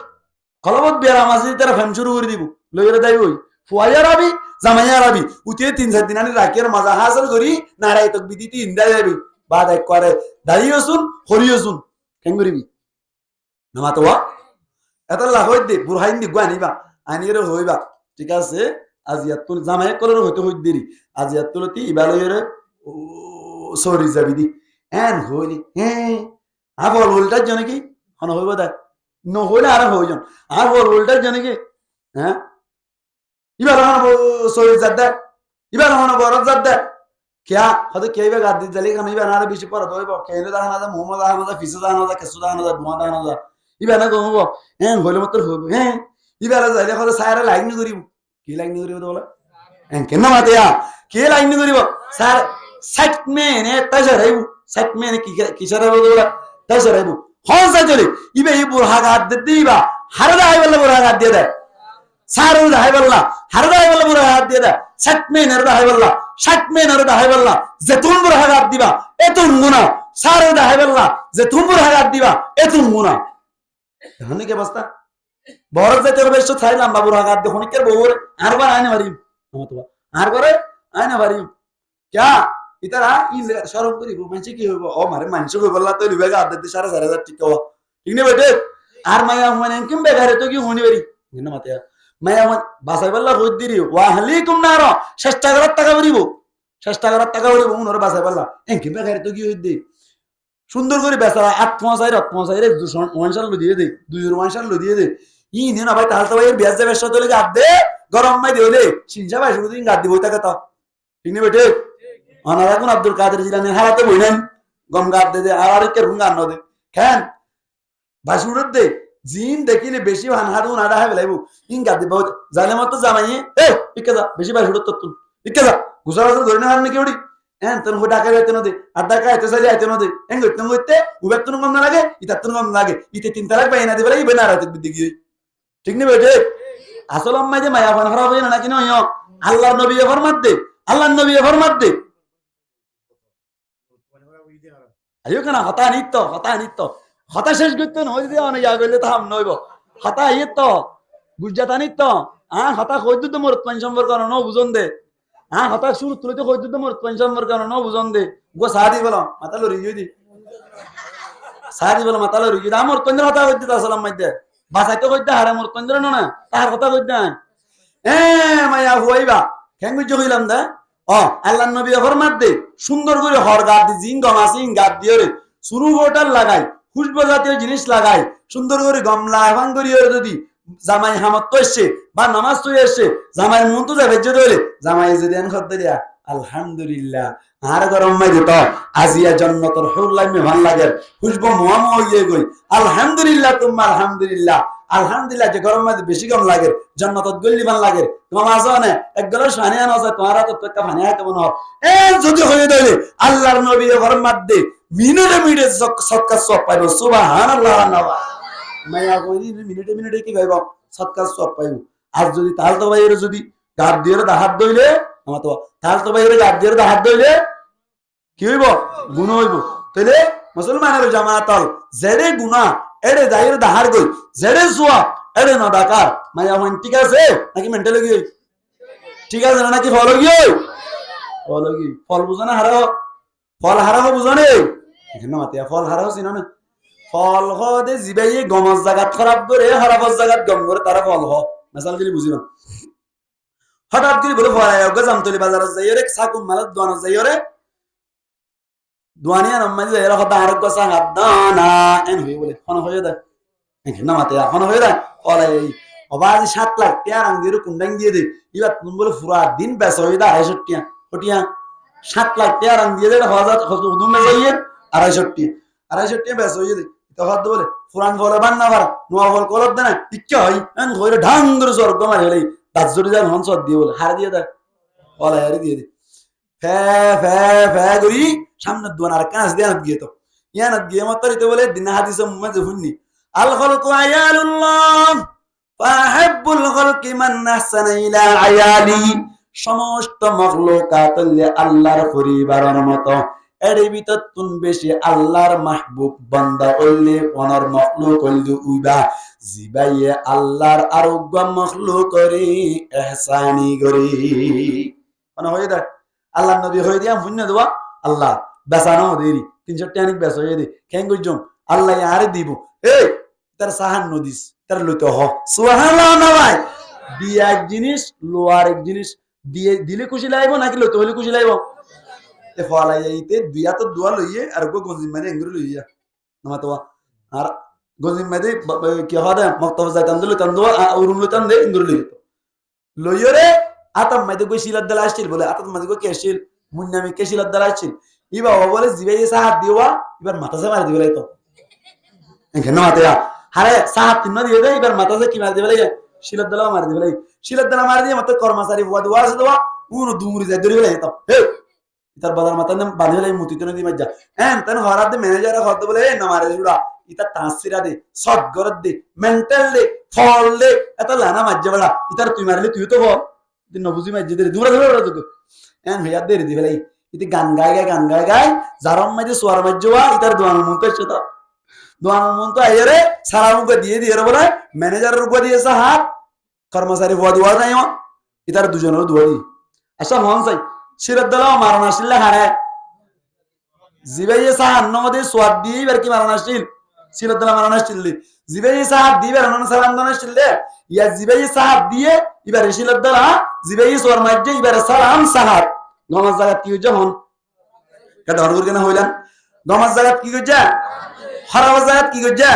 কলবত বিয়ার মাঝে তারা ফেম শুরু করে দিব লইরে দাই ওই ফুয়াইয়া রাবি জামাইয়া রাবি উঠে 3-4 দিন আনি রাখিয়ার মাজা হাসল করি নারাই তক বিদিতি ইন্দা যাবি বাদ এক করে দাঁড়িয়ে শুন হরিও শুন কেন করিবি নামাতো এত লাভ হই দে বুড়হাইন দি আনিবা আনিয়ে হইবা ঠিক আছে আজ ইয়াত তুল জামাই কলর হইতে হই দেরি আজ ইয়াত তুলতি ইবালয়ের সরি যাবি দি এন হইলি হ্যাঁ আবল উল্টার জন্য কি হন হইব দা ন হইলে আর হইজন আর বল উল্টার জন্য কি হ্যাঁ ইবার হন সরি যাদা ইবার হন বরত যাদা क्या हद के बे गादी जली का नहीं बना रे बीच पर दोय बो केने दाना दा मोहम्मद दाना दा फिस दाना दा केसु दाना दा दुआ दाना दा इबाना गो हैं होले मत होबे हैं इबारा जाले खद सारे लाइन नि करिबो की लाइन नि करिबो तो बोला हैं केना मातेया के लाइन नि करिबो सार सेट में ने तजे रहबो सेट में ने की सरे बोला तजे रहबो हन सा चले इबे ई बुरहा गाद दे दीबा हरदा आइ वाला बुरहा गाद दे दे सारू दा आइ वाला हरदा आइ वाला बुरहा गाद दे दे सेट में ने दा आइ वाला ষাট মেয়ের দাহাইবাল্লা যে তুমুর হাগাত দিবা এতুম গুনাহ সারে দাহাইবাল্লা যে তুমুর হাগাত দিবা এতুম গুনাহ ধানে কে অবস্থা বড় যে তোর বেশ ছাইলাম বাবুর হাগাত দেখুন কে বউর আরবার আইনে মারিম মতবা আর করে আইনে মারিম क्या ইতারা ই শরম করি মানছি কি হইব ও মারে মানছি কই বললা তো লিবে গাদ দিতে 4500 টাকা ঠিক নে বেটে আর মাইয়া মানে কিম বেগারে তো কি হনি বাড়ি না মাতে মায়া বাসাই বললা হই দিরি ওয়াহলিকুম নার চেষ্টা করার টাকা বলিব চেষ্টা করার টাকা বলিব উনর বাসাই বললা এনকি বেগারে তো কি হই দে সুন্দর করে বেচারা আত্মসাইরে ওয়ানশাল লো দিয়ে দে 2 ওয়ানশাল লো দিয়ে দে ই নে না ভাই তাহলে তো ভাই বিয়াজ দে বেশ তোলে গাদ দে গরম মাই দেলে সিনজা ভাই শুরু দিন গাদ দিব তা কথা ঠিক নে বেটে আনারা কোন আব্দুল কাদের জিলানী হারাতে বইলেন গম গাদ দে আর কে রুঙ্গা ন দে কেন বাসুরত দে জিন দেখিলে বেশি ভান হারু না রাহে লাইবো ইন গাদ দে বহুত জালে মত জামাই এ ইকে যা বেশি বাসুরত তো ইকে যা গুজারা ধরে না হারনি কেউড়ি হ্যাঁ তোর হো ডাকা যাইতে নদে আর ডাকা আইতে চাইলে আইতে নদে এং গইতে গইতে উবের তুন কম না লাগে ইতার তুন কম লাগে ইতে 3 তালাক বাইনা দিবে লাগে বেনা রাতে দিগি ঠিক নি বেটে আসল আম্মাই যে মায়া ফান খারাপ হয় না নাকি নয় আল্লাহর নবী ফরমাত দে আল্লাহর নবী ফরমাত দে আইও কেন হতা নিত্য হতা শেষ করতে নয় দিও না ইয়া গইলে থাম নইব হতা ইত গুজরাতা নিত্য হতা কইদু তো মোর পাঁচ সম্পর্ক ন বুঝন দে হতা শুরু তুলে তো কইদু তো মোর পাঁচ সম্পর্ক ন বুঝন দে গো সাদি বলো মাতালো রিজু দি সাদি বলো মাতালো রিজু আমার তন্দ্র হতা কইতে আসলাম মাইতে বাসাইতে কইতে হারে মোর তন্দ্র না তার কথা কইতে মায়া হইবা কেন বুঝ হইলাম দা আল্লাহর নবী ফরমাত দে সুন্দর করে হর গাদ দি জিং গম আসিং গাদ দিও রে শুরু হোটেল লাগাই খুশবু জাতীয় জিনিস লাগাই সুন্দর করে গমলা ভাঙ করি যদি জামাই হামত তো এসছে বা নামাজ তো এসছে জামাই মন তো যাবে যদি হইলে জামাই যদি আন খদ্দ দিয়া আলহামদুলিল্লাহ আর গরম মাই দিত আজিয়া জান্নাতুল হুর লাইমে ভাল লাগে খুশবু মোহাম হইয়ে গই আলহামদুলিল্লাহ তুম্মা আলহামদুলিল্লাহ যে গরম মাঝে বেশি গরম লাগে জান্নাতত গল্লি ভাল লাগে তোমার মাঝে না এক গলার শানি আনা যায় তোমার তো একটা ফানি হয় কেমন হবে যদি হয়ে দিলে আল্লাহর নবী ফরমাত দে মিনিটে সদকা সব পাইবো সুবহানাল্লাহ নাওয়া মায়া কই মিনিটে কি পাইবো সদকা সব পাইবো আর যদি তাল তো বাইরে যদি গাদ দিয়ে হাত দইলে আমার তো তাল তো বাইরে গাদ দিয়ে হাত দইলে কি হইব গুনাহ হইব তাইলে মুসলমানের জামাতাল জেরে গুনাহ এড়ে যাইরে দাহার গই জেরে জুয়া এড়ে না ডাকার মায়া মন ঠিক আছে নাকি মেন্টাল গই ঠিক আছে নাকি ফল গই ফল বুঝো না হারাও ফল হারাও বুঝো না এখানে মাতিয়া ফল হারাও চিনো না ফল হদে জিবাইয়ে গমজ জায়গাত খারাপ করে হারাবজ জায়গাত গম করে তারা ফল হ মেসাল গলি বুঝিবা হঠাৎ করে বলে ফল আয় জামতলি বাজারে যাইরে সাকুম মালত দোয়ানো যাইরে দুয়ানিয়া নম্মাজি যাইরা হদা আরগ গসা হাদানা এন হই বলে কোন হয়ে দে এখানে মাতিয়া কোন হয়ে দে ফল এই অবাজি 7 লাখ টাকা রং দিয়ে কুন্ডাং দিয়ে দে ইবা তুমি বলে পুরা দিন বেস হই দা 650 কোটিয়া 7 লাখ টাকা রং দিয়ে দে হাজার হুদুম যাইয়ে 250 বেস হই দে তখন বলে পুরান ফলে বান্না ভার নোয়া ফল কলত দেনা ইচ্ছা হয় এন হইরে ঢাং করে স্বর্গ মারি হলে দাস জড়ি যান হন সদ দিয়ে বলে হার দিয়ে দে ফল হারি দিয়ে দে ফে ফে ফে গরি সামনে দোয়ান আর কাজ দেন দিয়ে তো ইয়ানাত গিয়ে মতরিতে বলে দিন হাদিসে মধ্যে শুননি আল খালকু আয়ালুল্লাহ ফাহাব্বুল খালকি মান নাহসানা ইলা আয়ালি সমস্ত মাখলুকাত আল্লাহর পরিবারের মতো এর ভিতর তুন বেশি আল্লাহর মাহবুব বান্দা হইলে ওনার মাখলুক হইলে উইবা জিবাইয়ে আল্লাহর আরোগ্য মাখলুক করে ইহসানি করে মানে হই দা আল্লাহর নবী হই দিয়া পুণ্য দেওয়া আল্লাহ বেসানো দেরি 300 টাকা বেস হয়ে দে কেন গজম আল্লাহ আরে দিব এই তার সাহান নদিস তার লইতে হ সুবহানাল্লাহ না ভাই দিয়া এক জিনিস লোয়ার এক জিনিস দিয়ে দিলে খুশি লাইবো নাকি লইতে হইলে খুশি লাইবো তে ফলাই যাইতে দুইয়া তো দোয়া লইয়ে আর গো গঞ্জিম মানে এঙ্গুরি লইয়া নামা তো আর গঞ্জিম মানে কি হদা মক্তব যাইতাম দিল তান দোয়া উরুম লইতাম দে এঙ্গুরি লইয়া লইয়ে রে আতাম মাইতে গো শিলাত দলা আসছিল বলে আতাম মাইতে গো কেশিল মুন্নামি কেশিলাত দলা আসছিল ইবা ও বলে জিবাইয়ে সাহাত দিওয়া এবার মাথা সে মারি দিবে তো এখানে মাথা হারে সাহাত তিন দিয়ে দে এবার মাথা সে কি মারি দিবে লাগে শিলাত দলা মারি দিবে লাগে শিলাত দলা মারি দিয়ে মত কর্মচারী বুয়া দোয়া আছে দোয়া উনো দুমুরি যাই ধরে লাগে তো হে ইতার বাজার মাথা নাম বাঁধে লাগে মুতি তো দি মজ্জা তেন হরাতে ম্যানেজার হদ বলে না মারে জুড়া ইতা তাসিরা দে সট গরদ দে মেন্টাল দে ফল দে এত লানা মজ্জা বড়া ইতার তুই মারলে তুই তো বল তুই নবুজি মজ্জা দে দূরে ধরে ওরা তো হইয়া দে দিবে লাগে ইতি গান গায় জারম মাঝে সোয়ার মজ্জা ইতার দোয়ান মন্ত সেটা দোয়ান মন্ত আইরে সারা মুখ দিয়ে রে বলে ম্যানেজারের উপর দিয়েছে হাত কর্মচারী বুয়া দোয়া নাই ইতার দুজনের দোয়া দি আচ্ছা মন চাই শিরত দলা মারণ আসলে হারে জিবাইয়ে সাহান নমদে সোয়াদ দিয়ে এবার কি মারণ আসছিল শিরত দলা মারণ আসছিল জিবাইয়ে সাহাব দিয়ে রানন সালাম দান আসছিল ইয়া জিবাইয়ে সাহাব দিয়ে এবার শিরত দলা জিবাইয়ে সোয়ার মাঝে এবার সালাম সাহাব গমাজ জায়গা কি হইছে হন কাটা হরগুর কেন হইলাম গমাজ জায়গা কি হইছে হরাবাজ জায়গা কি হইছে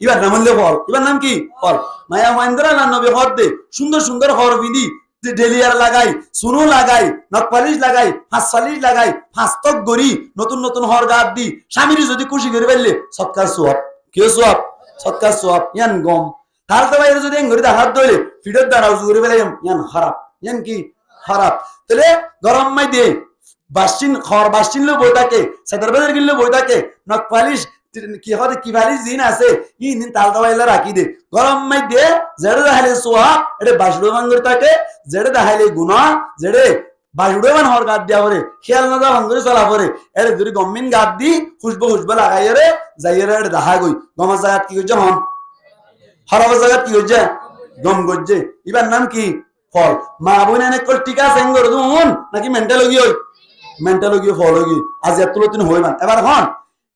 এবার নাম হইলে ফল এবার নাম কি ফল মায়া মহেন্দ্র আল্লাহ নবী হদ দে সুন্দর সুন্দর হর বিধি ডেলিয়ার লাগাই, সুনু লাগাই, নকপালিশ লাগাই, ফাঁসপালিশ লাগাই, ফাঁস্তক গড়ি, নতুন নতুন হর গাত দি স্বামীর যদি খুশি করে ফেললে সৎকার সোয়াব, কেউ সোয়াব, সৎকার সোয়াব ইয়ান গম। তাহলে তো বাইরে যদি ঘড়িতে হাত ধরে ফিডের দ্বারা উজু করে ফেলে ইয়ান খারাপ, ইয়ান কি খারাপ। তাহলে গরম মাই দিয়ে বাসিন খর বাসিনলে বই থাকে, সেটার বাজার কিনলে বই থাকে, নকপালিশ কি হয় কি বালিশ দিন আছে ইন তাল দাবাইলে রাখি দে গরম মাই দে জেড়ে দেখাইলে সোয়াব এটা বাসুড়ে ভাঙ্গরে থাকে, জেড়ে দেখাইলে গুনাহ, জেড়ে বাসুড়ে মান হর গাত দিয়া পরে খেয়াল না যা ভাঙ্গরে চলা পরে এর যদি গমিন গাত দি খুশবো লাগাই রে যাই রে এটা দেখা গই গমার জায়গা কি হচ্ছে হন হরাবার জায়গা কি হচ্ছে গম গজ্জে এবার নাম কি ফল। মা বোন এনে কল টিকা সেন করে দুন নাকি মেন্টাল গিয়ে হই মেন্টাল গিয়ে ফল গিয়ে আজ এত তুলো হই মান এবার হন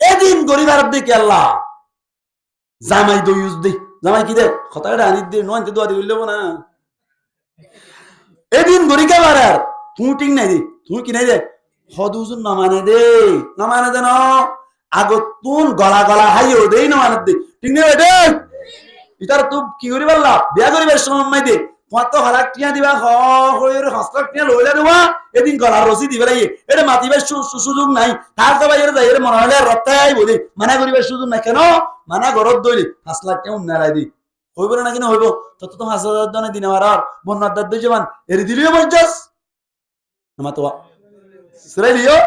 এদিন গরিবার দিকে আল্লাহ জামাই দই ইউজ দে জামাই কি দে কথাটা আনি দে নয় দোয়া দি বললেও না এদিন গরিকা বারার তুই ঠিক নাই দে তুই কি নাই দে হদুজুন নামানে দে ন আগত তুন গলা গলা হাইও দেই নামানে দে ঠিক নেই দে ইতার তুই কি করি বললা বিয়া করিবার সময় দে তোমার তো হলাক টিয়া দিবা হয়ের হস্তাক টিয়া লইলা দেবা এদিন গলার রসি দিবে লাগে এটা মাতিবার সুযোগ নাই তার তো বাইরে যাই মনে হলে রক্তাই বলি মানা করিবার সুযোগ নাই কেন মানা গরত দইলি 5 লাখ টাকা উন্নারাই দি হইব না কিনা হইব তত তো 5,000 দানে দিনে মারার বন্যার দাদ দিয়ে যাবান এরি দিলিও মজ্জাস আমার তো সরাই দিও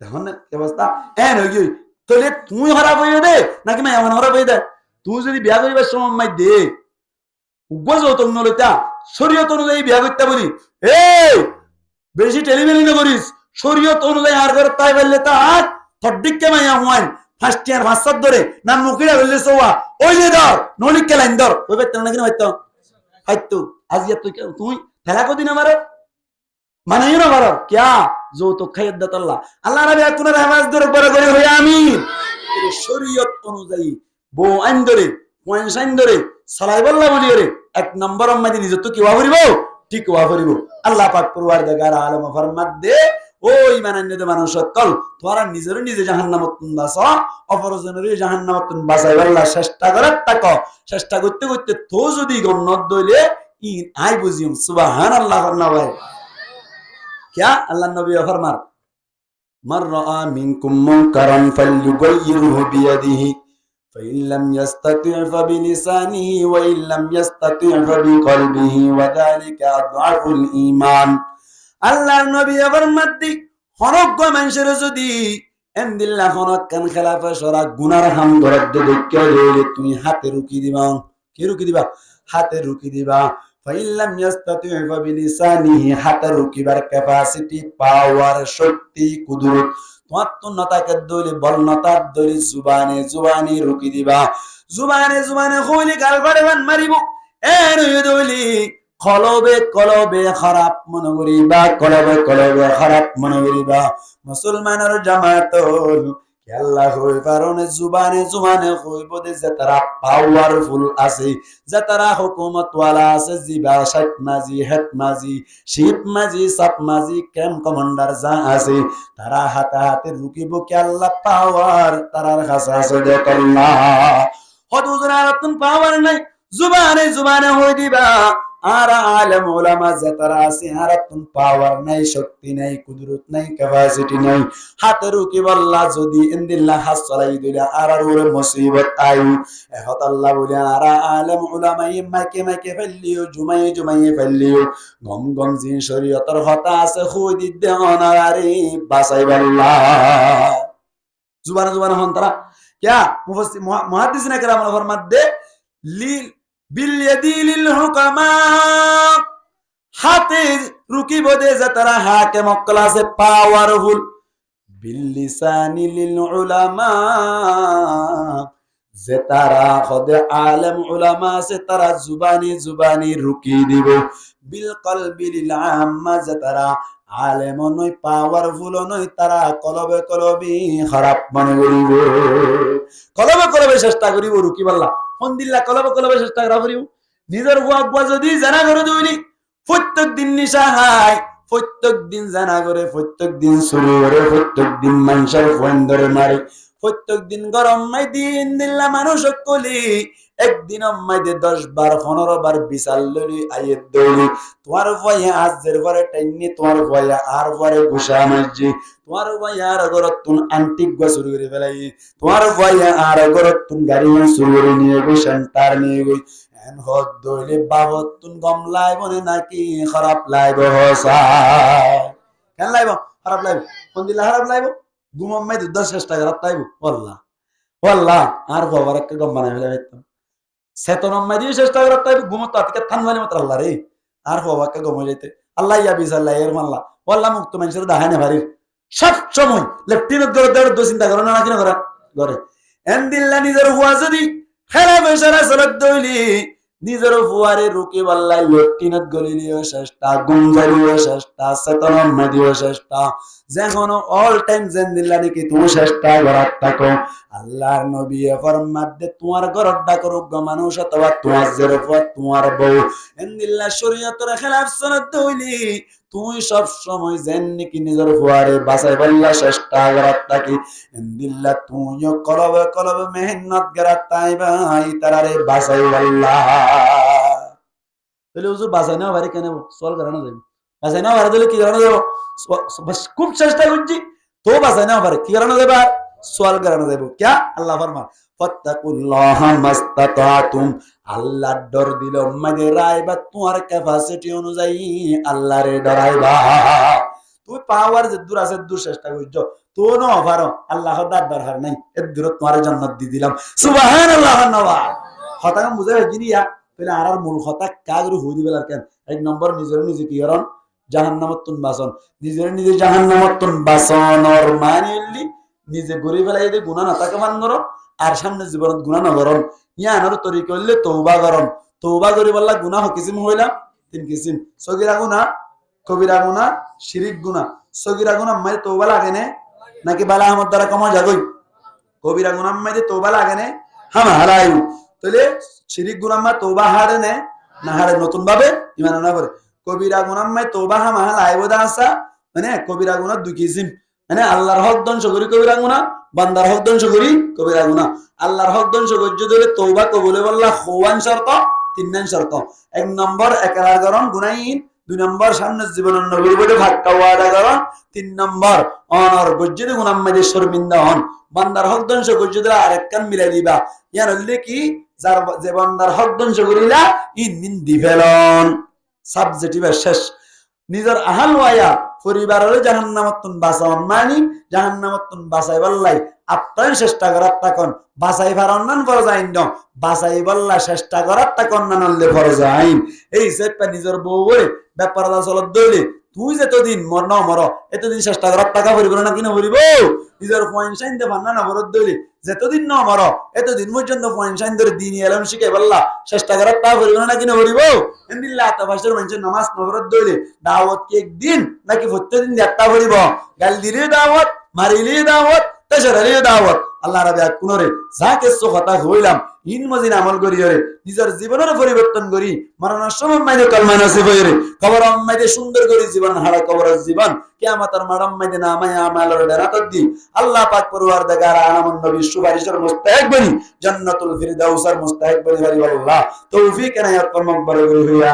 দেখুন না কি অবস্থা এন হই গই তাহলে তুই খারাপ হইবে দে নাকি মাই এমন খারাপ হই দে তুই যদি বিয়া করিবার সময় মাই দে শরীয়ত অনুযায়ী বিয়া করতে বলি বেশি টেলিভিশন করিস শরীয়ত অনুযায়ী আর করে তাই বললে তার থডিককে মাইয়া হুয়ান ফার্স্ট ইয়ার ভাষার ধরে না মুখিরা বললে সৌয়া ওই যে ধর নলিককে লাইন ধর ওই বেতন নাকি হয়তো হয়তো আজ তুই তুই ফেলা কদিন আমার মানে না বারো ক্যা যৌতুক খাইয়ের দাত আল্লাহ আল্লাহ নবী কোন হেমাজ ধরে বড় করে হই আমি শরীয়ত অনুযায়ী বউ আইন ধরে পয়েন্ট সাইন ধরে সালাই বল্লা বলি রে 1 নম্বর আম্মাদি নিজে তো কি ওয়া করিব ঠিক ওয়া করিব আল্লাহ পাক পরওয়ারদিগার আলম ফরমাত দে ও ঈমানান্বিত মানুষ সকল তোরা নিজে জাহান্নামত বাঁচ অপরজনের জাহান্নামত বাঁচাই আল্লাহ চেষ্টা করে তাকো চেষ্টা করতে করতে তো যদি গন্নত দইলে ই আই বুঝিম সুবহানাল্লাহ না ভাই क्या अल्लाह नबी फरमार मर रआ मिनकुम मुनकरन फल्युगय्यिरहु बियदिहि فإن لم يستطع فبلسانه وإن لم يستطع فبقلبه وذلك أضعف الإيمان আল্লাহ নবী ফরমাতি হরজ্ঞ মানুষের যদি এমদিল্লাহ হনক কান খেলাফে সরা গুনার হাম ধরত দেখে দিলে তুমি হাতে রুকি দিবা কি রুকি দিবা হাতে রুকি দিবা ফাইল্লাম ইয়াস্তাতি ফাবিলিসানিহি হাতে রুকিবার ক্যাপাসিটি পাওয়ার শক্তি কুদরত তোমার তো নতাকে দইলে বল নতার দইলে জুবানে রুকি দিবা জুবানে হইলে গাল বাড়ান মারিব এর দইলে কলবে খারাপ মনে করিবা কলবে খারাপ মনে করিবা মুসলমানের জামাতল আল্লাহ হই কারণে জুবানে হইব দে যে তারা পাওয়ারফুল আছে যে তারা হুকুমত ওয়ালা আছে জিবা শাইত মাজি হেট মাজি শিপ মাজি সাপ মাজি ক্যাম কমান্ডার যা আছে তারা হাতে রুকিব কি আল্লাহ পাওয়ার তারার কাছে আছে দেখ আল্লাহ হদুজরা রতন পাওয়ার নাই জুবানে হই দিবা আর আলেম উলামা যারা আছে আর তুম পাওয়ার নাই শক্তি নাই কুদরত নাই ক্যাপাসিটি নাই হাতে রুকি বল্লা যদি ইনদিল্লাহ হাস চলাই দিলা আর ওরে মুসিবত আই এহত আল্লাহ বলে আর আলেম উলামা মাইকে ফেলিও জুমাই ফেলিও গম জিন শরীয়তের হতা আছে খুই দিতে অনারে বাঁচাই আল্লাহ জুবানে হন তারা क्या মুহাদ্দিসিন کرام ফরমাত দে লিল বিল হুকামা হাতে রুকিব দে যে তারা হাকিম ক্লাসে পাওয়ারফুল বিল লিসানি লিল উলামা যে তারা খোদে আলেম উলামা আছে তারা জুবানি রুকি দিব বিল কলবি লিল আম্মা যে তারা আলেম নয় পাওয়ারফুল নয় তারা কলবে খারাপ মনে করিব কলবে চেষ্টা করিব রুকি বললা হন্দিল্লা কলবে চেষ্টা করিব নিজের বুয়া যদি জানা করে দইলি প্রত্যেক দিন নিশা খাই প্রত্যেক দিন জানা করে প্রত্যেক দিন চুরি করে প্রত্যেক দিন মানুষের ফোন ধরে মারে প্রত্যেক দিন গরম মাই দিন দিল্লা মানুষ কলি একদিন মাইদে 10 বার 15 বার বিশাল ললি আইয়ে দৌড়ি তোমার ভয়ে আজের পরে টাইনি তোমার ভয়ে আর পরে ঘুষা মারজি তোমার ভয়ে আর গরতুন অ্যান্টিক গো শুরু করে ফেলাই তোমার ভয়ে আর গরতুন গাড়ি শুরু করে নিয়ে গো সেন্টার নিয়ে গই এন হদ দইলে বাবত তুন গম লাইব নাকি খারাপ লাইব হসা কেন লাইব খারাপ লাইব কোন দিলা খারাপ লাইব ঘুমম মাই 10 চেষ্টা খারাপ লাইব আল্লাহ আল্লাহ আর বাবার একটা গম বানাই ফেলে বাইতাম সেতনম মাই দিয়ে চেষ্টা খারাপ লাইব ঘুমত আজকে থানবানি মত আল্লাহ রে আর বাবাকে গম যাইতে আল্লাহ ইয়া বিসাল্লাহ এর মাল্লাহ আল্লাহ মুক্ত মানুষের দাহানে ভারী সব সময় লেফটেন্যান্ট করে দেওয়ার দো চিন্তা করো না কিনা করা করে এন্দিল্লা নিজের হুয়া যদি খেলা বেসারা সরদ দইলি নিজের ফুয়ারে রুকে বাল্লাই লেফটেন্যান্ট গলিলিও চেষ্টা গুঞ্জালিও চেষ্টা সেতনম মাদিও চেষ্টা যেন অল টাইম জেন্দিল্লা নাকি তুমি চেষ্টা করার থাকো আল্লাহর নবী ফরমাত দে তোমার ঘরত ডাকরুক গ মানুষ অথবা তোমার জেরফত তোমার বউ এন্দিল্লা শরীয়তের খেলাফ সনদ দইলি তুই সব সময় যেন নাকি নিজের ফুয়ারে বাঁচাই বললা চেষ্টা করার থাকি এন্দিল্লা তুইও কলবে কলবে মেহনত করার তাই ভাই তারারে বাঁচাই বললা তাহলে হুজুর বাঁচাই না বাড়ি কেন সল করানো যাবে বাঁচাই না বাড়ি দিলে কি করানো যাবো খুব চেষ্টা করছি তো বাঁচাই না পারে কি করানো যাবে আর সোয়াল করানো যাবে ক্যা আল্লাহ ফরমান ফাত্তাকুল্লাহ মাস্তাতাতুম আল্লাহর ডর দিল মানে রাইবা তোমার ক্যাপাসিটি অনুযায়ী আল্লাহরে ডরাইবা তুই পাওয়ার যে দূর আছে দূর চেষ্টা করছো তো না পারো আল্লাহর দরকার নাই এর দূর তোমার জান্নাত দি দিলাম সুবহানাল্লাহ নওয়া হতাম বুঝা জিনিয়া তাহলে আর মূল হতা কাগরু হই দিবেল আর কেন এক নম্বর নিজের নিজে কি করন জাহান্নামত তুন বাসন নিজের নিজে জাহান্নামত তুন বাসনর মানিলি নিজে গরি ফেলাই দে গুনাহ না তাকে মান করো আর সামনে জীবনত গুনাহ না করন ইয়া আনার তরি করলে তওবা করন তওবা করি বললা গুনাহ কিসিম হইলা তিন কিসিম সগীরা গুনাহ কবিরা গুনাহ শিরিক গুনাহ সগীরা গুনাহ মানে তওবা লাগে না নাকি বালা আমার দ্বারা কমা যাগই কবিরা গুনাহ মানে তওবা লাগে না হাম হারাই তাহলে শিরিক গুনাহ মা তওবা হারে না হারে নতুন ভাবে ঈমান আনা করে কবিরা গুনাহ মা তওবা হাম হালাইবদা আসা মানে কবিরা গুনাহ দুই কিসিম মানে আল্লাহর হক ধ্বংস করি কবিরা গুনাহ বান্দার হক ধ্বংস করি কবিরা গুনাহ আল্লাহর হক ধ্বংস করতে হলে তওবা কবুলে বললা খওয়ান শর্ত তিন নাম শর্ত এক নম্বর একরার করন গুনাহীন দুই নম্বর সামনে জীবনের নবীর বলে ভাক্কা ওয়াদা করন তিন নম্বর অনর গজ্জিদ গুনাহ মধ্যে শর্মিন্দা হন বান্দার হক ধ্বংস করতে দিলা আরেক কান মিলাই দিবা ইয়ার হইলে কি যার যে বান্দার হক ধ্বংস করিলা ইন নিন্দি ফেলন সাবজেক্টিভ শেষ নিজের আহাল ওয়ায়া পরিবারের জাহান্নামতুন বাঁচান মানি জাহান্নামতুন বাঁচাই বললাই আপনার চেষ্টা করার তখন বাঁচাই পারন্নান ফরজ আইন ন বাঁচাই বললা চেষ্টা করার তখন নানলে ফরজ আইন এই সেপা নিজের বউ বলে ব্যাপার চলত দইলে তুই যেতদিন মর ন মর এতদিন চেষ্টা করার টাকা ভরিব না কিনা ভরিব নিজের পয়েন্ট সাইন দে ভান্না না ভরত দইলে যেতদিন ন মর এতদিন পর্যন্ত পয়েন্ট সাইন ধরে দিন এলাম শিখে বললা চেষ্টা করার টাকা ভরিব না কিনা ভরিব এন্দিল্লা আতাবাসের মানুষের নামাজ নবরত দইলে দাওয়াত কি একদিন নাকি প্রত্যেকদিন একটা ভরিব গাল দিলে দাওয়াত মারিলে দাওয়াত তেসরালে দাওয়াত আল্লাহ রাব্বি কুনরে যাকে কথা হইলাম ইন মজিন আমল করি রে নিজের জীবনের পরিবর্তন করি মরণের সময় মাইদে কলমা নসিব হইরে কবর মাইদে সুন্দর করে জীবন হারা কবরের জীবন কিয়ামতের মাডম মাইদে না আমায় আমালের ডরাত দি আল্লাহ পাক পরওয়ারদিগার আনামুন নবী সুপারিশের মুস্তাহিক বনি জান্নাতুল ফিরদাউসের মুস্তাহিক বনি আল্লাহ তৌফিক এনায়াত কর্মক বড় হইয়া